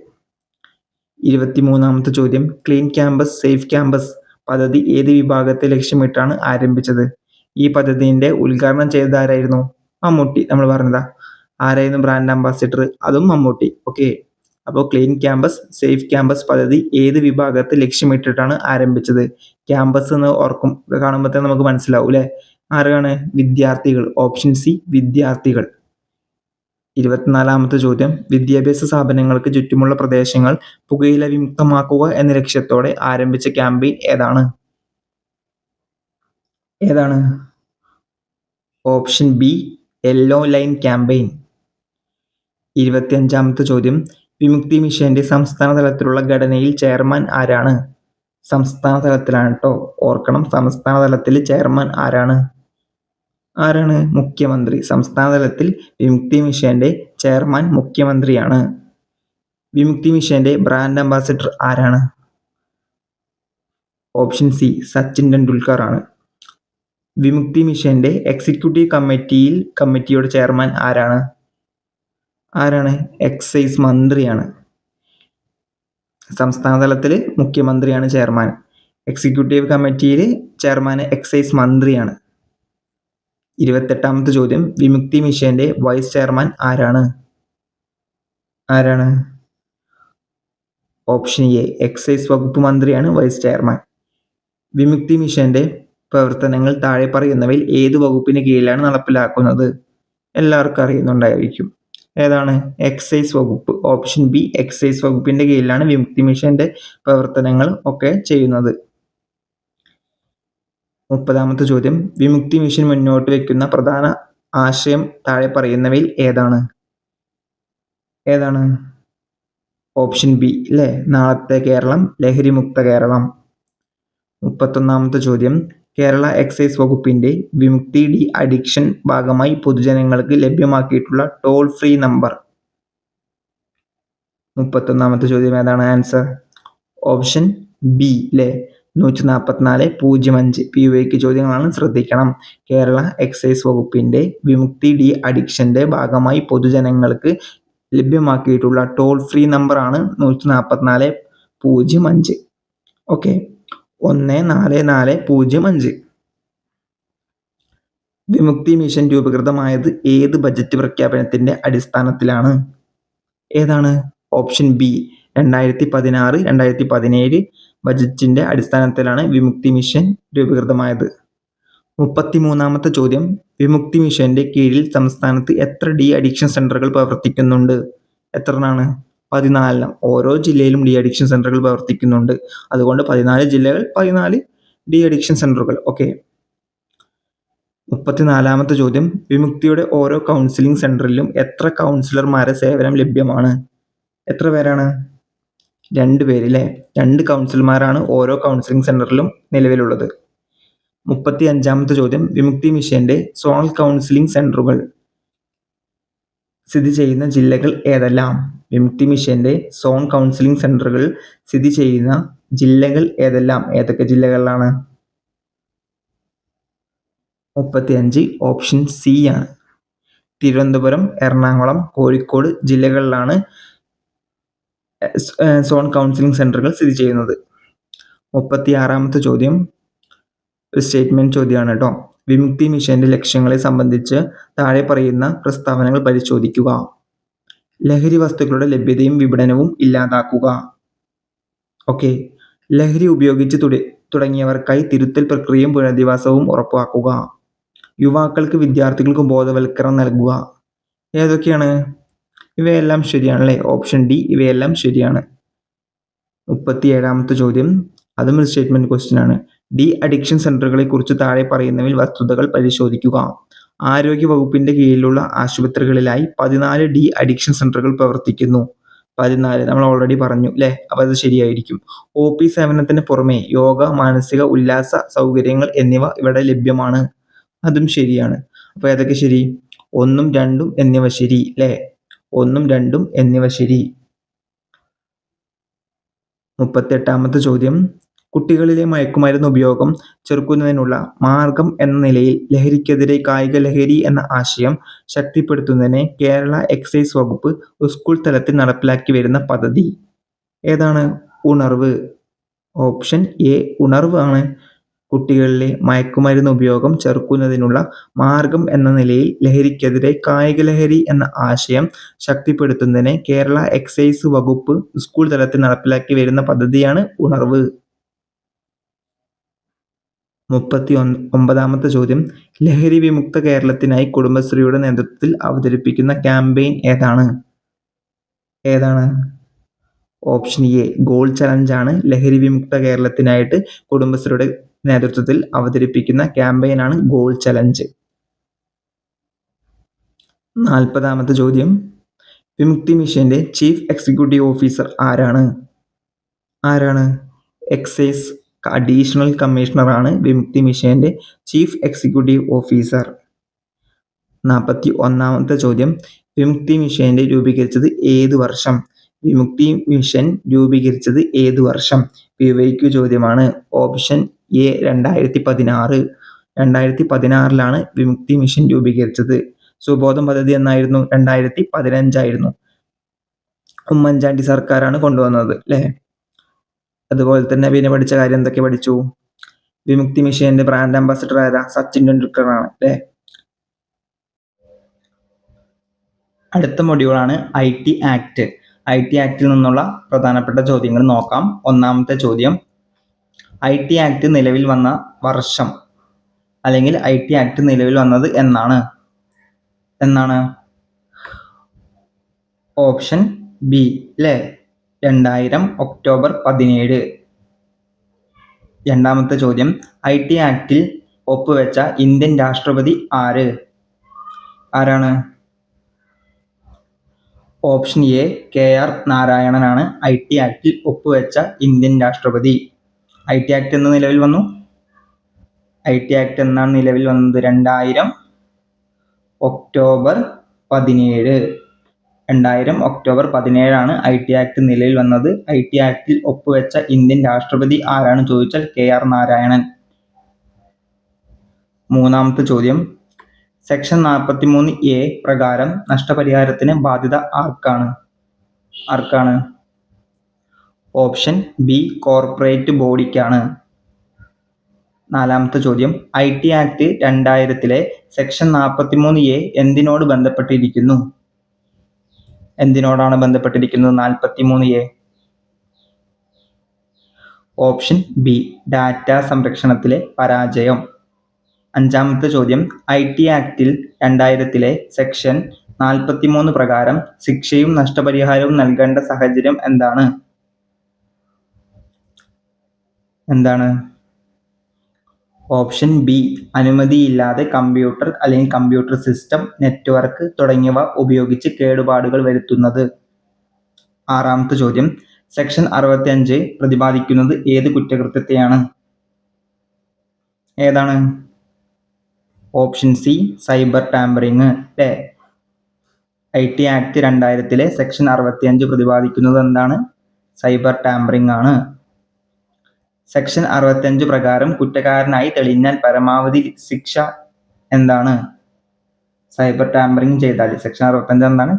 23ാമത്തെ ചോദ്യം, ക്ലീൻ ക്യാമ്പസ് സേഫ് ക്യാമ്പസ് പദ്ധതി ഏത് വിഭാഗത്തെ ലക്ഷ്യമിട്ടാണ് ആരംഭിച്ചത്? ഈ പദ്ധതിന്റെ ഉദ്ഘാടനം ചെയ്തത് ആരായിരുന്നു? മമ്മൂട്ടി. നമ്മൾ പറഞ്ഞതാ. ആരായിരുന്നു ബ്രാൻഡ് അംബാസിഡർ? അതും മമ്മൂട്ടി. ഓക്കെ. അപ്പോൾ ക്ലീൻ ക്യാമ്പസ് സേഫ് ക്യാമ്പസ് പദ്ധതി ഏത് വിഭാഗത്തെ ലക്ഷ്യമിട്ടിട്ടാണ് ആരംഭിച്ചത്? ക്യാമ്പസ് എന്ന് കാണുമ്പോൾ തന്നെ നമുക്ക് മനസ്സിലാവും അല്ലേ? ആരാണ്? വിദ്യാർത്ഥികൾ. ഓപ്ഷൻ സി വിദ്യാർത്ഥികൾ. 24ാമത്തെ ചോദ്യം, വിദ്യാഭ്യാസ സ്ഥാപനങ്ങൾക്ക് ചുറ്റുമുള്ള പ്രദേശങ്ങൾ പുകയില വിമുക്തമാക്കുക എന്ന ലക്ഷ്യത്തോടെ ആരംഭിച്ച ക്യാമ്പയിൻ ഏതാണ്? Option B yellow line campaign. 25ാമത്തെ ചോദ്യം, വിമുക്തി മിഷന്റെ സംസ്ഥാന തലത്തിലുള്ള ഘടനയിൽ ചെയർമാൻ ആരാണ്? സംസ്ഥാന തലത്തിലാണ് കേട്ടോ, ഓർക്കണം. സംസ്ഥാന തലത്തിൽ ചെയർമാൻ ആരാണ്? മുഖ്യമന്ത്രി. സംസ്ഥാന തലത്തിൽ വിമുക്തി മിഷന്റെ ചെയർമാൻ മുഖ്യമന്ത്രിയാണ്. വിമുക്തി മിഷന്റെ ബ്രാൻഡ് അംബാസിഡർ ആരാണ്? ഓപ്ഷൻ സി സച്ചിൻ ടെണ്ടുൽക്കർ ആണ്. വിമുക്തി മിഷന്റെ എക്സിക്യൂട്ടീവ് കമ്മിറ്റിയുടെ ചെയർമാൻ ആരാണ്? എക്സൈസ് മന്ത്രിയാണ്. സംസ്ഥാന തലത്തിൽ മുഖ്യമന്ത്രിയാണ് ചെയർമാൻ. എക്സിക്യൂട്ടീവ് കമ്മിറ്റിയിൽ ചെയർമാൻ എക്സൈസ് മന്ത്രിയാണ്. 28ാമത്തെ ചോദ്യം, വിമുക്തി മിഷന്റെ വൈസ് ചെയർമാൻ ആരാണ്? ഓപ്ഷൻ എ എക്സൈസ് വകുപ്പ് മന്ത്രിയാണ് വൈസ് ചെയർമാൻ. വിമുക്തി മിഷന്റെ പ്രവർത്തനങ്ങൾ താഴെ പറയുന്നവയിൽ ഏത് വകുപ്പിന് കീഴിലാണ് നടപ്പിലാക്കുന്നത്? എല്ലാവർക്കും അറിയുന്നുണ്ടായിരിക്കും. ഏതാണ്? എക്സൈസ് വകുപ്പ്. ഓപ്ഷൻ ബി എക്സൈസ് വകുപ്പിന്റെ കീഴിലാണ് വിമുക്തി മിഷന്റെ പ്രവർത്തനങ്ങൾ ഒക്കെ ചെയ്യുന്നത്. 30ാമത്തെ ചോദ്യം, വിമുക്തി മിഷൻ മുന്നോട്ട് വയ്ക്കുന്ന പ്രധാന ആശയം താഴെ പറയുന്നവയിൽ ഏതാണ്? ഓപ്ഷൻ ബി അല്ലേ? നാളത്തെ കേരളം ലഹരിമുക്ത കേരളം. 31ാമത്തെ ചോദ്യം, കേരള എക്സൈസ് വകുപ്പിന്റെ വിമുക്തി ഡി അഡിക്ഷൻ ഭാഗമായി പൊതുജനങ്ങൾക്ക് ലഭ്യമാക്കിയിട്ടുള്ള ടോൾ ഫ്രീ നമ്പർ. 31ാമത്തെ ചോദ്യം ഏതാണ് ആൻസർ? ഓപ്ഷൻ ബി അല്ലേ? 14405. PUK ചോദ്യങ്ങളാണ്, ശ്രദ്ധിക്കണം. കേരള എക്സൈസ് വകുപ്പിന്റെ വിമുക്തി ഡി അഡിക്ഷന്റെ ഭാഗമായി പൊതുജനങ്ങൾക്ക് ലഭ്യമാക്കിയിട്ടുള്ള ടോൾ ഫ്രീ നമ്പറാണ് 14405. ഓക്കെ, 14405. വിമുക്തി മിഷൻ രൂപീകൃതമായത് ഏത് ബജറ്റ് പ്രഖ്യാപനത്തിന്റെ അടിസ്ഥാനത്തിലാണ്? ഏതാണ്? ഓപ്ഷൻ ബി 2016-2017 ബജറ്റിന്റെ അടിസ്ഥാനത്തിലാണ് വിമുക്തി മിഷൻ രൂപീകൃതമായത്. 33ാമത്തെ ചോദ്യം, വിമുക്തി മിഷന്റെ കീഴിൽ സംസ്ഥാനത്ത് എത്ര ഡി അഡിക്ഷൻ സെന്ററുകൾ പ്രവർത്തിക്കുന്നുണ്ട്? എത്രണ്ണാണ്? 14. ഓരോ ജില്ലയിലും ഡി അഡിക്ഷൻ സെന്ററുകൾ പ്രവർത്തിക്കുന്നുണ്ട്. അതുകൊണ്ട് 14 ജില്ലകൾ, 14 ഡി അഡിക്ഷൻ സെന്ററുകൾ. ഓക്കെ. 34ാമത്തെ ചോദ്യം, വിമുക്തിയുടെ ഓരോ കൗൺസിലിംഗ് സെന്ററിലും എത്ര കൗൺസിലർമാരെ സേവനം ലഭ്യമാണ്? എത്ര പേരാണ്? 2 പേര് അല്ലേ? 2 കൗൺസിലർമാരാണ് ഓരോ കൗൺസിലിംഗ് സെന്ററിലും നിലവിലുള്ളത്. 35ാമത്തെ ചോദ്യം, വിമുക്തി മിഷന്റെ സോണൽ കൗൺസിലിംഗ് സെന്ററുകൾ സ്ഥിതി ചെയ്യുന്ന ജില്ലകൾ ഏതെല്ലാം? വിമുക്തി മിഷന്റെ സോൺ കൗൺസിലിംഗ് സെന്ററുകൾ സ്ഥിതി ചെയ്യുന്ന ജില്ലകൾ ഏതെല്ലാം? ഏതൊക്കെ ജില്ലകളിലാണ്? 35 ഓപ്ഷൻ സി ആണ്. തിരുവനന്തപുരം, എറണാകുളം, കോഴിക്കോട് ജില്ലകളിലാണ് സോൺ കൗൺസിലിംഗ് സെന്ററുകൾ സ്ഥിതി ചെയ്യുന്നത്. 36ാമത്തെ ചോദ്യം ഒരു സ്റ്റേറ്റ്മെന്റ് ചോദ്യമാണ് കേട്ടോ. വിമുക്തി മിഷന്റെ ലക്ഷ്യങ്ങളെ സംബന്ധിച്ച് താഴെ പറയുന്ന പ്രസ്താവനകൾ പരിശോധിക്കുക. ലഹരി വസ്തുക്കളുടെ ലഭ്യതയും വിപണനവും ഇല്ലാതാക്കുക. ഓക്കെ. ലഹരി ഉപയോഗിച്ച് തുടങ്ങിയവർക്കായി തിരുത്തൽ പ്രക്രിയയും പുനരധിവാസവും ഉറപ്പാക്കുക. യുവാക്കൾക്ക് വിദ്യാർത്ഥികൾക്ക് ബോധവൽക്കരണം നൽകുക. ഏതൊക്കെയാണ്? ഇവയെല്ലാം ശരിയാണല്ലേ? ഓപ്ഷൻ ഡി ഇവയെല്ലാം ശരിയാണ്. 37ാമത്തെ ചോദ്യം അതും ഒരു സ്റ്റേറ്റ്മെന്റ് ക്വസ്റ്റ്യൻ ആണ്. ഡി അഡിക്ഷൻ സെന്ററുകളെ കുറിച്ച് താഴെ പറയുന്നവയിൽ വസ്തുതകൾ പരിശോധിക്കുക. ആരോഗ്യ വകുപ്പിന്റെ കീഴിലുള്ള ആശുപത്രികളിലായി 14 ഡി അഡിക്ഷൻ സെന്ററുകൾ പ്രവർത്തിക്കുന്നു. 14 നമ്മൾ ഓൾറെഡി പറഞ്ഞു അല്ലേ? അപ്പോൾ അത് ശരിയായിരിക്കും. OP സേവനത്തിന് പുറമെ യോഗ, മാനസിക ഉല്ലാസ സൗകര്യങ്ങൾ എന്നിവ ഇവിടെ ലഭ്യമാണ്. അതും ശരിയാണ്. അപ്പോൾ ഏതൊക്കെ ശരി? 1, 2 എന്നിവ ശരി അല്ലേ? 1, 2 എന്നിവ ശരി. 38ാമത്തെ ചോദ്യം കുട്ടികളിലെ മയക്കുമരുന്ന് ഉപയോഗം ചെറുക്കുന്നതിനുള്ള മാർഗം എന്ന നിലയിൽ ലഹരിക്കെതിരെ കായിക ലഹരി എന്ന ആശയം ശക്തിപ്പെടുത്തുന്നതിന് കേരള എക്സൈസ് വകുപ്പ് സ്കൂൾ തലത്തിൽ നടപ്പിലാക്കി വരുന്ന പദ്ധതി ഏതാണ്? ഉണർവ്. ഓപ്ഷൻ എ ഉണർവ് ആണ്. കുട്ടികളിലെ മയക്കുമരുന്ന് ഉപയോഗം ചെറുക്കുന്നതിനുള്ള മാർഗം എന്ന നിലയിൽ ലഹരിക്കെതിരെ കായിക ലഹരി എന്ന ആശയം ശക്തിപ്പെടുത്തുന്നതിന് കേരള എക്സൈസ് വകുപ്പ് സ്കൂൾ തലത്തിൽ നടപ്പിലാക്കി വരുന്ന പദ്ധതിയാണ് ഉണർവ്. 39ാമത്തെ ചോദ്യം ലഹരി വിമുക്ത കേരളത്തിനായി കുടുംബശ്രീയുടെ നേതൃത്വത്തിൽ അവതരിപ്പിക്കുന്ന ക്യാമ്പയിൻ ഏതാണ്? ഓപ്ഷൻ എ ഗോൾ ചലഞ്ച് ആണ്. ലഹരി വിമുക്ത കേരളത്തിനായിട്ട് കുടുംബശ്രീയുടെ നേതൃത്വത്തിൽ അവതരിപ്പിക്കുന്ന ക്യാമ്പയിനാണ് ഗോൾ ചലഞ്ച്. 40ാമത്തെ ചോദ്യം വിമുക്തി മിഷന്റെ ചീഫ് എക്സിക്യൂട്ടീവ് ഓഫീസർ ആരാണ്? എക്സൈസ് അഡീഷണൽ കമ്മീഷണർ ആണ് വിമുക്തി മിഷന്റെ ചീഫ് എക്സിക്യൂട്ടീവ് ഓഫീസർ. 41ാമത്തെ ചോദ്യം വിമുക്തി മിഷന്റെ രൂപീകരിച്ചത് ഏത് വർഷം? വിമുക്തി മിഷൻ രൂപീകരിച്ചത് ഏത് വർഷം? PYQ ചോദ്യമാണ്. Option A 2016. 2016 വിമുക്തി മിഷൻ രൂപീകരിച്ചത്. സുബോധം പദ്ധതി എന്നായിരുന്നു? 2015 ഉമ്മൻചാണ്ടി സർക്കാരാണ് കൊണ്ടുവന്നത് അല്ലേ? അതുപോലെ തന്നെ പിന്നെ പഠിച്ച കാര്യം എന്തൊക്കെ പഠിച്ചു? വിമുക്തി മിഷന്റെ ബ്രാൻഡ് അംബാസിഡർ ആരാ? സച്ചിൻ ടെണ്ടുൽക്കർ ആണ് അല്ലേ? അടുത്ത മൊഡ്യൂളാണ് IT ആക്ട്. IT ആക്ടിൽ നിന്നുള്ള പ്രധാനപ്പെട്ട ചോദ്യങ്ങൾ നോക്കാം. ഒന്നാമത്തെ ചോദ്യം IT ആക്ട് നിലവിൽ വന്ന വർഷം അല്ലെങ്കിൽ IT ആക്ട് നിലവിൽ വന്നത് എന്നാണ്? ഓപ്ഷൻ ബി അല്ലേ? 2000 ഒക്ടോബർ 17. രണ്ടാമത്തെ ചോദ്യം IT ആക്ടിൽ ഒപ്പുവെച്ച ഇന്ത്യൻ രാഷ്ട്രപതി ആരാണ്? ഓപ്ഷൻ എ KR നാരായണനാണ് IT ആക്ടിൽ ഒപ്പുവെച്ച ഇന്ത്യൻ രാഷ്ട്രപതി. IT ആക്ട് എന്ന് നിലവിൽ വന്നു? IT ആക്ട് എന്നാണ് നിലവിൽ വന്നത്? 2000 ഒക്ടോബർ 17. 2000 ഒക്ടോബർ 17 IT ആക്ട് നിലവിൽ വന്നത്. IT ആക്ടിൽ ഒപ്പുവെച്ച ഇന്ത്യൻ രാഷ്ട്രപതി ആരാണ് ചോദിച്ചാൽ KR നാരായണൻ. മൂന്നാമത്തെ ചോദ്യം സെക്ഷൻ 43A പ്രകാരം നഷ്ടപരിഹാരത്തിന് ബാധ്യത ആർക്കാണ്? ഓപ്ഷൻ ബി കോർപ്പറേറ്റ് ബോഡിക്കാണ്. നാലാമത്തെ ചോദ്യം IT ആക്ട് 2000 സെക്ഷൻ 43A എന്തിനോട് ബന്ധപ്പെട്ടിരിക്കുന്നു? എന്തിനോടാണ് ബന്ധപ്പെട്ടിരിക്കുന്നത് 43A? ഓപ്ഷൻ ബി ഡാറ്റ സംരക്ഷണത്തിലെ പരാജയം. അഞ്ചാമത്തെ ചോദ്യം IT ആക്ടിൽ 2000 സെക്ഷൻ 43 പ്രകാരം ശിക്ഷയും നഷ്ടപരിഹാരവും നൽകേണ്ട സാഹചര്യം എന്താണ്? ഓപ്ഷൻ ബി അനുമതിയില്ലാതെ കമ്പ്യൂട്ടർ അല്ലെങ്കിൽ കമ്പ്യൂട്ടർ സിസ്റ്റം, നെറ്റ്വർക്ക് തുടങ്ങിയവ ഉപയോഗിച്ച് കേടുപാടുകൾ വരുത്തുന്നത്. ആറാമത്തെ ചോദ്യം സെക്ഷൻ 65 പ്രതിപാദിക്കുന്നത് ഏത് കുറ്റകൃത്യത്തെയാണ്? ഏതാണ്? ഓപ്ഷൻ സി സൈബർ ടാമ്പറിങ് അല്ലേ? IT ആക്ട് 2000 സെക്ഷൻ 65 പ്രതിപാദിക്കുന്നത് എന്താണ്? സൈബർ ടാമ്പറിങ് ആണ്. സെക്ഷൻ 65 പ്രകാരം കുറ്റക്കാരനായി തെളിഞ്ഞാൽ പരമാവധി ശിക്ഷ എന്താണ്? സൈബർ ടാമ്പറിങ് ചെയ്താൽ സെക്ഷൻ 65 എന്താണ്?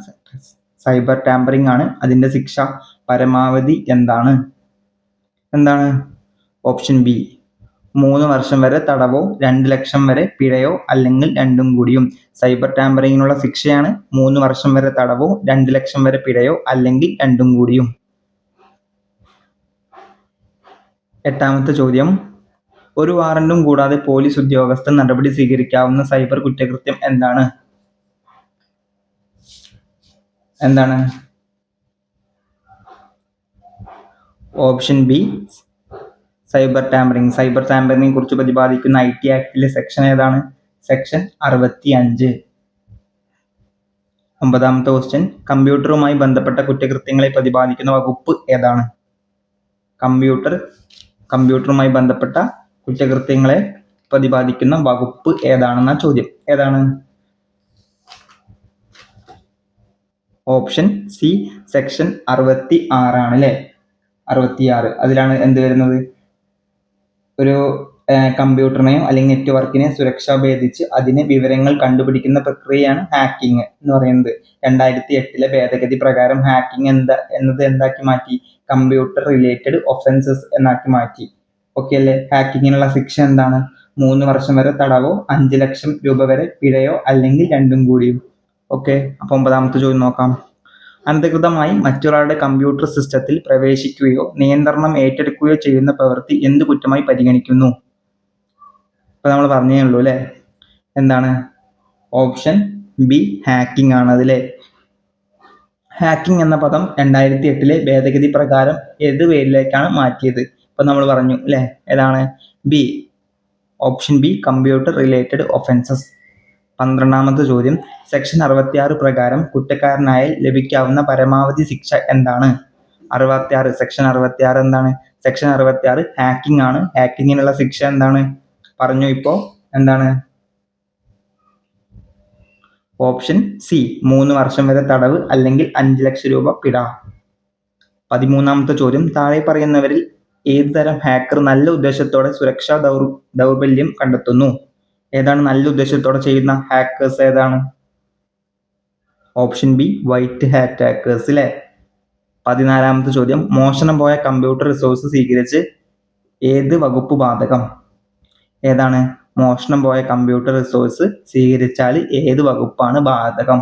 സൈബർ ടാമ്പറിങ് ആണ്. അതിന്റെ ശിക്ഷ പരമാവധി എന്താണ്? ഓപ്ഷൻ ബി 3 വർഷം വരെ തടവോ 2 ലക്ഷം വരെ പിഴയോ അല്ലെങ്കിൽ രണ്ടും കൂടിയും. സൈബർ ടാമ്പറിങ്ങിനുള്ള ശിക്ഷയാണ് 3 വർഷം വരെ തടവോ 2 ലക്ഷം വരെ പിഴയോ അല്ലെങ്കിൽ രണ്ടും കൂടിയും. 8ാമത്തെ ചോദ്യം, ഒരു വാറന്റും കൂടാതെ പോലീസ് ഉദ്യോഗസ്ഥർ നടപടി സ്വീകരിക്കാവുന്ന സൈബർ കുറ്റകൃത്യം എന്താണ്? Option B cyber tampering. Cyber ടാമ്പറിങ്ങിനെ കുറിച്ച് പ്രതിപാദിക്കുന്ന IT ആക്ടിലെ സെക്ഷൻ ഏതാണ്? സെക്ഷൻ 65. 9ാമത്തെ ക്വസ്റ്റ്യൻ, കമ്പ്യൂട്ടറുമായി ബന്ധപ്പെട്ട കുറ്റകൃത്യങ്ങളെ പ്രതിപാദിക്കുന്ന വകുപ്പ് ഏതാണ്? കമ്പ്യൂട്ടറുമായി ബന്ധപ്പെട്ട കുറ്റകൃത്യങ്ങളെ പ്രതിപാദിക്കുന്ന വകുപ്പ് ഏതാണെന്ന ചോദ്യം. ഏതാണ്? ഓപ്ഷൻ സി സെക്ഷൻ 66 ആണ് അല്ലേ? 66. അതിലാണ് എന്ത് വരുന്നത്? ഒരു കമ്പ്യൂട്ടറിനെയോ അല്ലെങ്കിൽ നെറ്റ്വർക്കിനെയോ സുരക്ഷ ഭേദിച്ച് അതിന് വിവരങ്ങൾ കണ്ടുപിടിക്കുന്ന പ്രക്രിയയാണ് ഹാക്കിംഗ് എന്ന് പറയുന്നത്. 2008 ഭേദഗതി പ്രകാരം ഹാക്കിംഗ് എന്നത് എന്താക്കി മാറ്റി? കമ്പ്യൂട്ടർ റിലേറ്റഡ് ഒഫൻസസ് എന്നാക്കി മാറ്റി. ഓക്കെ അല്ലേ? ഹാക്കിങ്ങിനുള്ള ശിക്ഷ എന്താണ്? 3 വർഷം വരെ തടവോ 5 ലക്ഷം രൂപ വരെ പിഴയോ അല്ലെങ്കിൽ രണ്ടും കൂടിയും. ഓക്കെ, അപ്പൊ 9ാമത്തെ ചോദ്യം നോക്കാം. അനധികൃതമായി മറ്റൊരാളുടെ കമ്പ്യൂട്ടർ സിസ്റ്റത്തിൽ പ്രവേശിക്കുകയോ നിയന്ത്രണം ഏറ്റെടുക്കുകയോ ചെയ്യുന്ന പ്രവൃത്തി എന്ത് കുറ്റമായി പരിഗണിക്കുന്നു? ഇപ്പൊ നമ്മൾ പറഞ്ഞേ ഉള്ളൂ അല്ലേ? എന്താണ്? ഓപ്ഷൻ ബി ഹാക്കിംഗ് ആണ് അതിലെ. ഹാക്കിംഗ് എന്ന പദം 2008 ഭേദഗതി പ്രകാരം ഏത് പേരിലേക്കാണ് മാറ്റിയത്? ഇപ്പൊ നമ്മൾ പറഞ്ഞു അല്ലേ? ഏതാണ്? B. Option B computer related offences. 12ാമത്തെ ചോദ്യം, സെക്ഷൻ 66 പ്രകാരം കുറ്റക്കാരനായാൽ ലഭിക്കാവുന്ന പരമാവധി ശിക്ഷ എന്താണ്? 66. സെക്ഷൻ 66 എന്താണ്? സെക്ഷൻ 66 ഹാക്കിംഗ് ആണ്. ഹാക്കിങ്ങിനുള്ള ശിക്ഷ എന്താണ്? പറഞ്ഞു ഇപ്പോ. എന്താണ്? ഓപ്ഷൻ സി 3 വർഷം വരെ തടവ് അല്ലെങ്കിൽ 5 ലക്ഷം രൂപ പിഴ. 13ാമത്തെ ചോദ്യം, താഴെ പറയുന്നവരിൽ ഏത് തരം ഹാക്കർ നല്ല ഉദ്ദേശത്തോടെ സുരക്ഷാ ദൗർബല്യം കണ്ടെത്തുന്നു? ഏതാണ് നല്ല ഉദ്ദേശത്തോടെ ചെയ്യുന്ന ഹാക്കേഴ്സ് ഏതാണ്? Option B white hat hackers അല്ലേ? 14ാമത്തെ ചോദ്യം, മോഷണം പോയ കമ്പ്യൂട്ടർ റിസോഴ്സ് സ്വീകരിച്ച് ഏത് വകുപ്പ് ബാധകം? ഏതാണ്? മോഷണം പോയ കമ്പ്യൂട്ടർ റിസോഴ്സ് സ്വീകരിച്ചാൽ ഏത് വകുപ്പാണ് ബാധകം?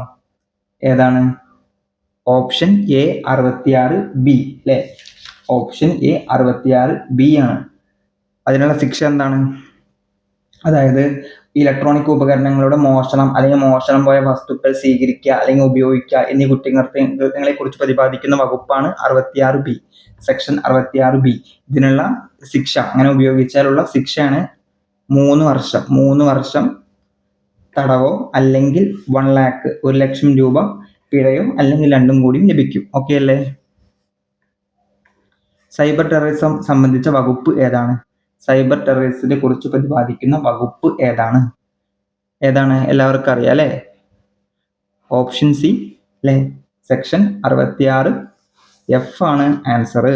ഏതാണ്? ഓപ്ഷൻ എ 66B അല്ലേ? ഓപ്ഷൻ എ 66B ആണ്. അതിനുള്ള ശിക്ഷ എന്താണ്? അതായത് ഇലക്ട്രോണിക് ഉപകരണങ്ങളുടെ മോഷണം അല്ലെങ്കിൽ മോഷണം പോയ വസ്തുക്കൾ സ്വീകരിക്കുക അല്ലെങ്കിൽ ഉപയോഗിക്കുക എന്നീ കുറ്റകൃത്യങ്ങളെ കുറിച്ച് പ്രതിപാദിക്കുന്ന വകുപ്പാണ് 66B. Section 66B. ഇതിനുള്ള ശിക്ഷ, അങ്ങനെ ഉപയോഗിച്ചാലുള്ള ശിക്ഷയാണ് 3 വർഷം തടവോ അല്ലെങ്കിൽ 1 ലക്ഷം രൂപ പിഴയോ അല്ലെങ്കിൽ രണ്ടും കൂടിയും ലഭിക്കും. ഓക്കെ അല്ലേ? സൈബർ ടെററിസം സംബന്ധിച്ച വകുപ്പ് ഏതാണ്? സൈബർ ടെററിസത്തെ കുറിച്ച് പ്രതിപാദിക്കുന്ന വകുപ്പ് ഏതാണ്? എല്ലാവർക്കും അറിയാം അല്ലേ? ഓപ്ഷൻ സി അല്ലേ? സെക്ഷൻ 66F ആണ് ആൻസർ.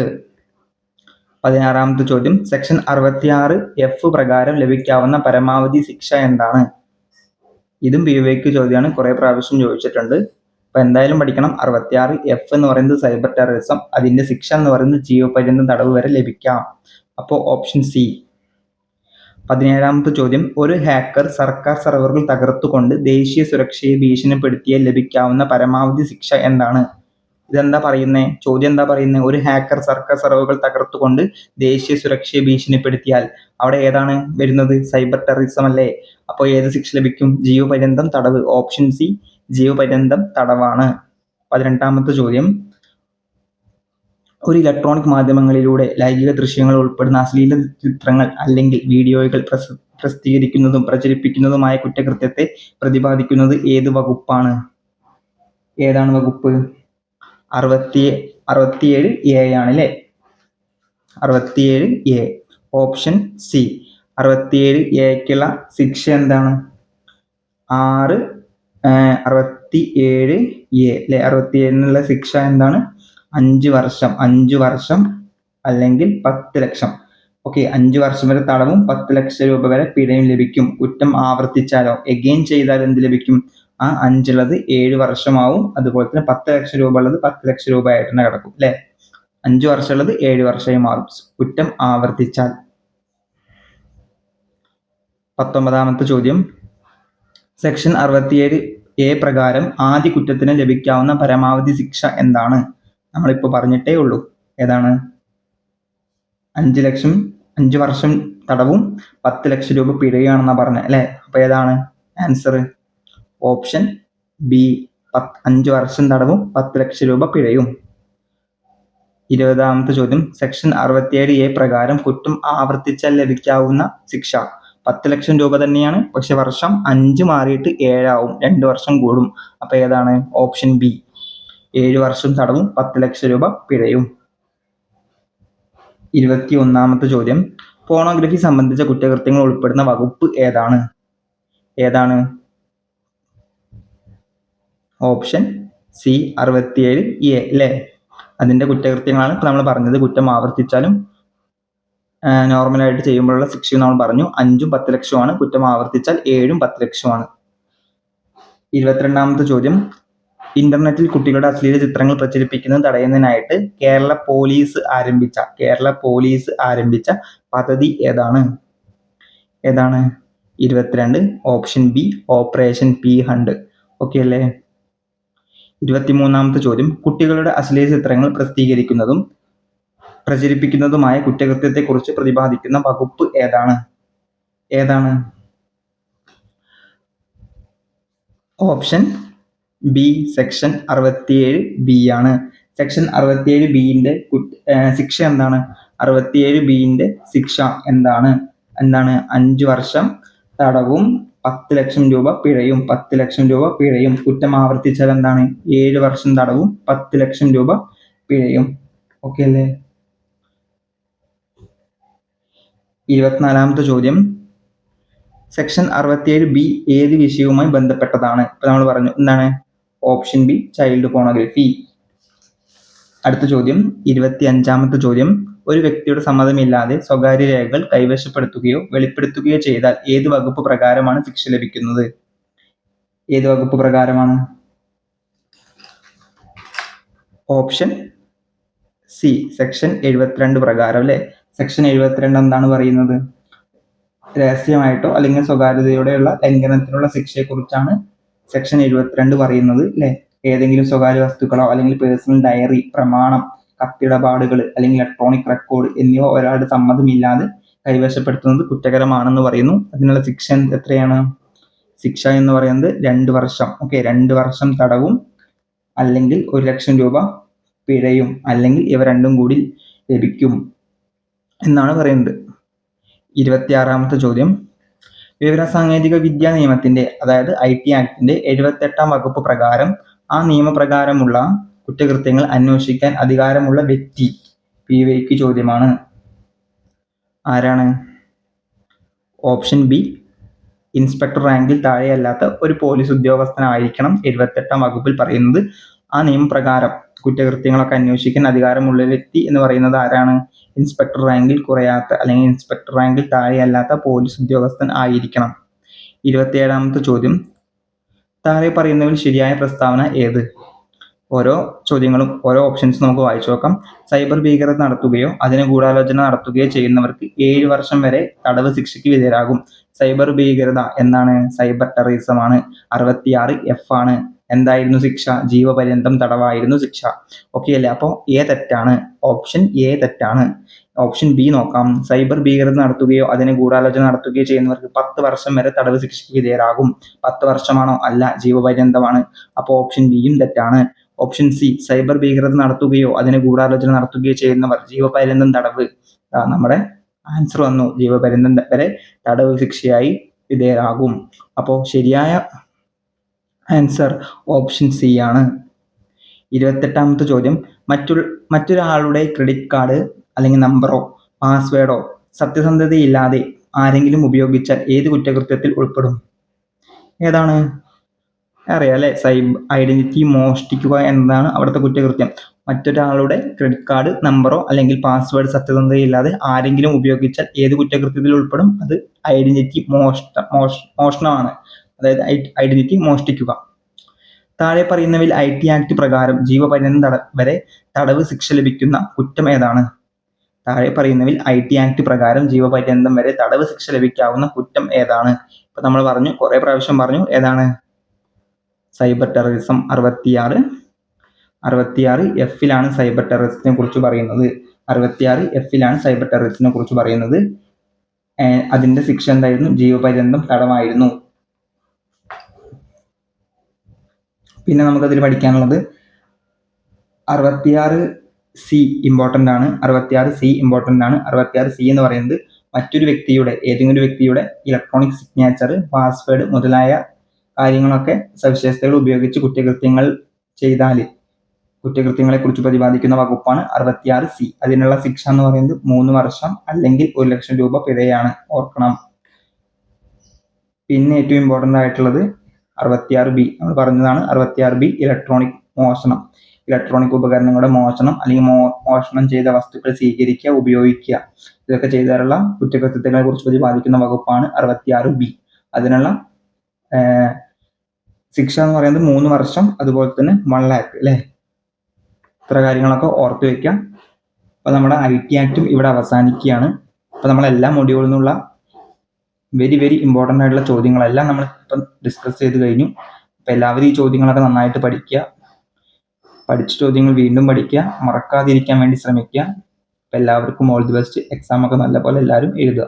16ാമത്തെ ചോദ്യം, സെക്ഷൻ 66F പ്രകാരം ലഭിക്കാവുന്ന പരമാവധി ശിക്ഷ എന്താണ്? ഇതും BYQ ചോദ്യമാണ്, കുറെ പ്രാവശ്യം ചോദിച്ചിട്ടുണ്ട്. അപ്പൊ എന്തായാലും പഠിക്കണം. 66F എന്ന് പറയുന്നത് സൈബർ ടെററിസം, അതിന്റെ ശിക്ഷ എന്ന് പറയുന്നത് ജീവപര്യന്തം തടവ് വരെ ലഭിക്കാം. അപ്പോൾ ഓപ്ഷൻ സി. 17ാമത്തെ ചോദ്യം, ഒരു ഹാക്കർ സർക്കാർ സെർവറുകൾ തകർത്തുകൊണ്ട് ദേശീയ സുരക്ഷയെ ഭീഷണിപ്പെടുത്തിയാൽ ലഭിക്കാവുന്ന പരമാവധി ശിക്ഷ എന്താണ്? ഇതെന്താ പറയുന്നേ? ചോദ്യം എന്താ പറയുന്നത്? ഒരു ഹാക്കർ സർക്കാർ സെർവറുകൾ തകർത്തുകൊണ്ട് ദേശീയ സുരക്ഷയെ ഭീഷണിപ്പെടുത്തിയാൽ അവിടെ ഏതാണ് വരുന്നത്? സൈബർ ടെററിസം അല്ലേ? അപ്പോൾ ഏത് ശിക്ഷ ലഭിക്കും? ജീവപര്യന്തം തടവ്. ഓപ്ഷൻ സി ജീവപര്യന്തം തടവാണ്. 18ാമത്തെ ചോദ്യം, ഒരു ഇലക്ട്രോണിക് മാധ്യമങ്ങളിലൂടെ ലൈംഗിക ദൃശ്യങ്ങൾ ഉൾപ്പെടുന്ന അശ്ലീല ചിത്രങ്ങൾ അല്ലെങ്കിൽ വീഡിയോകൾ പ്രസിദ്ധീകരിക്കുന്നതും പ്രചരിപ്പിക്കുന്നതുമായ കുറ്റകൃത്യത്തെ പ്രതിപാദിക്കുന്നത് ഏത് വകുപ്പാണ്? ഏതാണ് വകുപ്പ്? 67A ആണ് അല്ലേ? 67A. Option C. 67Aക്കുള്ള ശിക്ഷ എന്താണ്? 67A അല്ലെ? 67നുള്ള ശിക്ഷ എന്താണ്? 5 വർഷം അല്ലെങ്കിൽ 10 ലക്ഷം. ഓക്കെ, 5 വർഷം വരെ തടവും 10 ലക്ഷം രൂപ വരെ പിഴയും ലഭിക്കും. കുറ്റം ആവർത്തിച്ചാലോ എഗെയിൻ ചെയ്താൽ എന്ത് ലഭിക്കും? ആ 5 ഉള്ളത് 7 വർഷമാവും. അതുപോലെ തന്നെ 10 ലക്ഷം രൂപ ഉള്ളത് 10 ലക്ഷം രൂപ ആയിട്ട് തന്നെ കിടക്കും അല്ലെ. 5 വർഷം ഉള്ളത് 7 വർഷമായി മാറും കുറ്റം ആവർത്തിച്ചാൽ. 19ാമത്തെ ചോദ്യം, സെക്ഷൻ 67A പ്രകാരം ആദ്യ കുറ്റത്തിന് ലഭിക്കാവുന്ന പരമാവധി ശിക്ഷ എന്താണ്? നമ്മളിപ്പോൾ പറഞ്ഞിട്ടേ ഉള്ളൂ. ഏതാണ്? 5 വർഷം തടവും 10 ലക്ഷം രൂപ പിഴയാണെന്നാണ് പറഞ്ഞത് അല്ലെ. അപ്പൊ ഏതാണ് ആൻസർ? ഓപ്ഷൻ ബി, 5 വർഷം തടവും 10 ലക്ഷം രൂപ പിഴയും. 20ാമത്തെ ചോദ്യം, സെക്ഷൻ 67A പ്രകാരം കുറ്റം ആവർത്തിച്ചാൽ ലഭിക്കാവുന്ന ശിക്ഷ 10 ലക്ഷം രൂപ തന്നെയാണ്, പക്ഷെ വർഷം 5 മാറിയിട്ട് 7 ആവും, 2 വർഷം കൂടും. അപ്പൊ ഏതാണ്? ഓപ്ഷൻ ബി, 7 വർഷം തടവും 10 ലക്ഷം രൂപ പിഴയും. 21ാമത്തെ ചോദ്യം, പോണോഗ്രഫി സംബന്ധിച്ച കുറ്റകൃത്യങ്ങൾ ഉൾപ്പെടുന്ന വകുപ്പ് ഏതാണ്? ഓപ്ഷൻ സി, 67A അല്ലേ. അതിന്റെ കുറ്റകൃത്യങ്ങളാണ് ഇപ്പൊ നമ്മൾ പറഞ്ഞത്. കുറ്റം ആവർത്തിച്ചാലും നോർമലായിട്ട് ചെയ്യുമ്പോഴുള്ള ശിക്ഷയും നമ്മൾ പറഞ്ഞു. 5ഉം 10 ലക്ഷമാണ്, കുറ്റം ആവർത്തിച്ചാൽ 7ഉം 10 ലക്ഷമാണ്. 22ാമത്തെ ചോദ്യം, ഇന്റർനെറ്റിൽ കുട്ടികളുടെ അശ്ലീല ചിത്രങ്ങൾ പ്രചരിപ്പിക്കുന്നത് തടയുന്നതിനായിട്ട് കേരള പോലീസ് ആരംഭിച്ച പദ്ധതി ഏതാണ്? 22, option B, operation P hunt. Okay അല്ലേ. 23ാമത്തെ ചോദ്യം, കുട്ടികളുടെ അശ്ലീല ചിത്രങ്ങൾ പ്രസിദ്ധീകരിക്കുന്നതും പ്രചരിപ്പിക്കുന്നതുമായ കുറ്റകൃത്യത്തെക്കുറിച്ച് പ്രതിപാദിക്കുന്ന വകുപ്പ് ഏതാണ്? ഓപ്ഷൻ ബി, സെക്ഷൻ 67B ആണ്. സെക്ഷൻ 67Bന്റെ ശിക്ഷ എന്താണ്? 67Bന്റെ ശിക്ഷ എന്താണ്? 5 വർഷം തടവും 10 ലക്ഷം രൂപ പിഴയും. 10 ലക്ഷം രൂപ പിഴയും. കുറ്റം ആവർത്തിച്ചാൽ എന്താണ്? 7 വർഷം തടവും 10 ലക്ഷം രൂപ പിഴയും. ഓക്കെ അല്ലേ. 24ാമത്തെ ചോദ്യം, സെക്ഷൻ 67B ഏത് വിഷയവുമായി ബന്ധപ്പെട്ടതാണ്? ഇപ്പൊ നമ്മൾ പറഞ്ഞു എന്താണ്? Option B, child pornography. അടുത്ത ചോദ്യം, 25ാമത്തെ ചോദ്യം, ഒരു വ്യക്തിയുടെ സമ്മതമില്ലാതെ സ്വകാര്യ രേഖകൾ കൈവശപ്പെടുത്തുകയോ വെളിപ്പെടുത്തുകയോ ചെയ്താൽ ഏത് വകുപ്പ് പ്രകാരമാണ് ശിക്ഷ ലഭിക്കുന്നത്? ഏത് വകുപ്പ് പ്രകാരമാണ്? ഓപ്ഷൻ സി, സെക്ഷൻ 72 പ്രകാരം അല്ലെ. സെക്ഷൻ 72 എന്താണ് പറയുന്നത്? രഹസ്യമായിട്ടോ അല്ലെങ്കിൽ സ്വകാര്യതയോടെയുള്ള ലംഘനത്തിനുള്ള ശിക്ഷയെ കുറിച്ചാണ് സെക്ഷൻ 72 പറയുന്നത് അല്ലെ. ഏതെങ്കിലും സ്വകാര്യ വസ്തുക്കളോ അല്ലെങ്കിൽ പേഴ്സണൽ ഡയറി, പ്രമാണം, കത്തിടപാടുകൾ അല്ലെങ്കിൽ ഇലക്ട്രോണിക് റെക്കോർഡ് എന്നിവ ഒരാളുടെ സമ്മതമില്ലാതെ കൈവശപ്പെടുത്തുന്നത് കുറ്റകരമാണെന്ന് പറയുന്നു. അതിനുള്ള ശിക്ഷ എത്രയാണ്? ശിക്ഷ എന്ന് പറയുന്നത് 2 വർഷം. ഓക്കെ, 2 വർഷം തടവും അല്ലെങ്കിൽ 1 ലക്ഷം രൂപ പിഴയും, അല്ലെങ്കിൽ ഇവ രണ്ടും കൂടി ലഭിക്കും എന്നാണ് പറയുന്നത്. 26ാമത്തെ ചോദ്യം, വിവരസാങ്കേതിക വിദ്യാ നിയമത്തിന്റെ അതായത് IT ആക്ടിന്റെ 78ാം വകുപ്പ് പ്രകാരം ആ നിയമപ്രകാരമുള്ള കുറ്റകൃത്യങ്ങൾ അന്വേഷിക്കാൻ അധികാരമുള്ള വ്യക്തി PYQ ചോദ്യമാണ്. ആരാണ്? ഓപ്ഷൻ ബി, ഇൻസ്പെക്ടർ റാങ്കിൽ താഴെയല്ലാത്ത ഒരു പോലീസ് ഉദ്യോഗസ്ഥനായിരിക്കണം 78ാം വകുപ്പിൽ പറയുന്നത്. ആ നിയമപ്രകാരം കുറ്റകൃത്യങ്ങളൊക്കെ അന്വേഷിക്കാൻ അധികാരമുള്ള വ്യക്തി എന്ന് പറയുന്നത് ആരാണ്? ഇൻസ്പെക്ടർ റാങ്കിൽ കുറയാത്ത അല്ലെങ്കിൽ ഇൻസ്പെക്ടർ റാങ്കിൽ താഴെയല്ലാത്ത പോലീസ് ഉദ്യോഗസ്ഥൻ ആയിരിക്കണം. 27ാമത്തെ ചോദ്യം, താഴെ പറയുന്നതിൽ ശരിയായ പ്രസ്താവന ഏത്? ഓരോ ചോദ്യങ്ങളും ഓരോ ഓപ്ഷൻസ് നമുക്ക് വായിച്ചു നോക്കാം. സൈബർ ഭീകരത നടത്തുകയോ അതിന് ഗൂഢാലോചന നടത്തുകയോ ചെയ്യുന്നവർക്ക് 7 വർഷം വരെ തടവ് ശിക്ഷയ്ക്ക് വിധേയരാകും. സൈബർ ഭീകരത എന്താണ്? സൈബർ ടെററിസം ആണ്. 66F ആണ്. എന്തായിരുന്നു ശിക്ഷ? ജീവപര്യന്തം തടവായിരുന്നു ശിക്ഷ. ഓക്കെ അല്ലേ. അപ്പോൾ എ തെറ്റാണ്. ഓപ്ഷൻ എ തെറ്റാണ്. ഓപ്ഷൻ ബി നോക്കാം. സൈബർ ഭീകരത നടത്തുകയോ അതിന് ഗൂഢാലോചന നടത്തുകയോ ചെയ്യുന്നവർക്ക് 10 വർഷം വരെ തടവ് ശിക്ഷയ്ക്ക് വിധേയരാകും. 10 വർഷമാണോ? അല്ല, ജീവപര്യന്തമാണ്. അപ്പോൾ ഓപ്ഷൻ ബിയും തെറ്റാണ്. ഓപ്ഷൻ സി, സൈബർ ഭീകരത നടത്തുകയോ അതിന് ഗൂഢാലോചന നടത്തുകയോ ചെയ്യുന്നവർ ജീവപര്യന്തം തടവ്. നമ്മുടെ ആൻസർ വന്നു, ജീവപര്യന്തം വരെ തടവ് ശിക്ഷയായി വിധേയരാകും. അപ്പോൾ ശരിയായ ആൻസർ ഓപ്ഷൻ സി ആണ്. 28ാമത്തെ ചോദ്യം, മറ്റൊരാളുടെ ക്രെഡിറ്റ് കാർഡ് അല്ലെങ്കിൽ നമ്പറോ പാസ്വേഡോ സത്യസന്ധതയില്ലാതെ ആരെങ്കിലും ഉപയോഗിച്ചാൽ ഏത് കുറ്റകൃത്യത്തിൽ ഉൾപ്പെടും? ഏതാണ്? അറിയാം അല്ലെ. ഐഡന്റിറ്റി മോഷ്ടിക്കുക എന്നതാണ് അവിടുത്തെ കുറ്റകൃത്യം. മറ്റൊരാളുടെ ക്രെഡിറ്റ് കാർഡ് നമ്പറോ അല്ലെങ്കിൽ പാസ്വേഡ് സത്യസന്ധതയില്ലാതെ ആരെങ്കിലും ഉപയോഗിച്ചാൽ ഏത് കുറ്റകൃത്യത്തിൽ ഉൾപ്പെടും? അത് ഐഡന്റിറ്റി മോഷണമാണ്. അതായത് ഐഡന്റിറ്റി മോഷ്ടിക്കുക. താഴെ പറയുന്നവയിൽ IT ആക്ട് പ്രകാരം ജീവപര്യന്തം വരെ തടവ് ശിക്ഷ ലഭിക്കുന്ന കുറ്റം ഏതാണ്? താഴെ പറയുന്നവയിൽ IT ആക്ട് പ്രകാരം ജീവപര്യന്തം വരെ തടവ് ശിക്ഷ ലഭിക്കാവുന്ന കുറ്റം ഏതാണ്? ഇപ്പൊ നമ്മൾ പറഞ്ഞു, കുറെ പ്രാവശ്യം പറഞ്ഞു, ഏതാണ്? Cyber terrorism. 66 F-ലാണ് സൈബർ ടെററിസത്തിനെ കുറിച്ച് പറയുന്നത്. 66 F-ലാണ് സൈബർ ടെററിസത്തിനെ കുറിച്ച് പറയുന്നത്. അതിന്റെ ശിക്ഷ എന്തായിരുന്നു? ജീവപര്യന്തം തടവായിരുന്നു. പിന്നെ നമുക്കതിൽ പഠിക്കാനുള്ളത് 66C ഇമ്പോർട്ടൻ്റ് ആണ്. 66C എന്ന് പറയുന്നത് മറ്റൊരു വ്യക്തിയുടെ, ഏതെങ്കിലും വ്യക്തിയുടെ ഇലക്ട്രോണിക് സിഗ്നേച്ചർ, പാസ്വേഡ് മുതലായ കാര്യങ്ങളൊക്കെ സവിശേഷതകൾ ഉപയോഗിച്ച് കുറ്റകൃത്യങ്ങൾ ചെയ്താൽ കുറ്റകൃത്യങ്ങളെ കുറിച്ച് പ്രതിപാദിക്കുന്ന വകുപ്പാണ് 66C. അതിനുള്ള ശിക്ഷ എന്ന് പറയുന്നത് 3 വർഷം അല്ലെങ്കിൽ 1 ലക്ഷം രൂപ പിഴയാണ്. ഓർക്കണം. പിന്നെ ഏറ്റവും ഇമ്പോർട്ടൻ്റ് ആയിട്ടുള്ളത് 66B. നമ്മൾ പറഞ്ഞതാണ് 66B, ഇലക്ട്രോണിക് മോഷണം. ഇലക്ട്രോണിക് ഉപകരണങ്ങളുടെ മോഷണം അല്ലെങ്കിൽ മോഷണം ചെയ്ത വസ്തുക്കൾ സ്വീകരിക്കുക, ഉപയോഗിക്കുക, ഇതൊക്കെ ചെയ്താലുള്ള കുറ്റകൃത്യങ്ങളെ കുറിച്ച് പ്രതിപാദിക്കുന്ന വകുപ്പാണ് 66B. അതിനുള്ള ശിക്ഷ എന്ന് പറയുന്നത് 3 വർഷം, അതുപോലെ തന്നെ 1 lakh, അല്ലേ? ഇത്ര കാര്യങ്ങളൊക്കെ ഓർത്ത് വെക്കാം. അപ്പൊ നമ്മുടെ IT ആക്ടും ഇവിടെ അവസാനിക്കുകയാണ്. അപ്പൊ നമ്മളെല്ലാ മൊഡ്യൂളിൽ നിന്നുള്ള വെരി ഇമ്പോർട്ടൻ്റ് ആയിട്ടുള്ള ചോദ്യങ്ങളെല്ലാം നമ്മൾ ഇപ്പം ഡിസ്കസ് ചെയ്ത് കഴിഞ്ഞു. അപ്പൊ എല്ലാവരും ഈ ചോദ്യങ്ങളൊക്കെ നന്നായിട്ട് പഠിക്കുക. പഠിച്ച ചോദ്യങ്ങൾ വീണ്ടും പഠിക്കുക, മറക്കാതിരിക്കാൻ വേണ്ടി ശ്രമിക്കുക. അപ്പൊ എല്ലാവർക്കും ഓൾ ദി ബെസ്റ്റ്. എക്സാം ഒക്കെ നല്ലപോലെ എല്ലാവരും എഴുതുക.